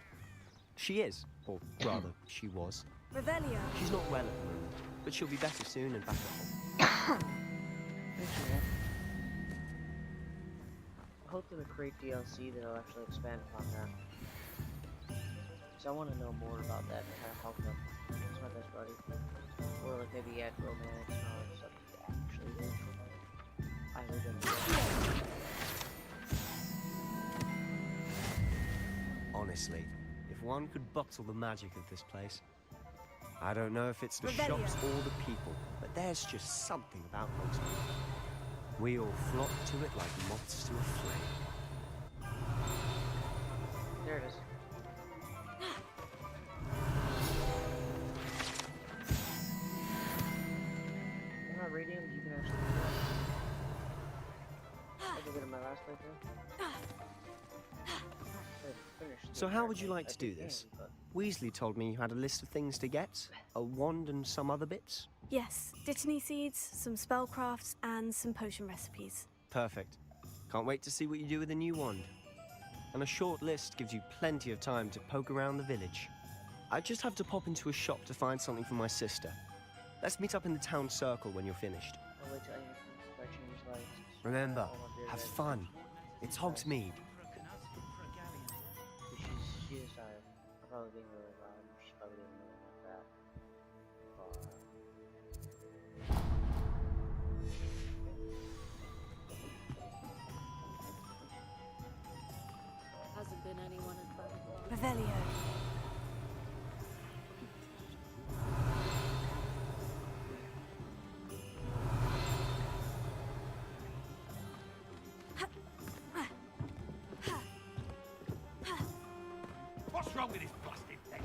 She is, or rather, she was. Revelio. She's not well at the moment, but she'll be better soon and back at home. I hope they create DLC that'll actually expand upon that. So I want to know more about that and how to help them. That's my best buddy. Or like maybe add romance or something to actually do. I really don't know. Honestly, if one could bottle the magic of this place. I don't know if it's the Revelio. shops or the people, but there's just something about Hogsmeade. We all flock to it like moths to a flame. There it is. I'm not reading, you can actually do that. I did it in my last playthrough. So how would you like to do this? Weasley told me you had a list of things to get, a wand and some other bits. Yes, Dittany seeds, some spellcrafts, and some potion recipes. Perfect. Can't wait to see what you do with the new wand. And a short list gives you plenty of time to poke around the village. I just have to pop into a shop to find something for my sister. Let's meet up in the town circle when you're finished. I'll wait till I change lights. Remember, have fun. It's Hogsmeade. She's tired. I'm probably being really loud. She's probably being really like that. Hasn't been anyone at Revelio. What's wrong with this blasted thing?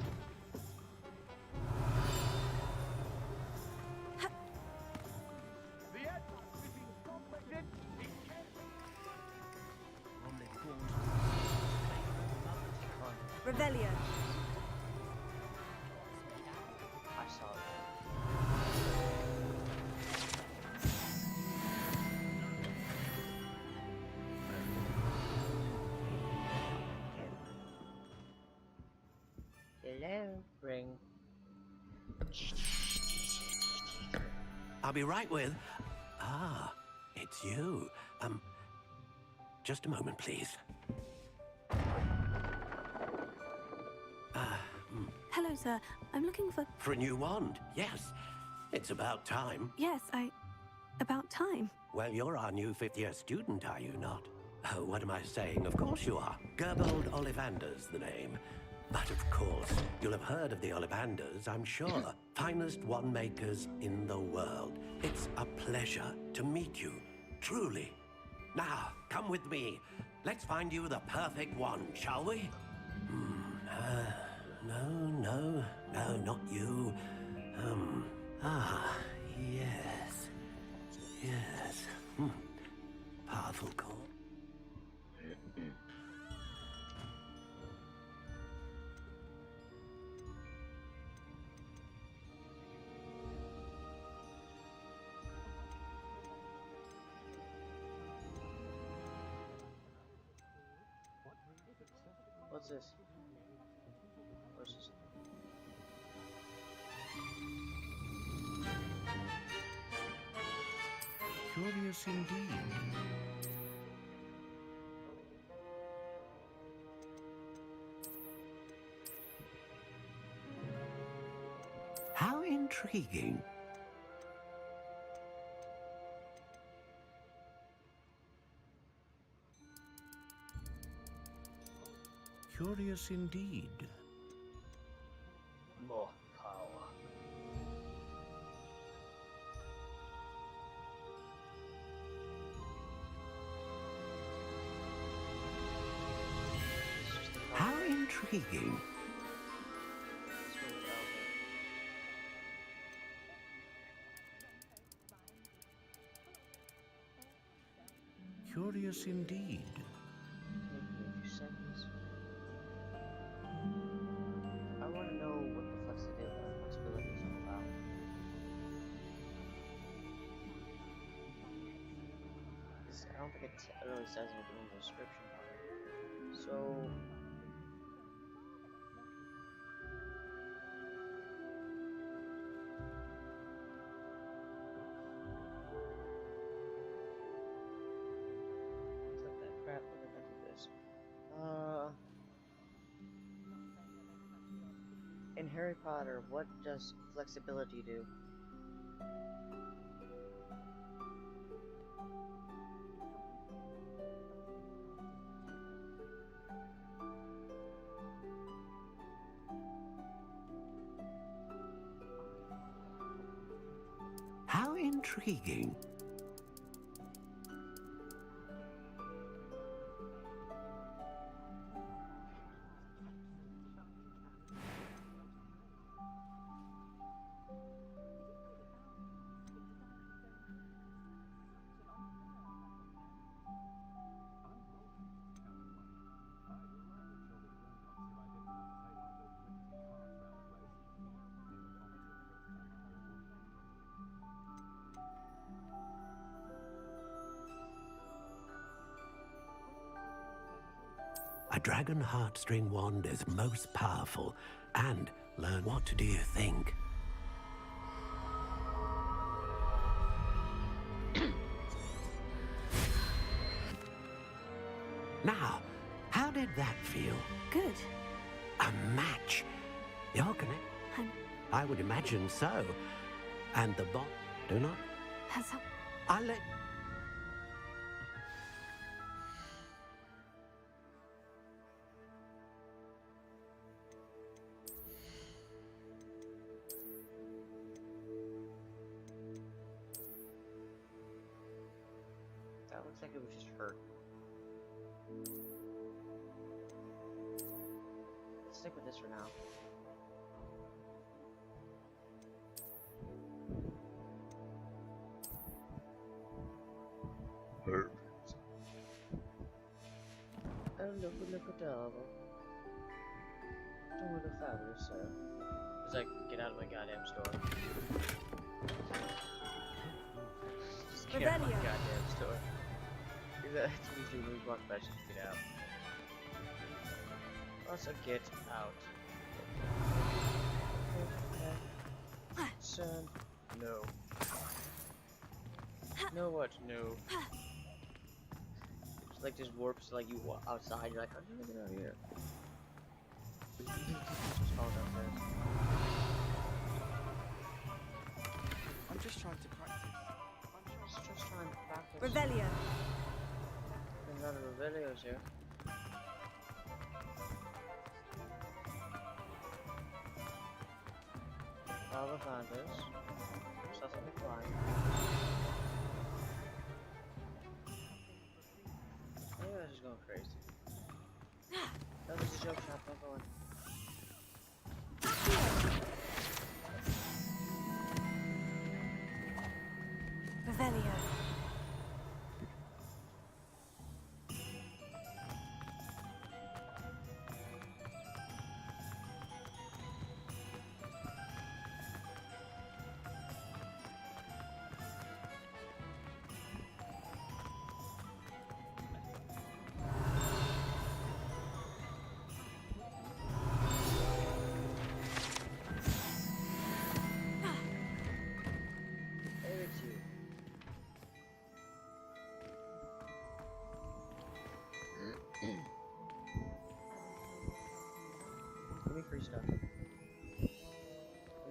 Revelio. I saw that. Hello, ring. I'll be right with... Ah, it's you. Just a moment, please. Hello, sir. I'm looking for... For a new wand, yes. It's about time. Yes, about time. Well, you're our new fifth-year student, are you not? Oh, what am I saying? Of course you are. Gerbold Ollivander's the name. But of course, you'll have heard of the Ollivanders, I'm sure. Finest wand makers in the world. It's a pleasure to meet you, truly. Now, come with me. Let's find you the perfect wand, shall we? No, not you. Yes. Yes. Powerful call. What's this? What's this? Curious indeed. How intriguing. Curious indeed. More power. How intriguing. Curious indeed. Give me a few seconds. I want to know what the flexibility is all about. I don't think it really says anything in the description of it. So, click that crap. We're gonna do this. In Harry Potter, what does flexibility do? How intriguing. A dragon heartstring wand is most powerful. And learn, what do you think? Now, how did that feel? Good. A match. You're connected. I would imagine so. And the bot, do not? I'll let... That looks like it was just hurt. Let's stick with this for now. Perfect. Oh, look adorable. Don't look fabulous, sir. It's like, get out of my goddamn store. Just get out of my goddamn store. That's usually when we walk by, just get out. Also, get out. Son, no. No what? No. It's like just warps like you walk outside. You're like, how did I get out of here? Just fall downstairs. I'm just trying to practice. Just trying to practice. Revelio. There's none of Revelios here. Lava founders. Saw something flying. Maybe I was just going crazy. That was a joke shop, don't go in. Revelio. Give me free stuff. Are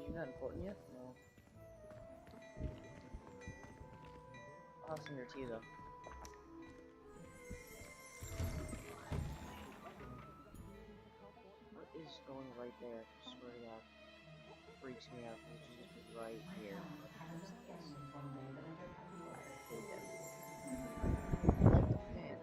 you not important yet? No. I'll have some of your tea though. What is going right there? I swear to God. Freaks me out. It's just right here. I hate that. I like the fan.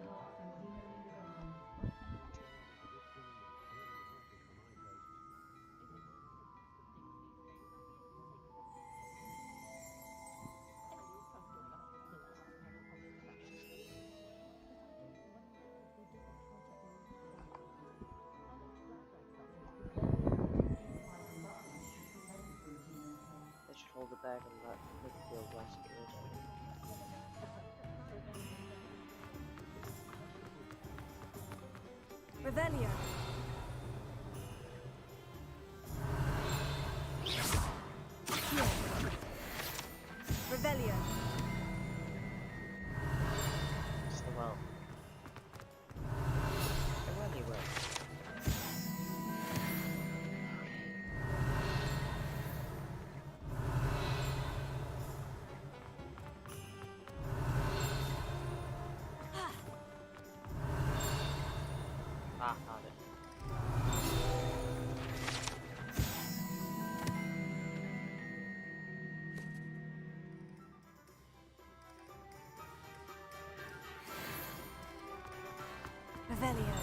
hold it back and let make it feel less irritating. Revelio. Revelio. Just the well. And when you will. Ah, found it. Revelio.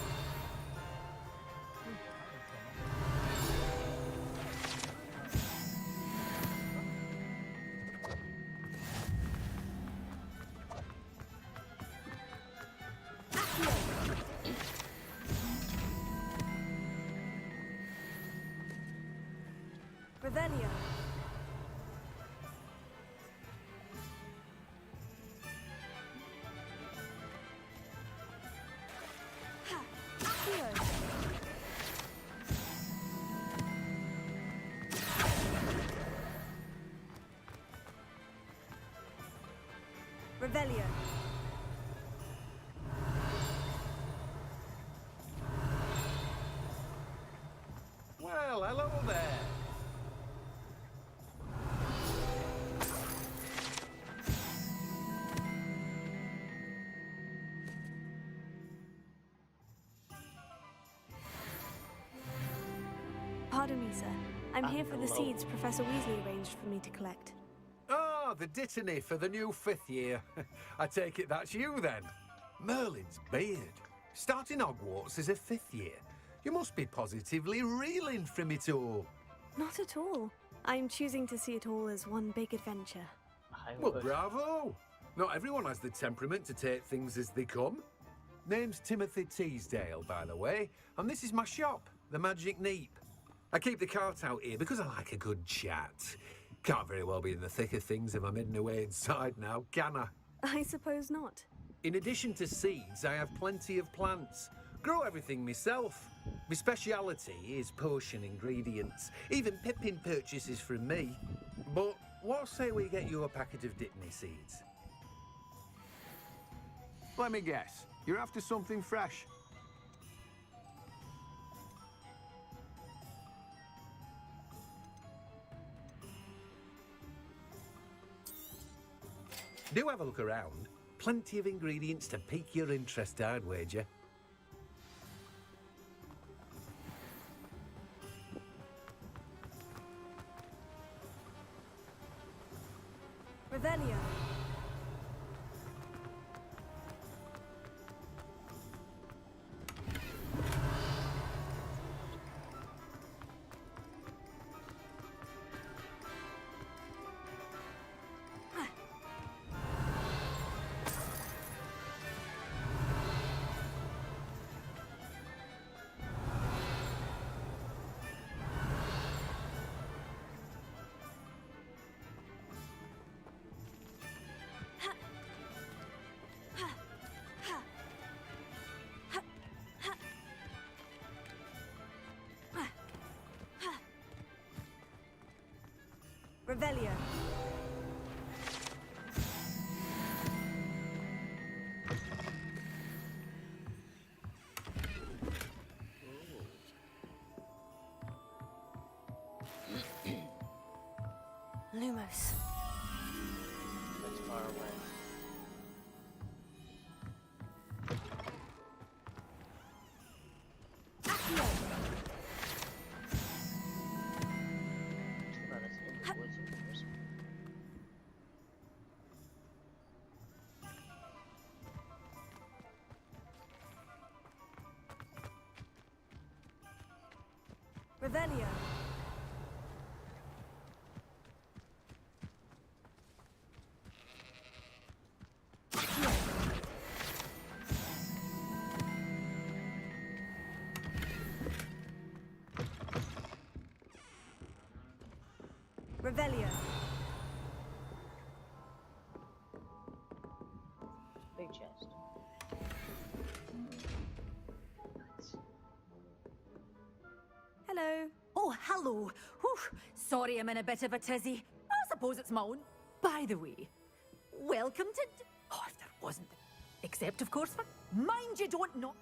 Revelio. Ha! Accio. Revelio. Well, hello there. Pardon me, sir. I'm here for the hello. seeds Professor Weasley arranged for me to collect. Ah, the dittany for the new 5th year. I take it that's you then. Merlin's beard. Starting Hogwarts as a 5th year. You must be positively reeling from it all. Not at all. I'm choosing to see it all as one big adventure. Well, bravo. Not everyone has the temperament to take things as they come. Name's Timothy Teasdale, by the way, and this is my shop, the Magic Neep. I keep the cart out here because I like a good chat. Can't very well be in the thick of things if I'm hidden away inside now, can I? I suppose not. In addition to seeds, I have plenty of plants. Grow everything myself. My speciality is potion ingredients. Even Pippin purchases from me. But what say we get you a packet of Dittany seeds? Let me guess. You're after something fresh. Do have a look around. Plenty of ingredients to pique your interest, I'd wager. Revelio. Revelio. Lumos. That's far away. Revelio. Revelio. Hello. Oh, hello. Whew. Sorry I'm in a bit of a tizzy. I suppose it's my own. By the way, welcome to... Oh, if there wasn't... Except, of course, for... Mind you don't know...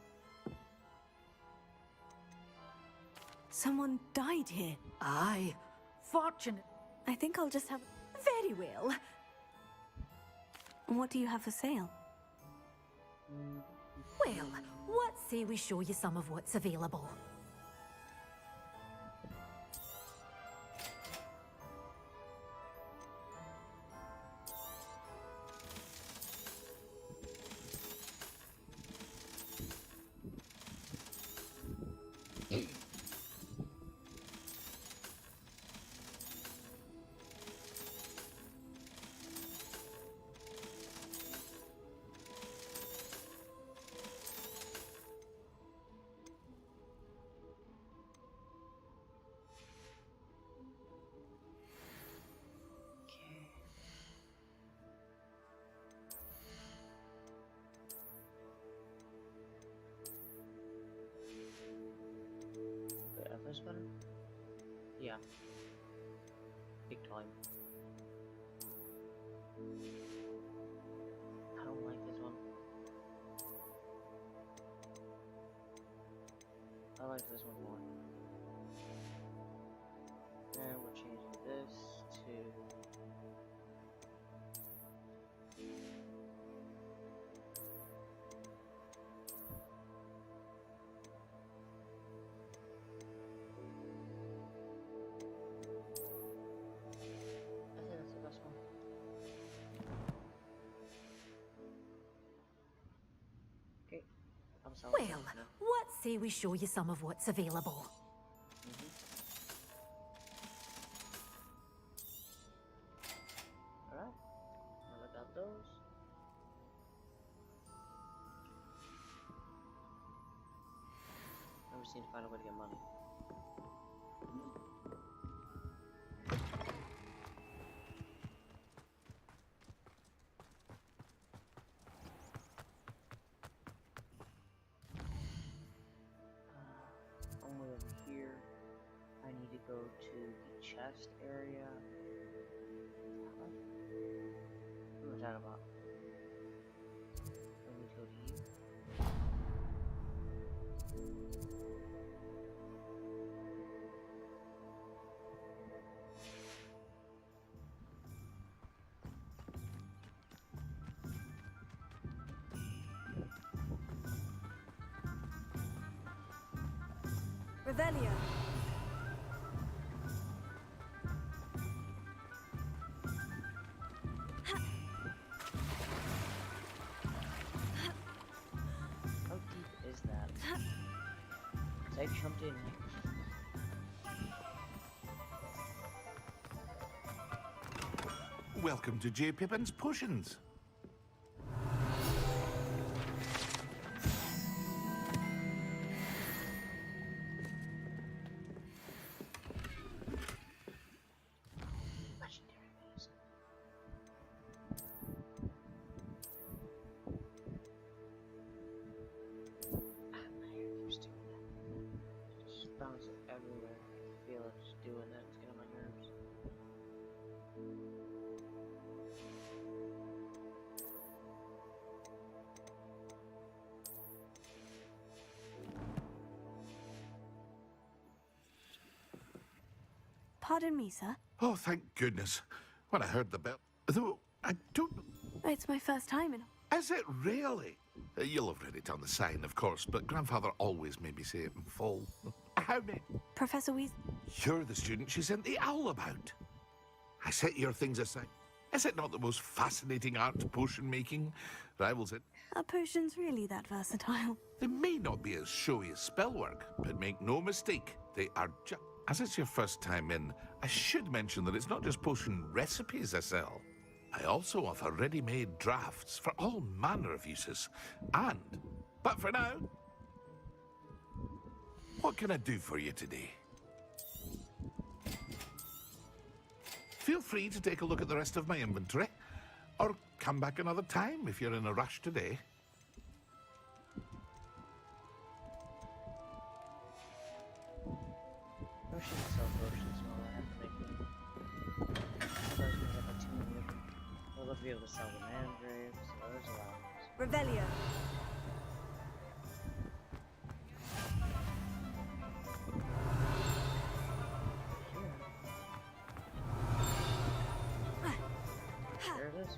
Someone died here. Aye. Fortunate. I think I'll just have... Very well. What do you have for sale? Well, what say we show you some of what's available? This better? Yeah. Big time. I don't like this one. I like this one more. And we'll change this to... Well, what say we show you some of what's available? Alright, now I got those. I just need to find a way to get money. Only over here. I need to go to the chest area. What am I talking about? I need to go to you. Revelio. How deep is that? 'Cause I jumped in. Welcome to J. Pippin's Potions. Bounce everywhere. I feel it just doing that. It's getting on my nerves. Pardon me, sir. Oh, thank goodness. When I heard the bell... Though, I don't... It's my first time in... Is it really? You'll have read it on the sign, of course, but Grandfather always made me say it in full. How many? Professor Weas... You're the student she sent the owl about. I set your things aside. Is it not the most fascinating art potion making? Rivals it. Are potions really that versatile? They may not be as showy as spellwork, but make no mistake, they are just... As it's your first time in, I should mention that it's not just potion recipes I sell. I also offer ready-made drafts for all manner of uses. And, but for now, what can I do for you today? Feel free to take a look at the rest of my inventory, or come back another time if you're in a rush today. be able to sell the mandrakes, so there's a lot. Revelio. There it is.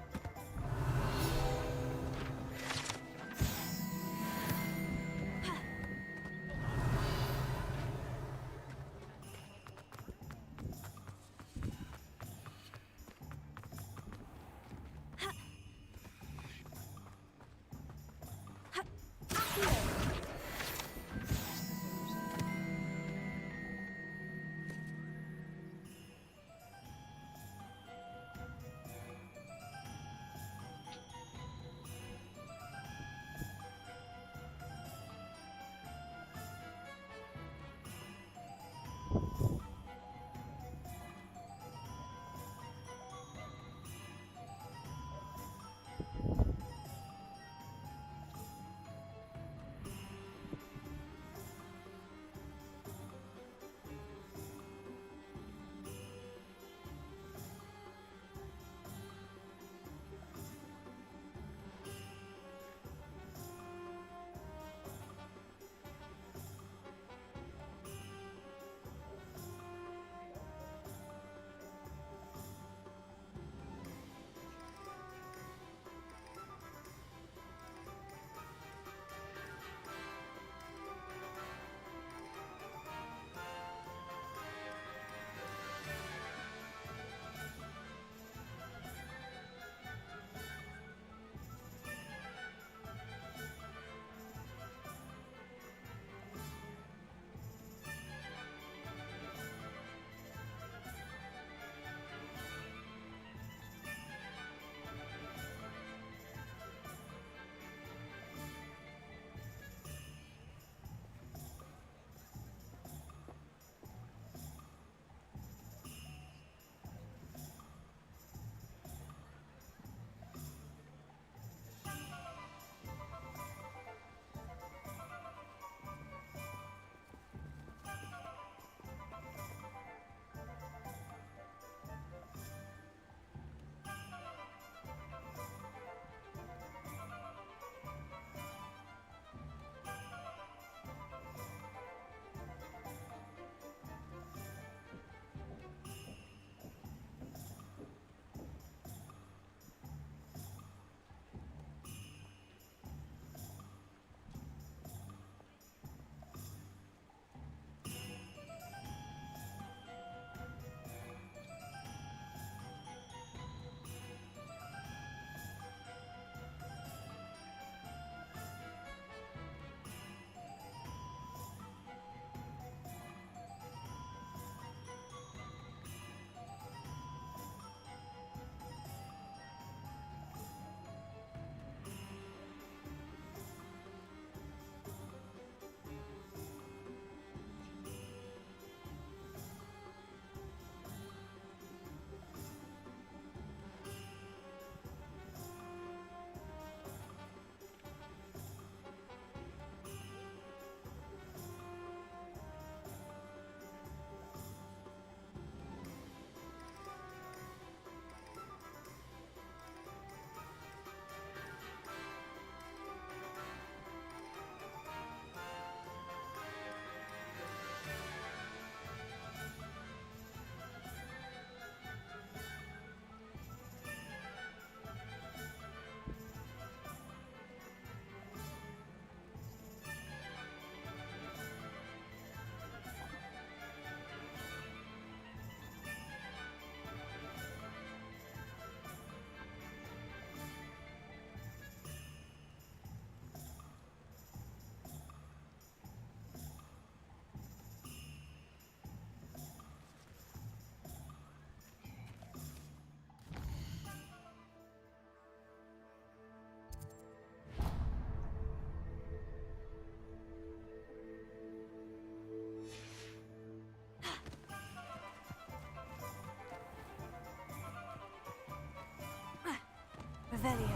Revelio.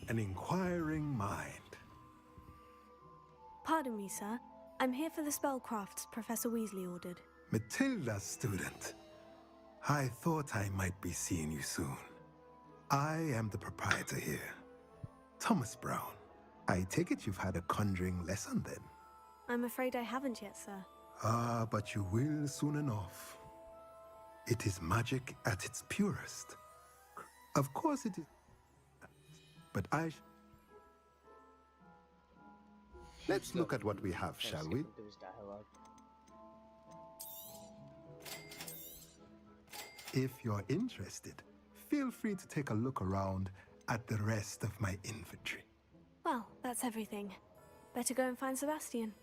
An inquiring mind. Pardon me, sir. I'm here for the spellcrafts Professor Weasley ordered. Matilda's student. I thought I might be seeing you soon. I am the proprietor here, Thomas Brown. I take it you've had a conjuring lesson then? I'm afraid I haven't yet, sir. Ah, but you will soon enough. It is magic at its purest. Of course it is. But let's look at what we have, shall we? If you're interested, feel free to take a look around at the rest of my inventory. Well, that's everything. Better go and find Sebastian.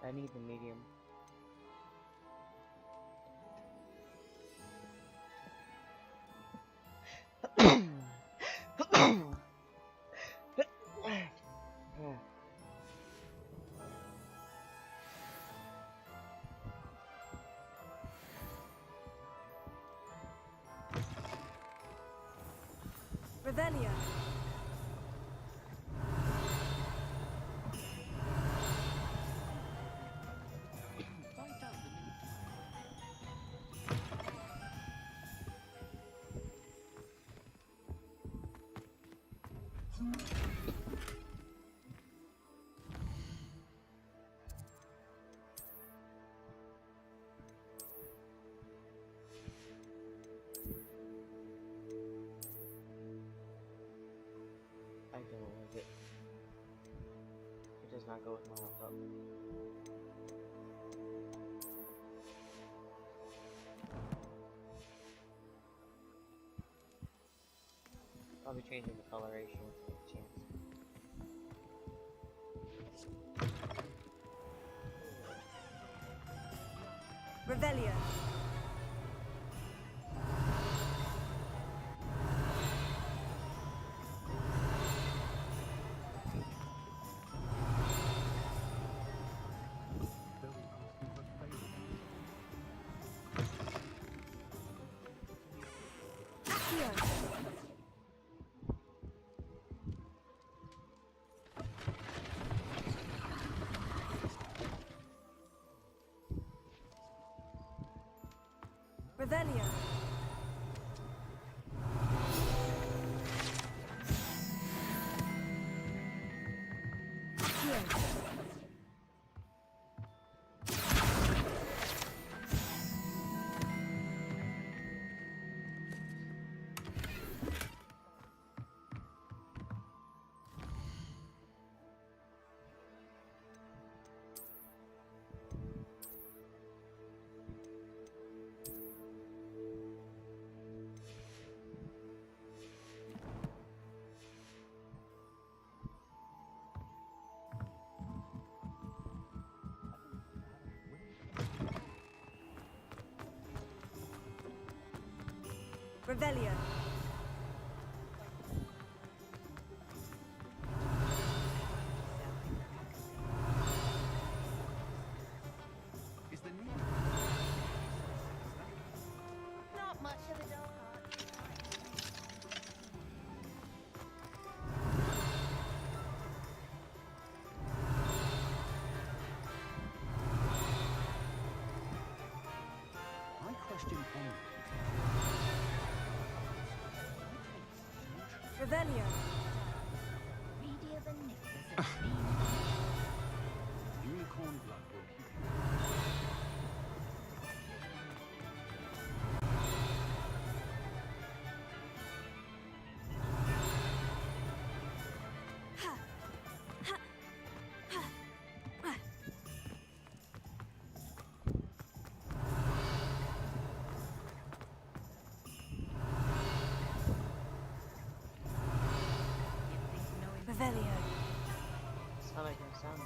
I need the medium. Revelio. I don't like it. It does not go with my laptop. I'll be changing the coloration with a chance. Revelio. Revelio. Revelio. Not much of a dog. I question only. Revelio. Greedier than Nicholas. Unicorn blood will keep you. Revelio. It's not making a sound now.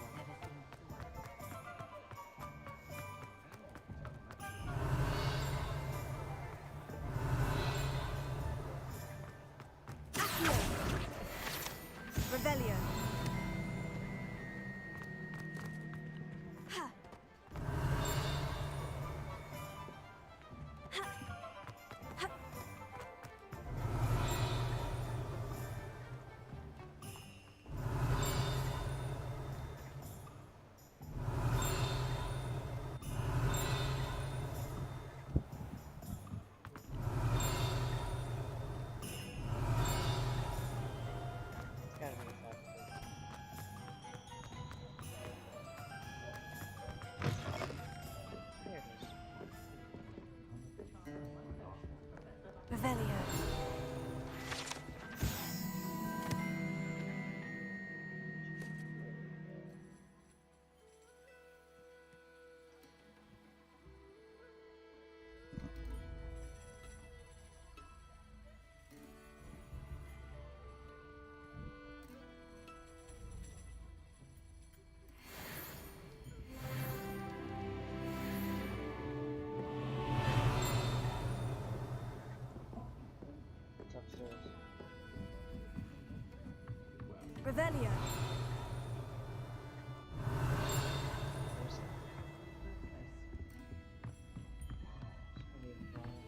Revelio. Revelio. It's upstairs. Revelio. Where's that? It's gonna be involved.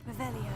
Revelio.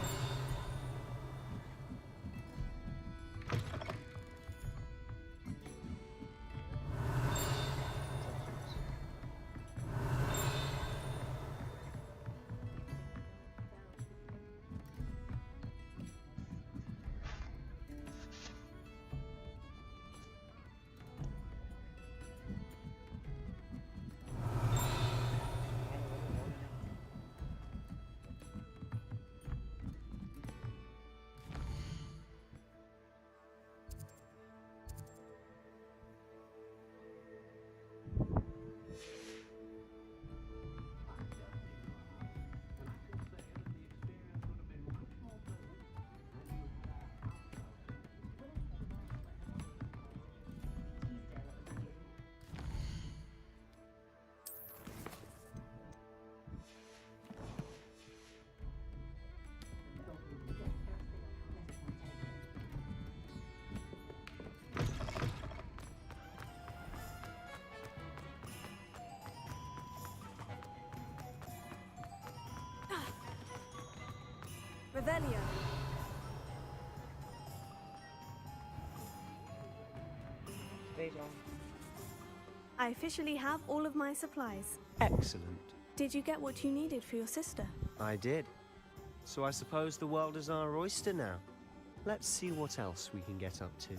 Revelio. Stay on. I officially have all of my supplies. Excellent. Did you get what you needed for your sister? I did. So I suppose the world is our oyster now. Let's see what else we can get up to.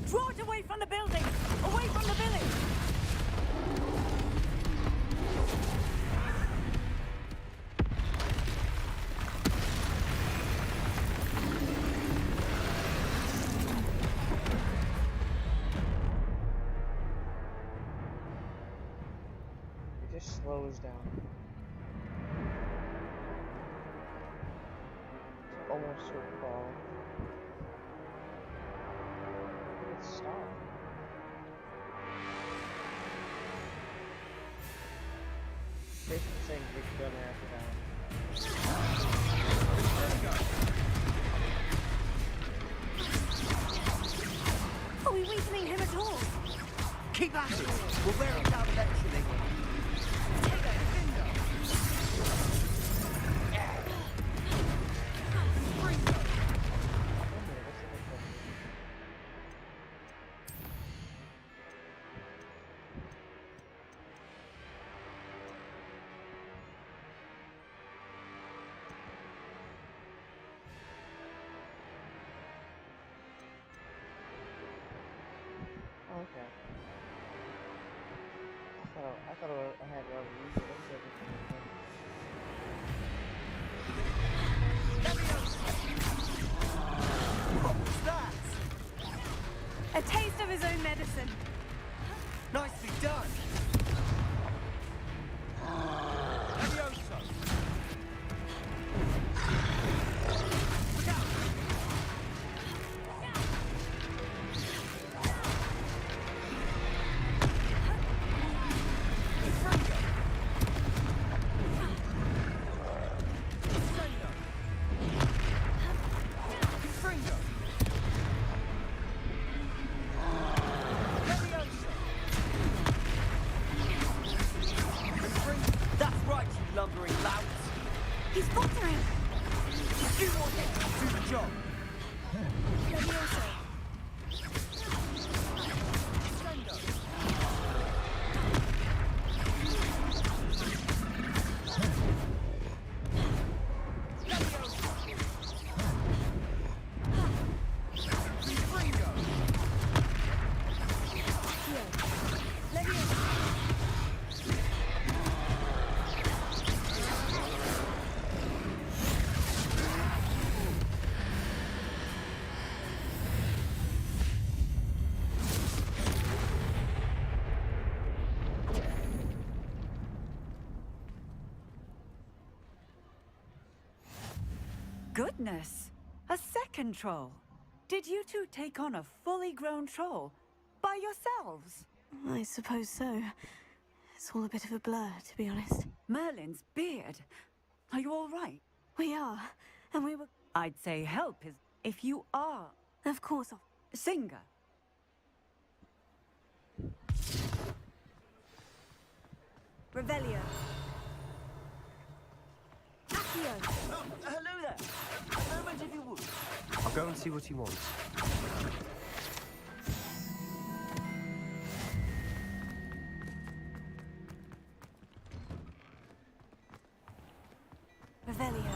Draw it away from the building! Away from the village! It just slows down. It's almost to a crawl. Stop. Basically saying we're gonna have to Are we weakening him at all? Keep at it! We'll wear him down eventually. Okay. I thought I had to read it. What was that? A taste of his own medicine. Nicely done. Levioso. Look out. Goodness! A second troll! Did you two take on a fully grown troll by yourselves? I suppose so. It's all a bit of a blur, to be honest. Merlin's beard. Are you all right? We are, and we were... I'd say help is if you are. Of course. Singer. Revelio. Accio. Oh, hello there. A moment if you would. I'll go and see what he wants. Revelio.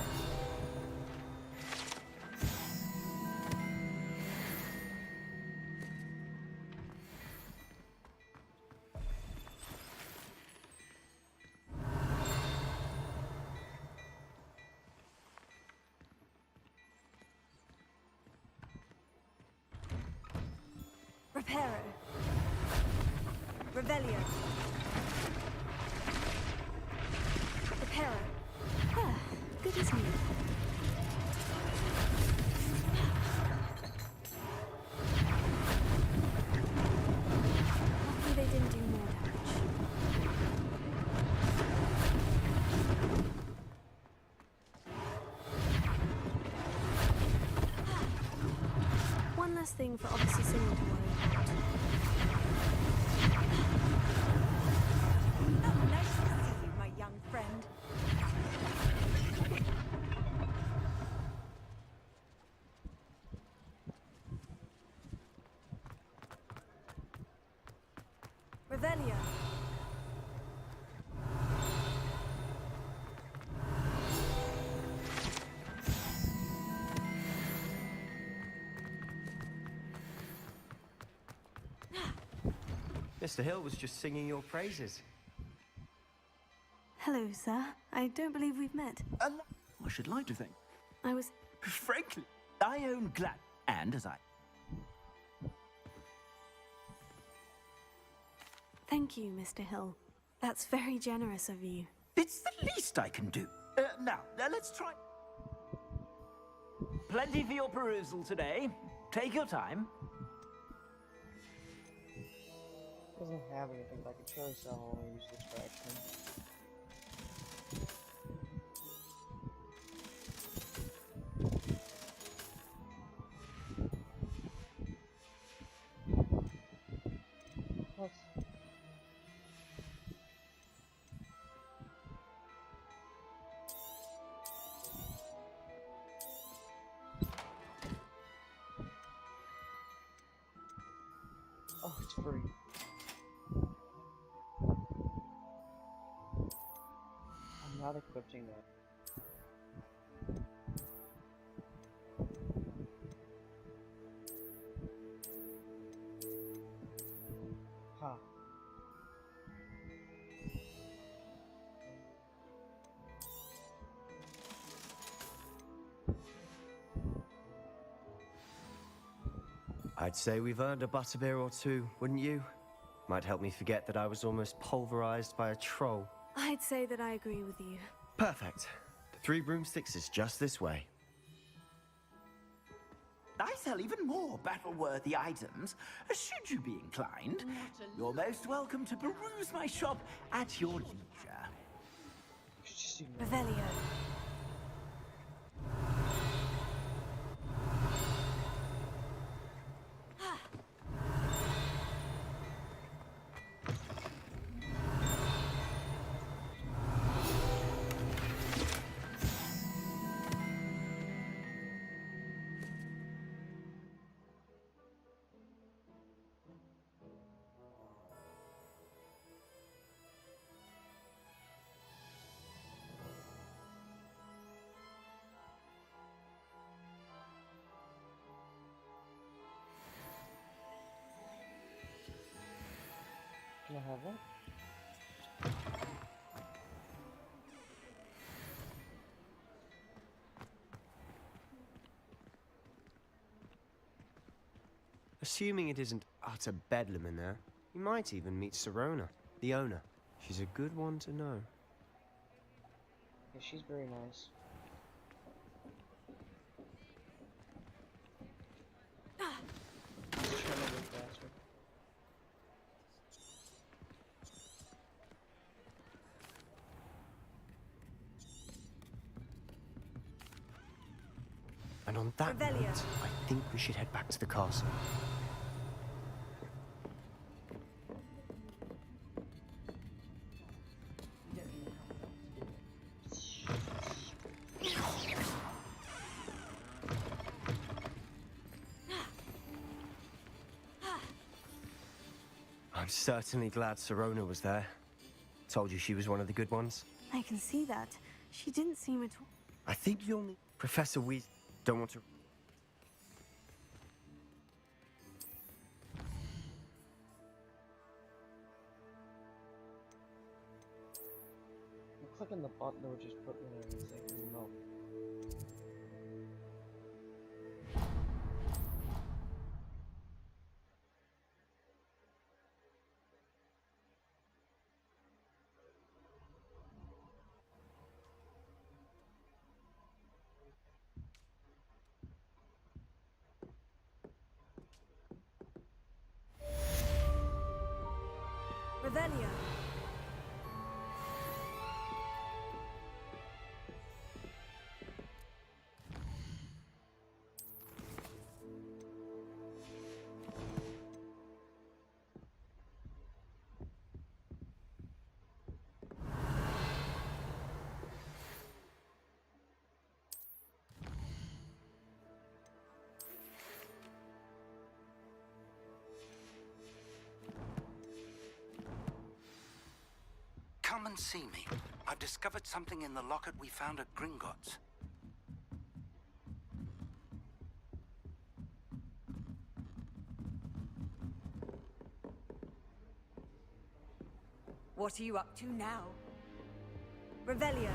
Reparo. Revelio. Reparo. Ah, good as new. Lucky they didn't do more damage. One less thing for Officer Singer to worry about. Oh, nice to see you, my young friend. Revelio. Mr. Hill was just singing your praises. Hello, sir. I don't believe we've met. I should like to think. I was... Frankly, I own glad. And as I... Thank you, Mr. Hill. That's very generous of you. It's the least I can do. Now, let's try... Plenty for your perusal today. Take your time. Doesn't have anything, but I can surely sell only use distraction. What? Oh, it's free. I'm not equipping that. Huh. I'd say we've earned a butterbeer or two, wouldn't you? Might help me forget that I was almost pulverized by a troll. I'd say that I agree with you. Perfect. The 3 broomsticks is just this way. I sell even more battle-worthy items, should you be inclined. You're most welcome to peruse my shop at your leisure. Revelio. Can I have that? Assuming it isn't utter bedlam in there, you might even meet Serona, the owner. She's a good one to know. Yeah, she's very nice. that Revelio. note, I think we should head back to the castle. I'm certainly glad Sirona was there. Told you she was one of the good ones. I can see that. She didn't seem at all. I think you'll need... Professor Weasley... Don't want to... I'm clicking the button that would just put me there and saying no. Revelio. Come and see me. I've discovered something in the locket we found at Gringotts. What are you up to now? Revelio.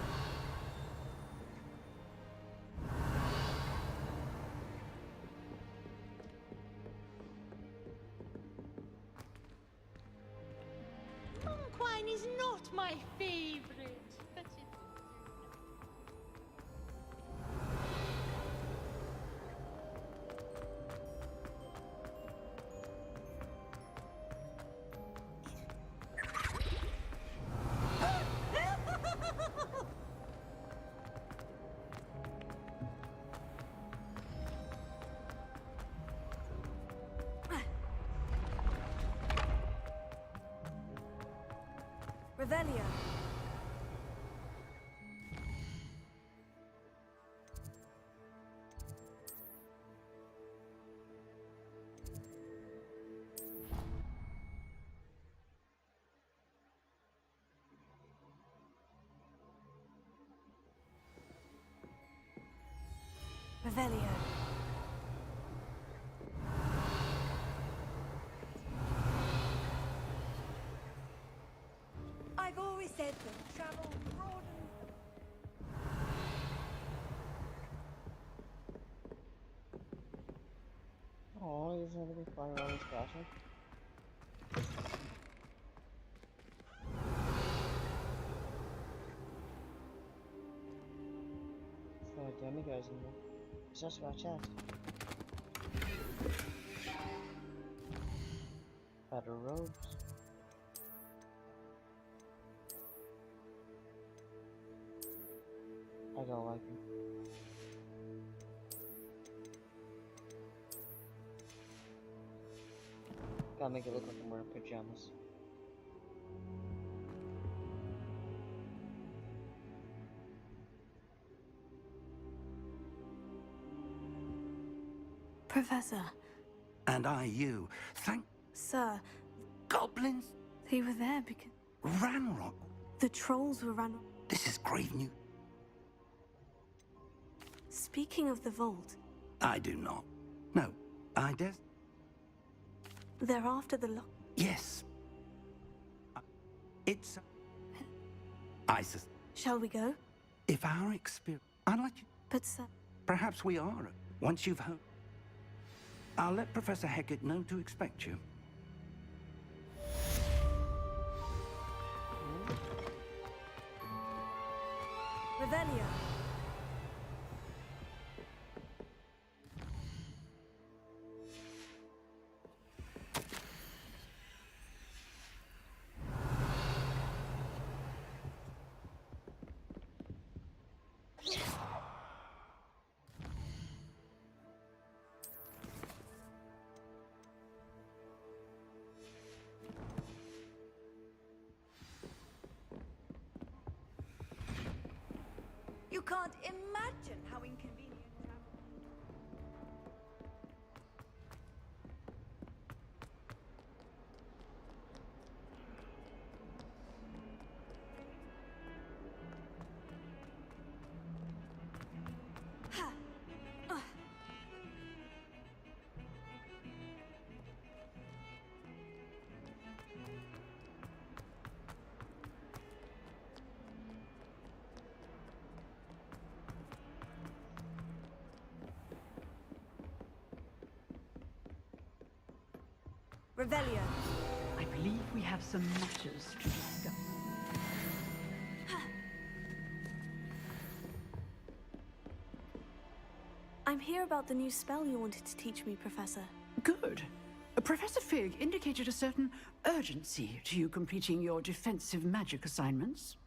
Wine is not my favorite, but it Revelio. Revelio. I've always said that travel broadens. Oh, he's gonna be flying around his castle. It's not like demigods in there. It's just about chest. Better robes. I don't like him. Gotta make it look like I'm wearing pajamas. Professor. And I you. Thank... Sir. Goblins? They were there because... Ranrock? The trolls were Ranrock. This is grave news. Speaking of the vault... I do not. No, I dare... They're after the lock... Yes. It's... ISIS. Shall we go? If our experience... I'd like you... But sir... Perhaps we are. Once you've heard... I'll let Professor Hecat know to expect you. Revelio. can't imagine how inconvenient. Revelio. I believe we have some matters to discuss. I'm here about the new spell you wanted to teach me, Professor. Good. Professor Fig indicated a certain urgency to you completing your defensive magic assignments.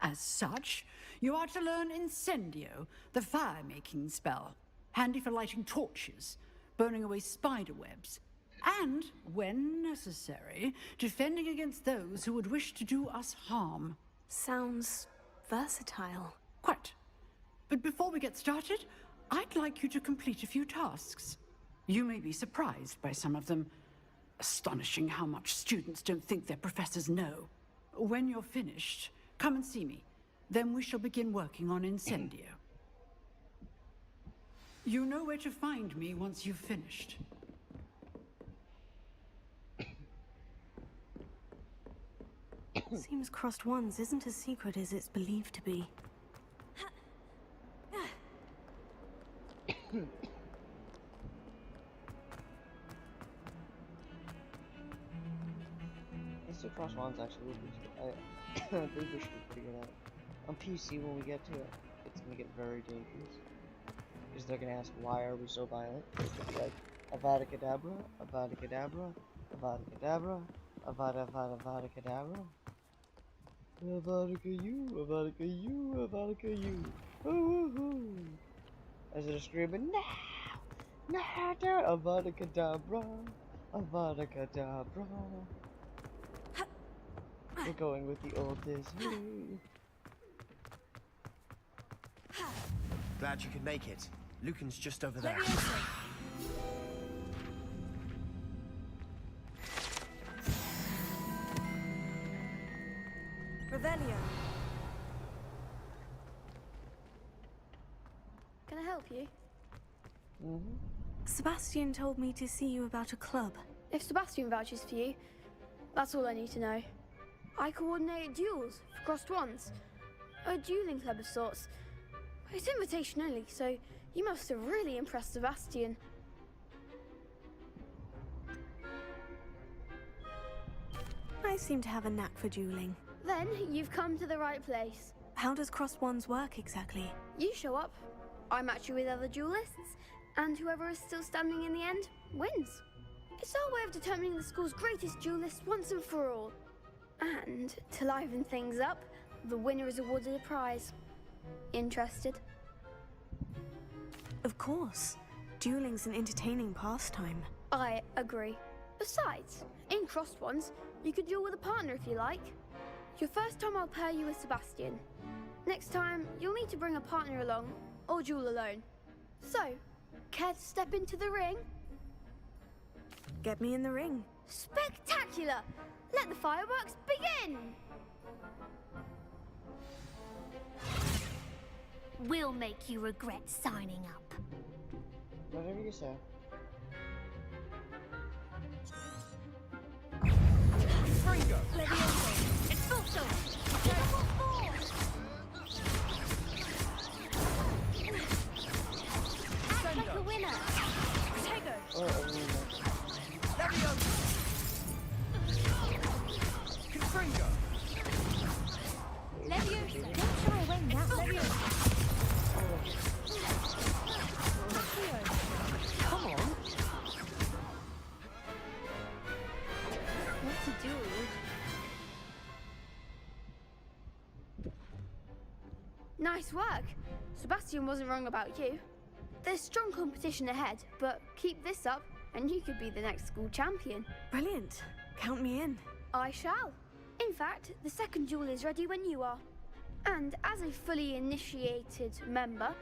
As such, you are to learn Incendio, the fire-making spell, handy for lighting torches, burning away spider webs, and, when necessary, defending against those who would wish to do us harm. Sounds versatile. Quite. But before we get started, I'd like you to complete a few tasks. You may be surprised by some of them. Astonishing how much students don't think their professors know. When you're finished, come and see me. Then we shall begin working on Incendio. You know where to find me once you've finished. Seems Crossed Wands isn't as secret as it's believed to be. It's the Crossed Wands actually would be. I think we should be pretty good at it. On PC, when we get to it, it's gonna get very dangerous. Because they're gonna ask, why are we so violent? It's gonna be like, Avada Kedavra, Avada Kedavra, Avada Kedavra, Avada Kedavra. Avada you, Avada you, Avada you. Woo-hoo-hoo. As they're screaming, no! No! Avada Kedavra, Avada Kedavra. We're going with the old Disney. Glad you could make it. Lucan's just over there. Revelio. Can I help you? Sebastian told me to see you about a club. If Sebastian vouches for you, that's all I need to know. I coordinate duels for Crossed Wands. A dueling club of sorts. It's invitation only, so you must have really impressed Sebastian. I seem to have a knack for dueling. Then you've come to the right place. How does Crossed Wands work exactly? You show up, I match you with other duelists, and whoever is still standing in the end wins. It's our way of determining the school's greatest duelist once and for all. And to liven things up, the winner is awarded a prize. Interested? Of course. Dueling's an entertaining pastime. I agree. Besides, in Crossed Wands, you could duel with a partner if you like. Your first time I'll pair you with Sebastian. Next time, you'll need to bring a partner along, or duel alone. So, care to step into the ring? Get me in the ring. Spectacular! Let the fireworks begin! We'll make you regret signing up. Whatever you say. Fringo! Expulso! Act like a winner! Or arena. Confringo! Leviosa! Don't shy away now! Leviosa! Come on! What to do? Nice work! Sebastian wasn't wrong about you. There's strong competition ahead, but keep this up and you could be the next school champion. Brilliant. Count me in. I shall. In fact, the second duel is ready when you are. And as a fully initiated member,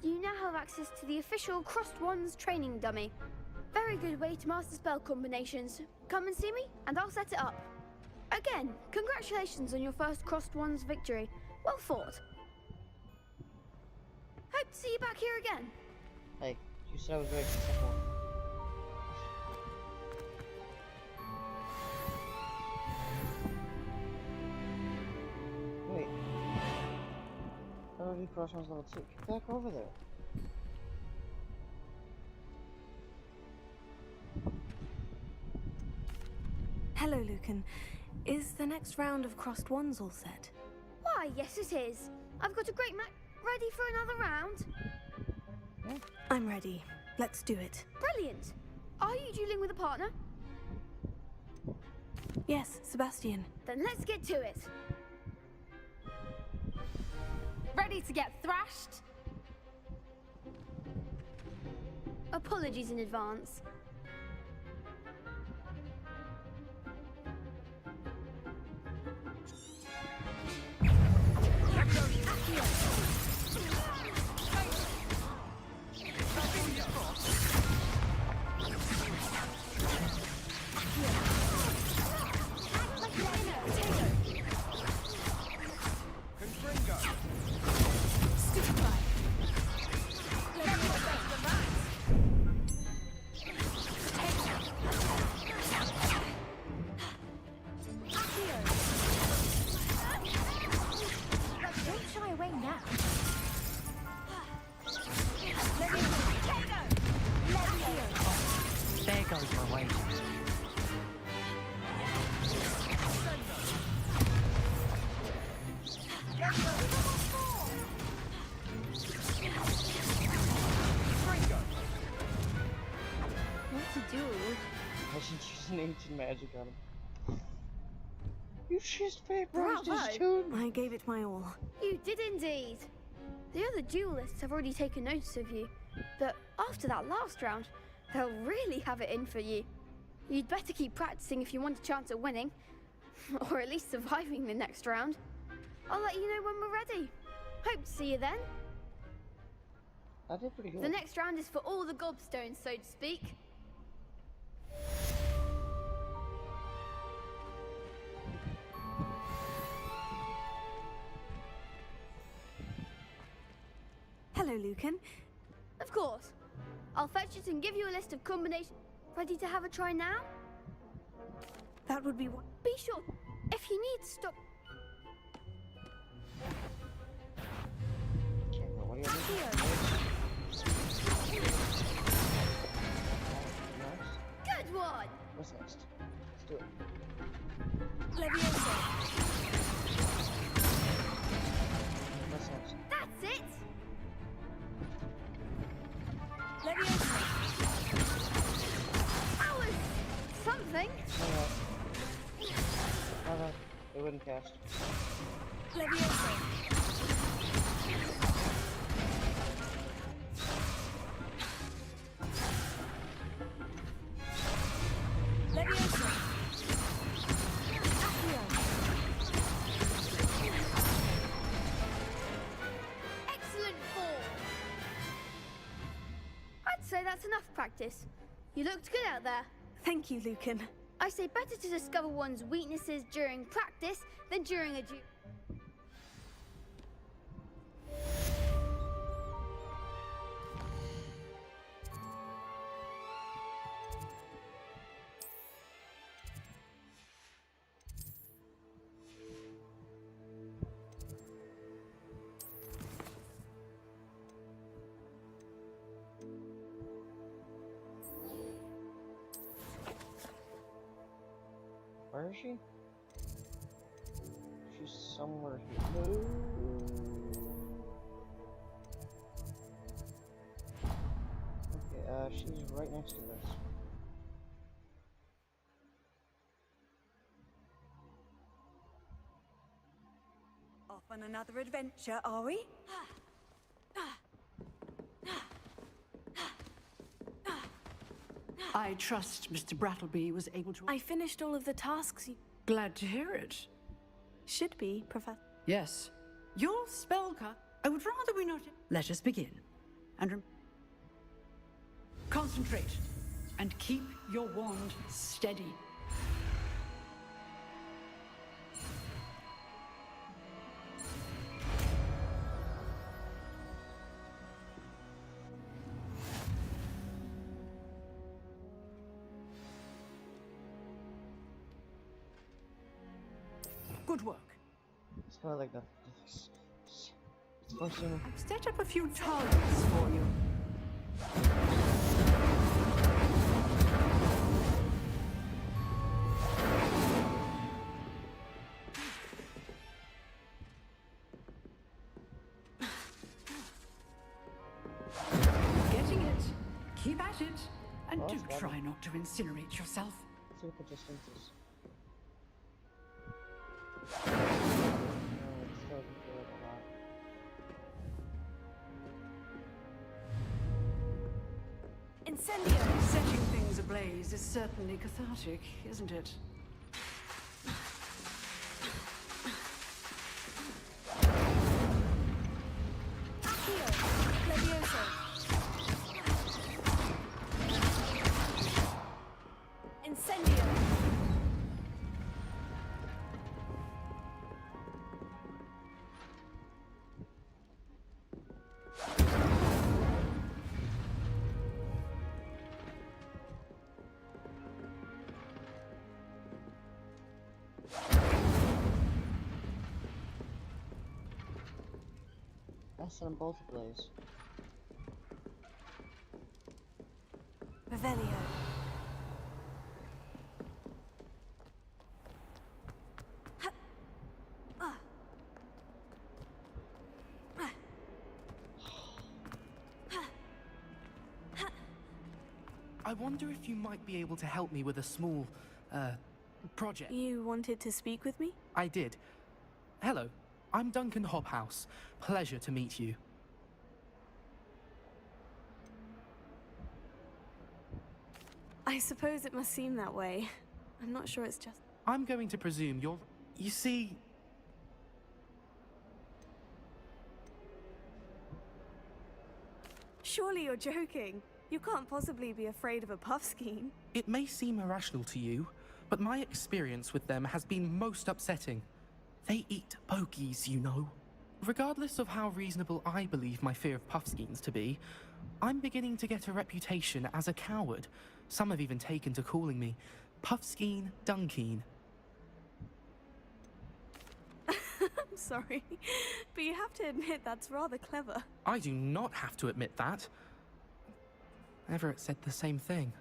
you now have access to the official Crossed Wands training dummy. Very good way to master spell combinations. Come and see me, and I'll set it up. Again, congratulations on your first Crossed Wands victory. Well fought. Hope to see you back here again. Hey, you said I was ready for the second one. Wait. I already crossed one's level 2. Get back over there. Hello, Lucan. Is the next round of Crossed Wands all set? Why, yes it is. I've got a great match ready for another round. I'm ready. Let's do it. Brilliant. Are you dueling with a partner? Yes, Sebastian. Then let's get to it. Ready to get thrashed? Apologies in advance. Ancient magic on him. You just vaporized his tune. I gave it my all. You did indeed. The other duelists have already taken notice of you, but after that last round, they'll really have it in for you. You'd better keep practicing if you want a chance at winning, or at least surviving the next round. I'll let you know when we're ready. Hope to see you then. I did pretty good. The next round is for all the gobstones, so to speak. Hello, Lucan. Of course. I'll fetch it and give you a list of combinations. Ready to have a try now? That would be... Be sure. If you need, stop. What do you Good one! What's next? Let's do it. Leviosa. What's next? That's it! Leviosa. That was something. No, it wouldn't cast. Leviosa. Leviosa. Excellent form. I'd say that's enough practice. You looked good out there. Thank you, Lucan. I say better to discover one's weaknesses during practice than during a duel. Where is she? She's somewhere here. No. Okay, she's right next to this. Off on another adventure, are we? I trust Mr. Brattleby was able to... I finished all of the tasks you... Glad to hear it. Should be, Professor. Yes. Your spellcast. I would rather we not. Let us begin. And concentrate. And keep your wand steady. Good work. It's kind of like the first thing. I've set up a few targets for you. Getting it. Keep at it. And do try not to incinerate yourself. Let's see what the distance is. Incendio! Setting things ablaze is certainly cathartic, isn't it? Accio! Levioso! Incendio! Set them both ablaze. Revelio. I wonder if you might be able to help me with a small, project. You wanted to speak with me? I did. Hello, I'm Duncan Hobhouse. Pleasure to meet you. I suppose it must seem that way. I'm not sure it's just... I'm going to presume you're... You see... Surely you're joking. You can't possibly be afraid of a puffskein. It may seem irrational to you, but my experience with them has been most upsetting. They eat bogies, you know. Regardless of how reasonable I believe my fear of puffskeins to be, I'm beginning to get a reputation as a coward. Some have even taken to calling me Puffskeen Dunkeen. I'm sorry, but you have to admit that's rather clever. I do not have to admit that. Everett said the same thing.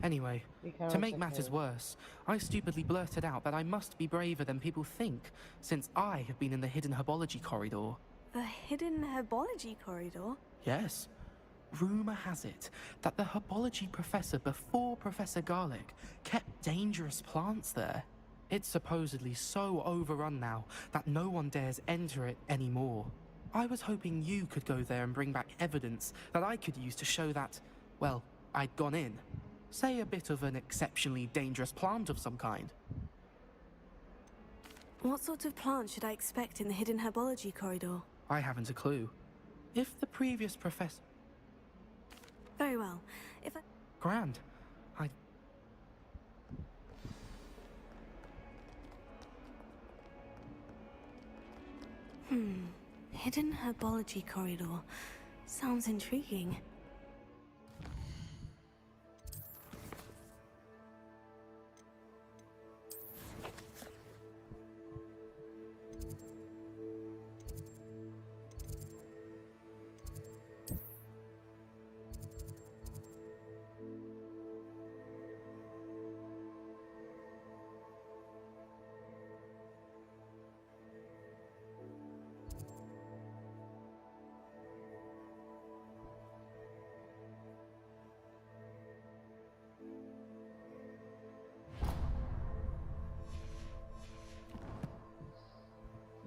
Anyway, to make matters worse, I stupidly blurted out that I must be braver than people think, since I have been in the hidden herbology corridor. The hidden herbology corridor? Yes. Rumour has it that the herbology professor before Professor Garlic kept dangerous plants there. It's supposedly so overrun now that no one dares enter it anymore. I was hoping you could go there and bring back evidence that I could use to show that, well, I'd gone in. Say a bit of an exceptionally dangerous plant of some kind. What sort of plant should I expect in the hidden herbology corridor? I haven't a clue. If the previous professor... Very well. If I... Grand. Hidden herbology corridor. Sounds intriguing.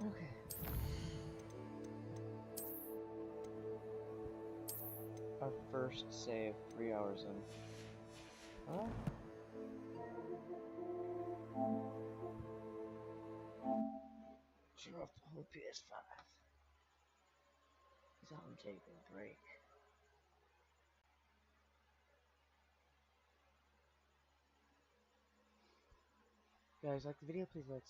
Okay. Our first save, 3 hours in. Huh? Turn off the whole PS5. So I'm taking a break. Guys, like the video, please like,